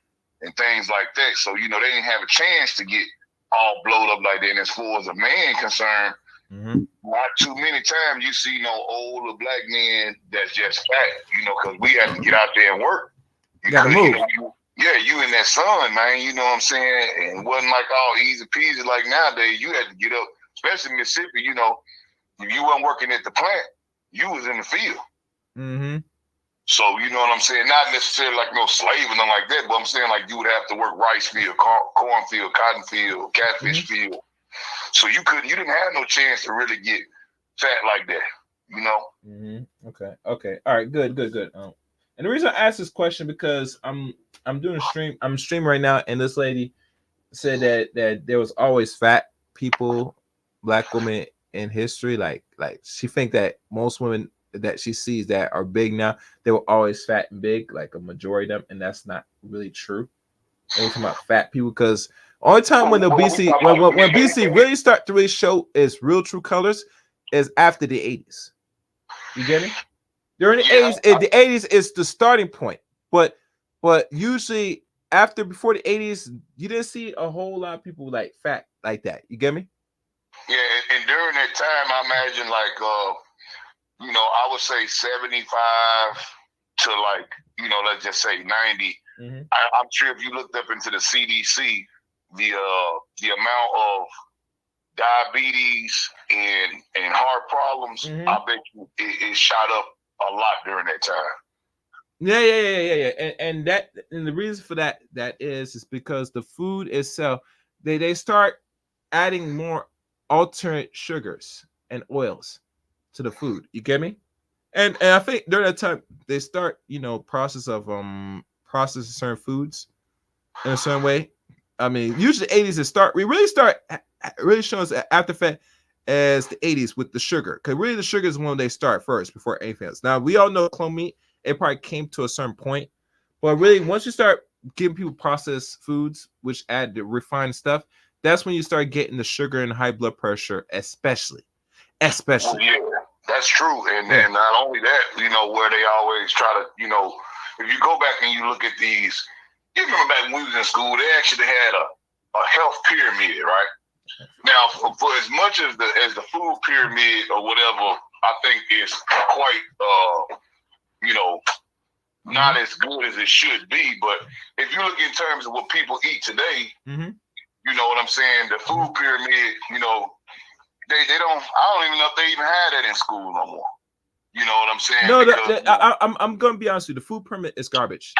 and things like that. So, you know, they didn't have a chance to get all blowed up like that. And as far as a man concerned, not too many times you see no older black men that's just fat, you know, because we have to get out there and work. Gotta move. You in that sun, man, you know what I'm saying? And it wasn't like all easy peasy like nowadays. You had to get up, especially in Mississippi, you know, if you weren't working at the plant, you was in the field. So, you know what I'm saying? Not necessarily like no slave or nothing like that, but I'm saying like you would have to work rice field, cornfield, cotton field, catfish field. So you didn't have no chance to really get fat like that, you know? Okay. All right. Good. And the reason I asked this question because I'm doing a stream. I'm streaming right now, and this lady said that there was always fat people, black women in history. Like she think that most women that she sees that are big now, they were always fat and big, like a majority of them, and that's not really true. We're talking about fat people because only time when obesity, when obesity really start to really show its real true colors is after the 80s. You get me? During the 80s, the 80s is the starting point, but usually before the 80s, you didn't see a whole lot of people like fat like that. You get me? Yeah, and during that time, I imagine like I would say 75 to like let's just say 90. Mm-hmm. I'm sure if you looked up into the CDC, the amount of diabetes and heart problems, Mm-hmm. I bet you it shot up a lot during that time. Yeah. And the reason for that is because the food itself, they start adding more alternate sugars and oils to the food. You get me? And I think during that time they start, processing certain foods in a certain way. I mean, usually 80s we really showing us after fat as the 80s with the sugar. Because really the sugar is when they start first before anything else. Now we all know clone meat, it probably came to a certain point. But really once you start giving people processed foods, which add the refined stuff, that's when you start getting the sugar and high blood pressure, especially. Well, yeah, that's true. And not only that, where they always try to, if you go back and you look at these, you remember back when we was in school, they actually had a health pyramid, right? Now, for as much as the food pyramid or whatever, I think is quite, not as good as it should be. But if you look in terms of what people eat today, mm-hmm. you know what I'm saying? The food pyramid, they don't. I don't even know if they even had that in school no more. You know what I'm saying? No, I'm gonna be honest with you. The food pyramid is garbage.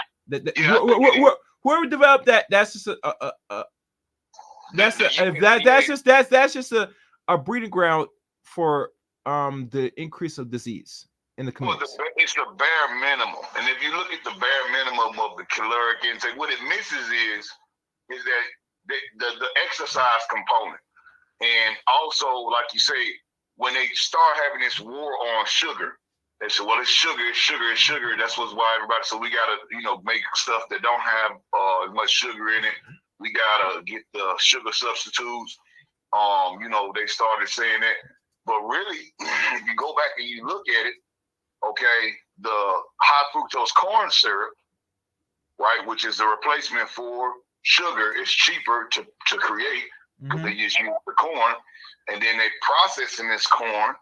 Whoever developed that, that's just that's just a breeding ground for the increase of disease in the community. Well, it's the bare minimum, and if you look at the bare minimum of the caloric intake, what it misses is that the exercise component, and also like you say, when they start having this war on sugar, they say, well, it's sugar, it's sugar, it's sugar. That's what's why everybody. So we gotta, make stuff that don't have as much sugar in it. We gotta get the sugar substitutes. They started saying that, but really, if you go back and you look at it, okay, the high fructose corn syrup, right, which is the replacement for sugar, is cheaper to create because they just use the corn, and then they processing this corn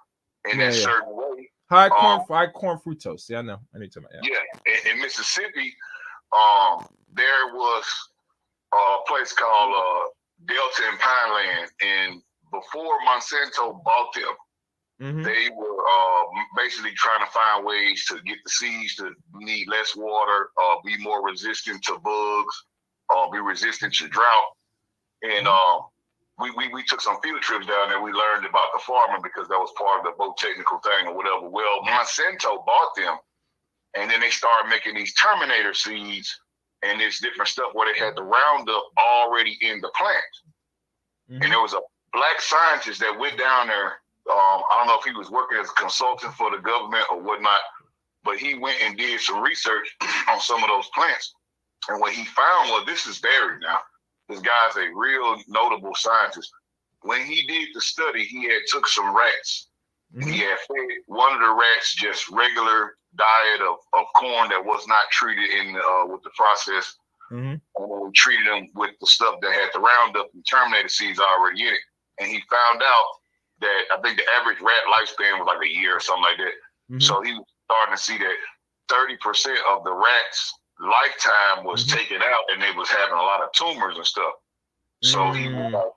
in a certain way. High corn fructose. Yeah, I know. I need to. Yeah, in Mississippi, there was a place called Delta and Pineland, and before Monsanto bought them, they were basically trying to find ways to get the seeds to need less water, be more resistant to bugs, be resistant to drought, and we took some field trips down there. We learned about the farming because that was part of the boat technical thing or whatever. Well, Monsanto bought them, and then they started making these Terminator seeds and this different stuff where they had the Roundup already in the plant. And there was a black scientist that went down there. I don't know if he was working as a consultant for the government or whatnot, but he went and did some research on some of those plants. And what he found was, this is buried now. This guy's a real notable scientist. When he did the study, he had took some rats. He had fed one of the rats just regular diet of corn that was not treated in with the process. And we treated them with the stuff that had the Roundup and Terminator seeds already in it. And he found out that I think the average rat lifespan was like a year or something like that. So he was starting to see that 30% of the rats' lifetime was taken out, and they was having a lot of tumors and stuff. So he was like,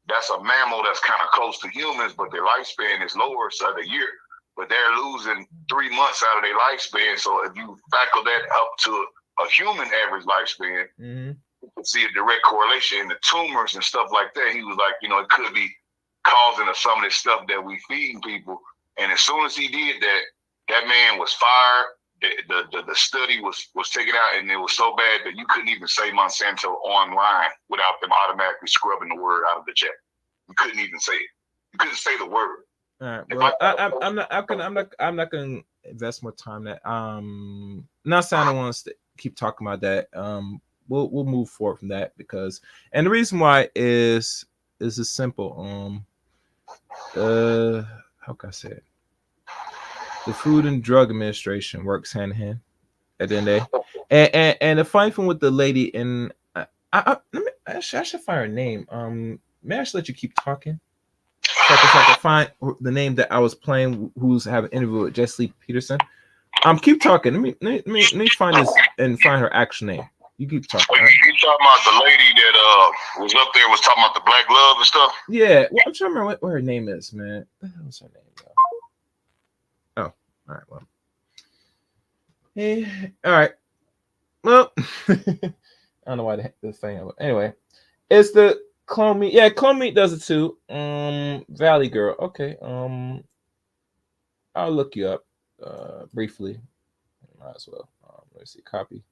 that's a mammal that's kind of close to humans, but their lifespan is lower, so a year. But they're losing 3 months out of their lifespan. So if you factor that up to a human average lifespan, you can see a direct correlation in the tumors and stuff like that. He was like, it could be causing of some of this stuff that we feeding people. And as soon as he did that, that man was fired. The study was taken out, and it was so bad that you couldn't even say Monsanto online without them automatically scrubbing the word out of the chat. You couldn't even say it. You couldn't say the word. All right. Well, I'm not invest more time in that. Not saying I don't want to keep talking about that. We'll move forward from that because, and the reason why is as simple. How can I say it? The Food and Drug Administration works hand in hand at the end of the day. And the funny thing with the lady in, let me, I should find her name. May I just let you keep talking? So I can find the name that I was playing, who's having an interview with Jesse Peterson. Keep talking. Let me find this and find her actual name. You keep talking. Wait, Right? you talking about the lady that was up there was talking about the black love and stuff? Yeah, well, I'm trying to remember what her name is, man. What the hell's her name? Oh, all right. Well, hey, all right. Well, I don't know why the thing. Anyway, it's the Clone Meat. Yeah, Clone Meat does it too. Valley Girl. Okay. I'll look you up briefly. Might as well. Let's see. Copy.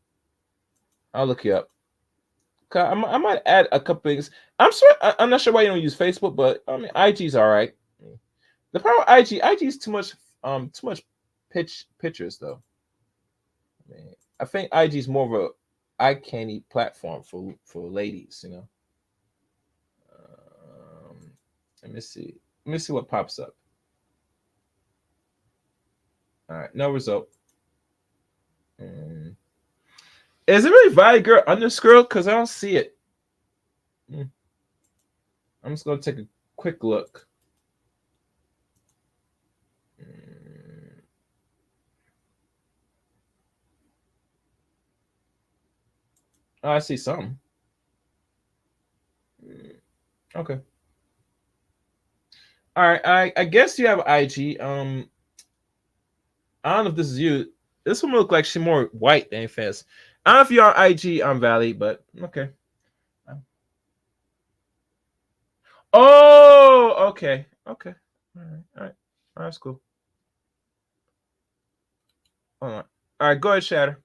I'll look you up. I might add a couple things. I'm not sure why you don't use Facebook, but I mean IG's all right. The problem with IG is too much pictures though. I mean, I think IG is more of a eye candy platform for ladies, you know. Let me see. Let me see what pops up. All right, no result. Is it really Valley Girl underscore? Because I don't see it. I'm just gonna take a quick look. Oh, I see something. Okay. All right. I guess you have IG. I don't know if this is you. This one look like she's more white than fast. I don't know if you're on IG on Valley, but okay. Oh, okay. Okay. All right. All right. All right, that's cool. Hold on. All right, go ahead, Shatter.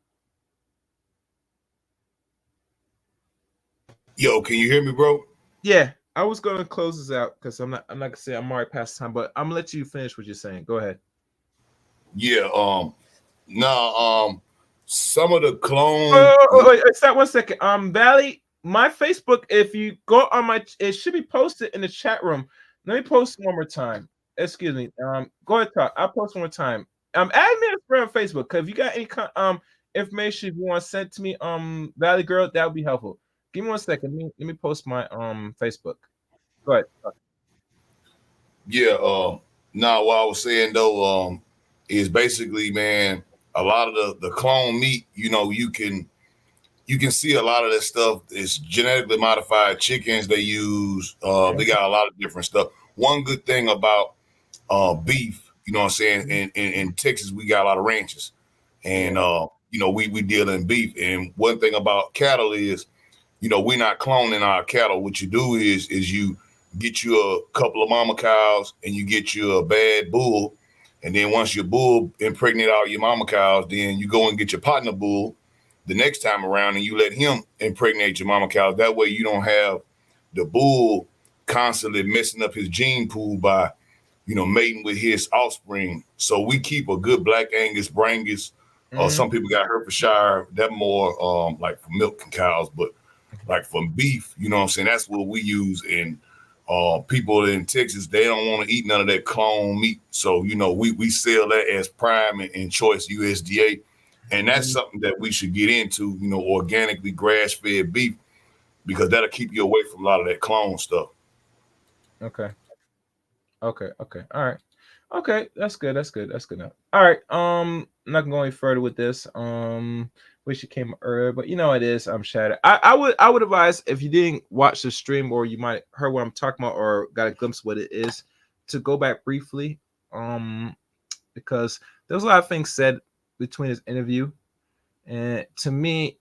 Yo, can you hear me, bro? Yeah, I was gonna close this out because I'm not gonna say I'm already past time, but I'm gonna let you finish what you're saying. Go ahead. Yeah. Some of the clone. Wait, stop 1 second. Valley, my Facebook, if you go on my, it should be posted in the chat room. Let me post one more time. Excuse me. Go ahead, talk. I'll post one more time. Add me a friend on Facebook because if you got any information you want sent to me, Valley Girl, that would be helpful. Give me 1 second. Let me post my Facebook. Go ahead. Talk. Yeah. What I was saying though, is basically, man, a lot of the clone meat. You can see a lot of that stuff. It's genetically modified chickens they use. They got a lot of different stuff. One good thing about beef, you know what I'm saying? In Texas, we got a lot of ranches, and we deal in beef. And one thing about cattle is, we're not cloning our cattle. What you do is you get you a couple of mama cows and you get you a bad bull, and then once your bull impregnate all your mama cows, then you go and get your partner bull the next time around and you let him impregnate your mama cows. That way you don't have the bull constantly messing up his gene pool by mating with his offspring. So we keep a good black Angus, Brangus. Some people got Herefordshire. That more like for milk and cows, but like for beef, you know what I'm saying? That's what we use. And people in Texas, they don't want to eat none of that clone meat. So, we sell that as prime and choice USDA. And that's something that we should get into, organically grass-fed beef, because that'll keep you away from a lot of that clone stuff. Okay. Okay. All right. Okay, that's good. That's good. That's good enough. All right. I'm not gonna go any further with this. Wish you came earlier, but you know it is. I'm shattered. I would advise if you didn't watch the stream or you might heard what I'm talking about or got a glimpse of what it is to go back briefly. Because there's a lot of things said between this interview, and to me,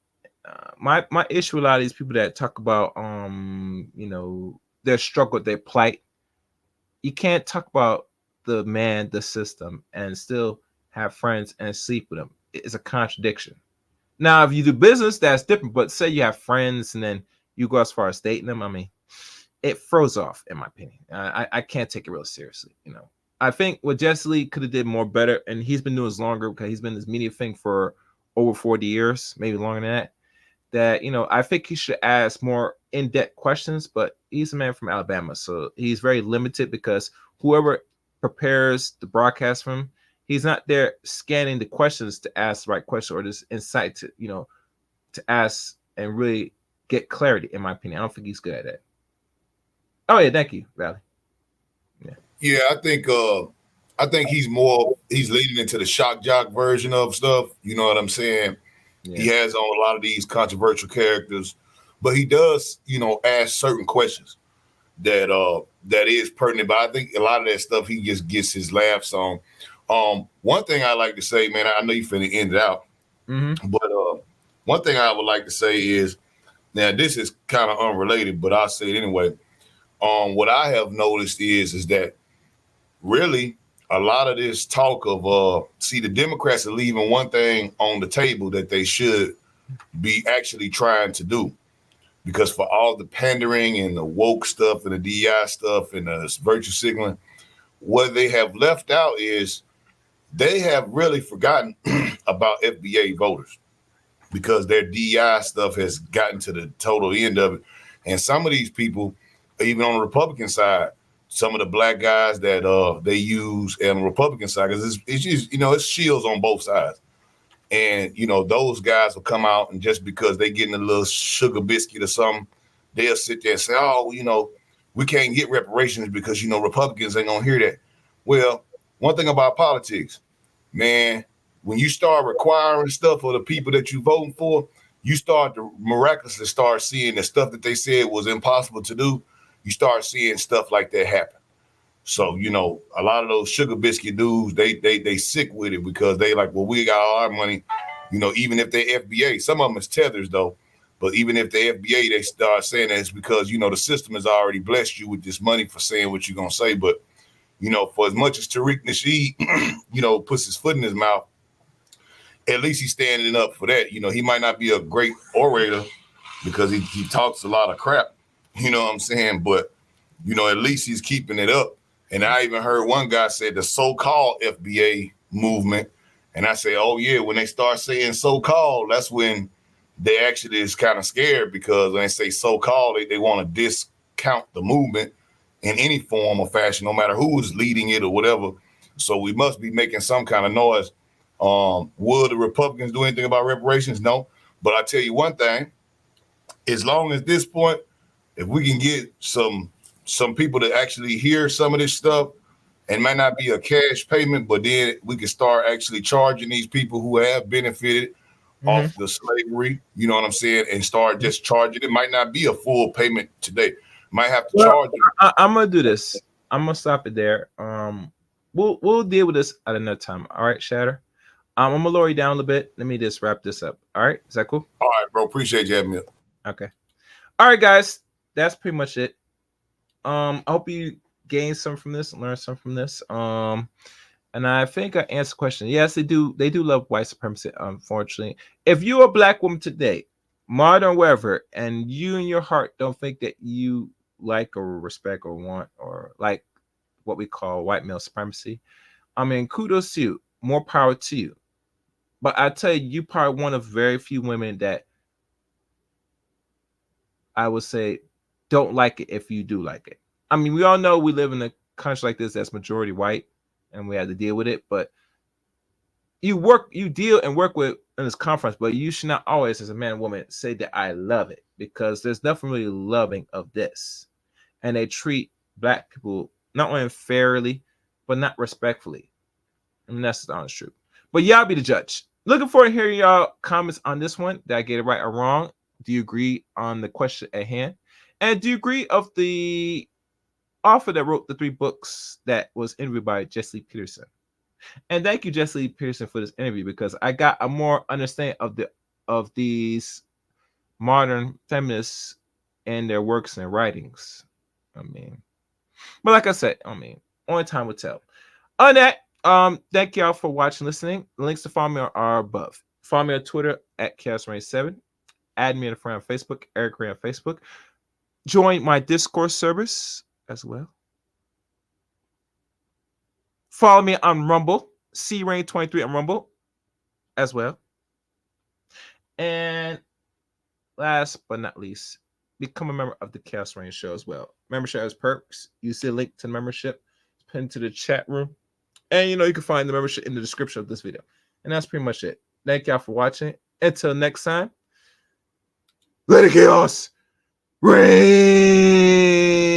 my issue with a lot of these people that talk about their struggle, their plight. You can't talk about the system, and still have friends and sleep with them. It's a contradiction. Now, if you do business, that's different. But say you have friends and then you go as far as dating them, I mean, it throws off, in my opinion. I can't take it real seriously. I think what Jesse Lee could have did more better, and he's been doing this longer because he's been this media thing for over 40 years, maybe longer than that. That I think he should ask more in-depth questions, but he's a man from Alabama, so he's very limited because whoever prepares the broadcast for him, he's not there scanning the questions to ask the right question or this insight to to ask and really get clarity. In my opinion, I don't think he's good at that. Oh yeah, thank you, Valley. Yeah. Yeah, I think he's leading into the shock jock version of stuff. You know what I'm saying? Yeah. He has on a lot of these controversial characters, but he does, ask certain questions that is pertinent. But I think a lot of that stuff he just gets his laughs on. One thing I like to say, man, I know you finna end it out, Mm-hmm. but one thing I would like to say is, now this is kind of unrelated, but I'll say it anyway. What I have noticed is that really a lot of this talk of the Democrats are leaving one thing on the table that they should be actually trying to do, because for all the pandering and the woke stuff and the DI stuff and the virtue signaling, what they have left out is they have really forgotten about FBA voters, because their DI stuff has gotten to the total end of it. And some of these people, even on the Republican side, some of the black guys that they use on the Republican side, because it's just, it's shields on both sides. And, those guys will come out, and just because they getting a little sugar biscuit or something, they'll sit there and say, oh, we can't get reparations because, Republicans ain't going to hear that. Well, one thing about politics, man, when you start requiring stuff of the people that you voting for, you start to miraculously start seeing the stuff that they said was impossible to do. You start seeing stuff like that happen. So, a lot of those sugar biscuit dudes, they sick with it, because they like, well, we got all our money, even if they FBA. Some of them is tethers though, but even if they FBA, they start saying that it's because, the system has already blessed you with this money for saying what you're going to say. But, for as much as Tariq Nasheed, puts his foot in his mouth, at least he's standing up for that. He might not be a great orator because he talks a lot of crap, you know what I'm saying? But, at least he's keeping it up. And I even heard one guy say the so-called FBA movement. And I say, oh yeah, when they start saying so-called, that's when they actually is kind of scared, because when they say so-called, they want to discount the movement in any form or fashion, no matter who is leading it or whatever. So we must be making some kind of noise. Will the Republicans do anything about reparations? No. But I tell you one thing, as long as this point, if we can get some people to actually hear some of this stuff, and might not be a cash payment, but then we can start actually charging these people who have benefited off the slavery, you know what I'm saying, and start just charging. It might not be a full payment today. Might have to charge it. I'm gonna do this. I'm gonna stop it there. We'll deal with this at another time. All right, Shatter. I'm gonna lower you down a little bit. Let me just wrap this up. All right, is that cool? All right, bro. Appreciate you having me. Okay. All right, guys. That's pretty much it. I hope you gained some from this, learned some from this. And I think I answered the question. Yes, they do. They do love white supremacy. Unfortunately, if you're a black woman today, modern wherever, and you in your heart don't think that you like or respect or want or like what we call white male supremacy, I mean, kudos to you. More power to you. But I tell you, you probably one of very few women that I would say don't like it if you do like it. I mean, we all know we live in a country like this that's majority white, and we have to deal with it. But you deal and work with in this conference, but you should not always, as a man and woman, say that I love it, because there's nothing really loving of this. And they treat black people not only unfairly, but not respectfully. I mean, that's the honest truth. But y'all be the judge. Looking forward to hearing y'all comments on this one. Did I get it right or wrong? Do you agree on the question at hand? And do you agree of the author that wrote the 3 books that was interviewed by Jesse Peterson? And thank you, Jesse Peterson, for this interview, because I got a more understanding of these modern feminists and their works and writings. I mean, but like I said, I mean, only time will tell. On that, thank y'all for watching, listening. The links to follow me are above. Follow me on Twitter at ChaosRain7. Add me as a friend on Facebook, Eric Ray on Facebook. Join my Discord service as well. Follow me on Rumble, CRain23 on Rumble as well. And last but not least, become a member of the Chaos Reign Show as well. Membership has perks. You see a link to the membership. It's pinned to the chat room. And you can find the membership in the description of this video. And that's pretty much it. Thank y'all for watching. Until next time, let it chaos reign.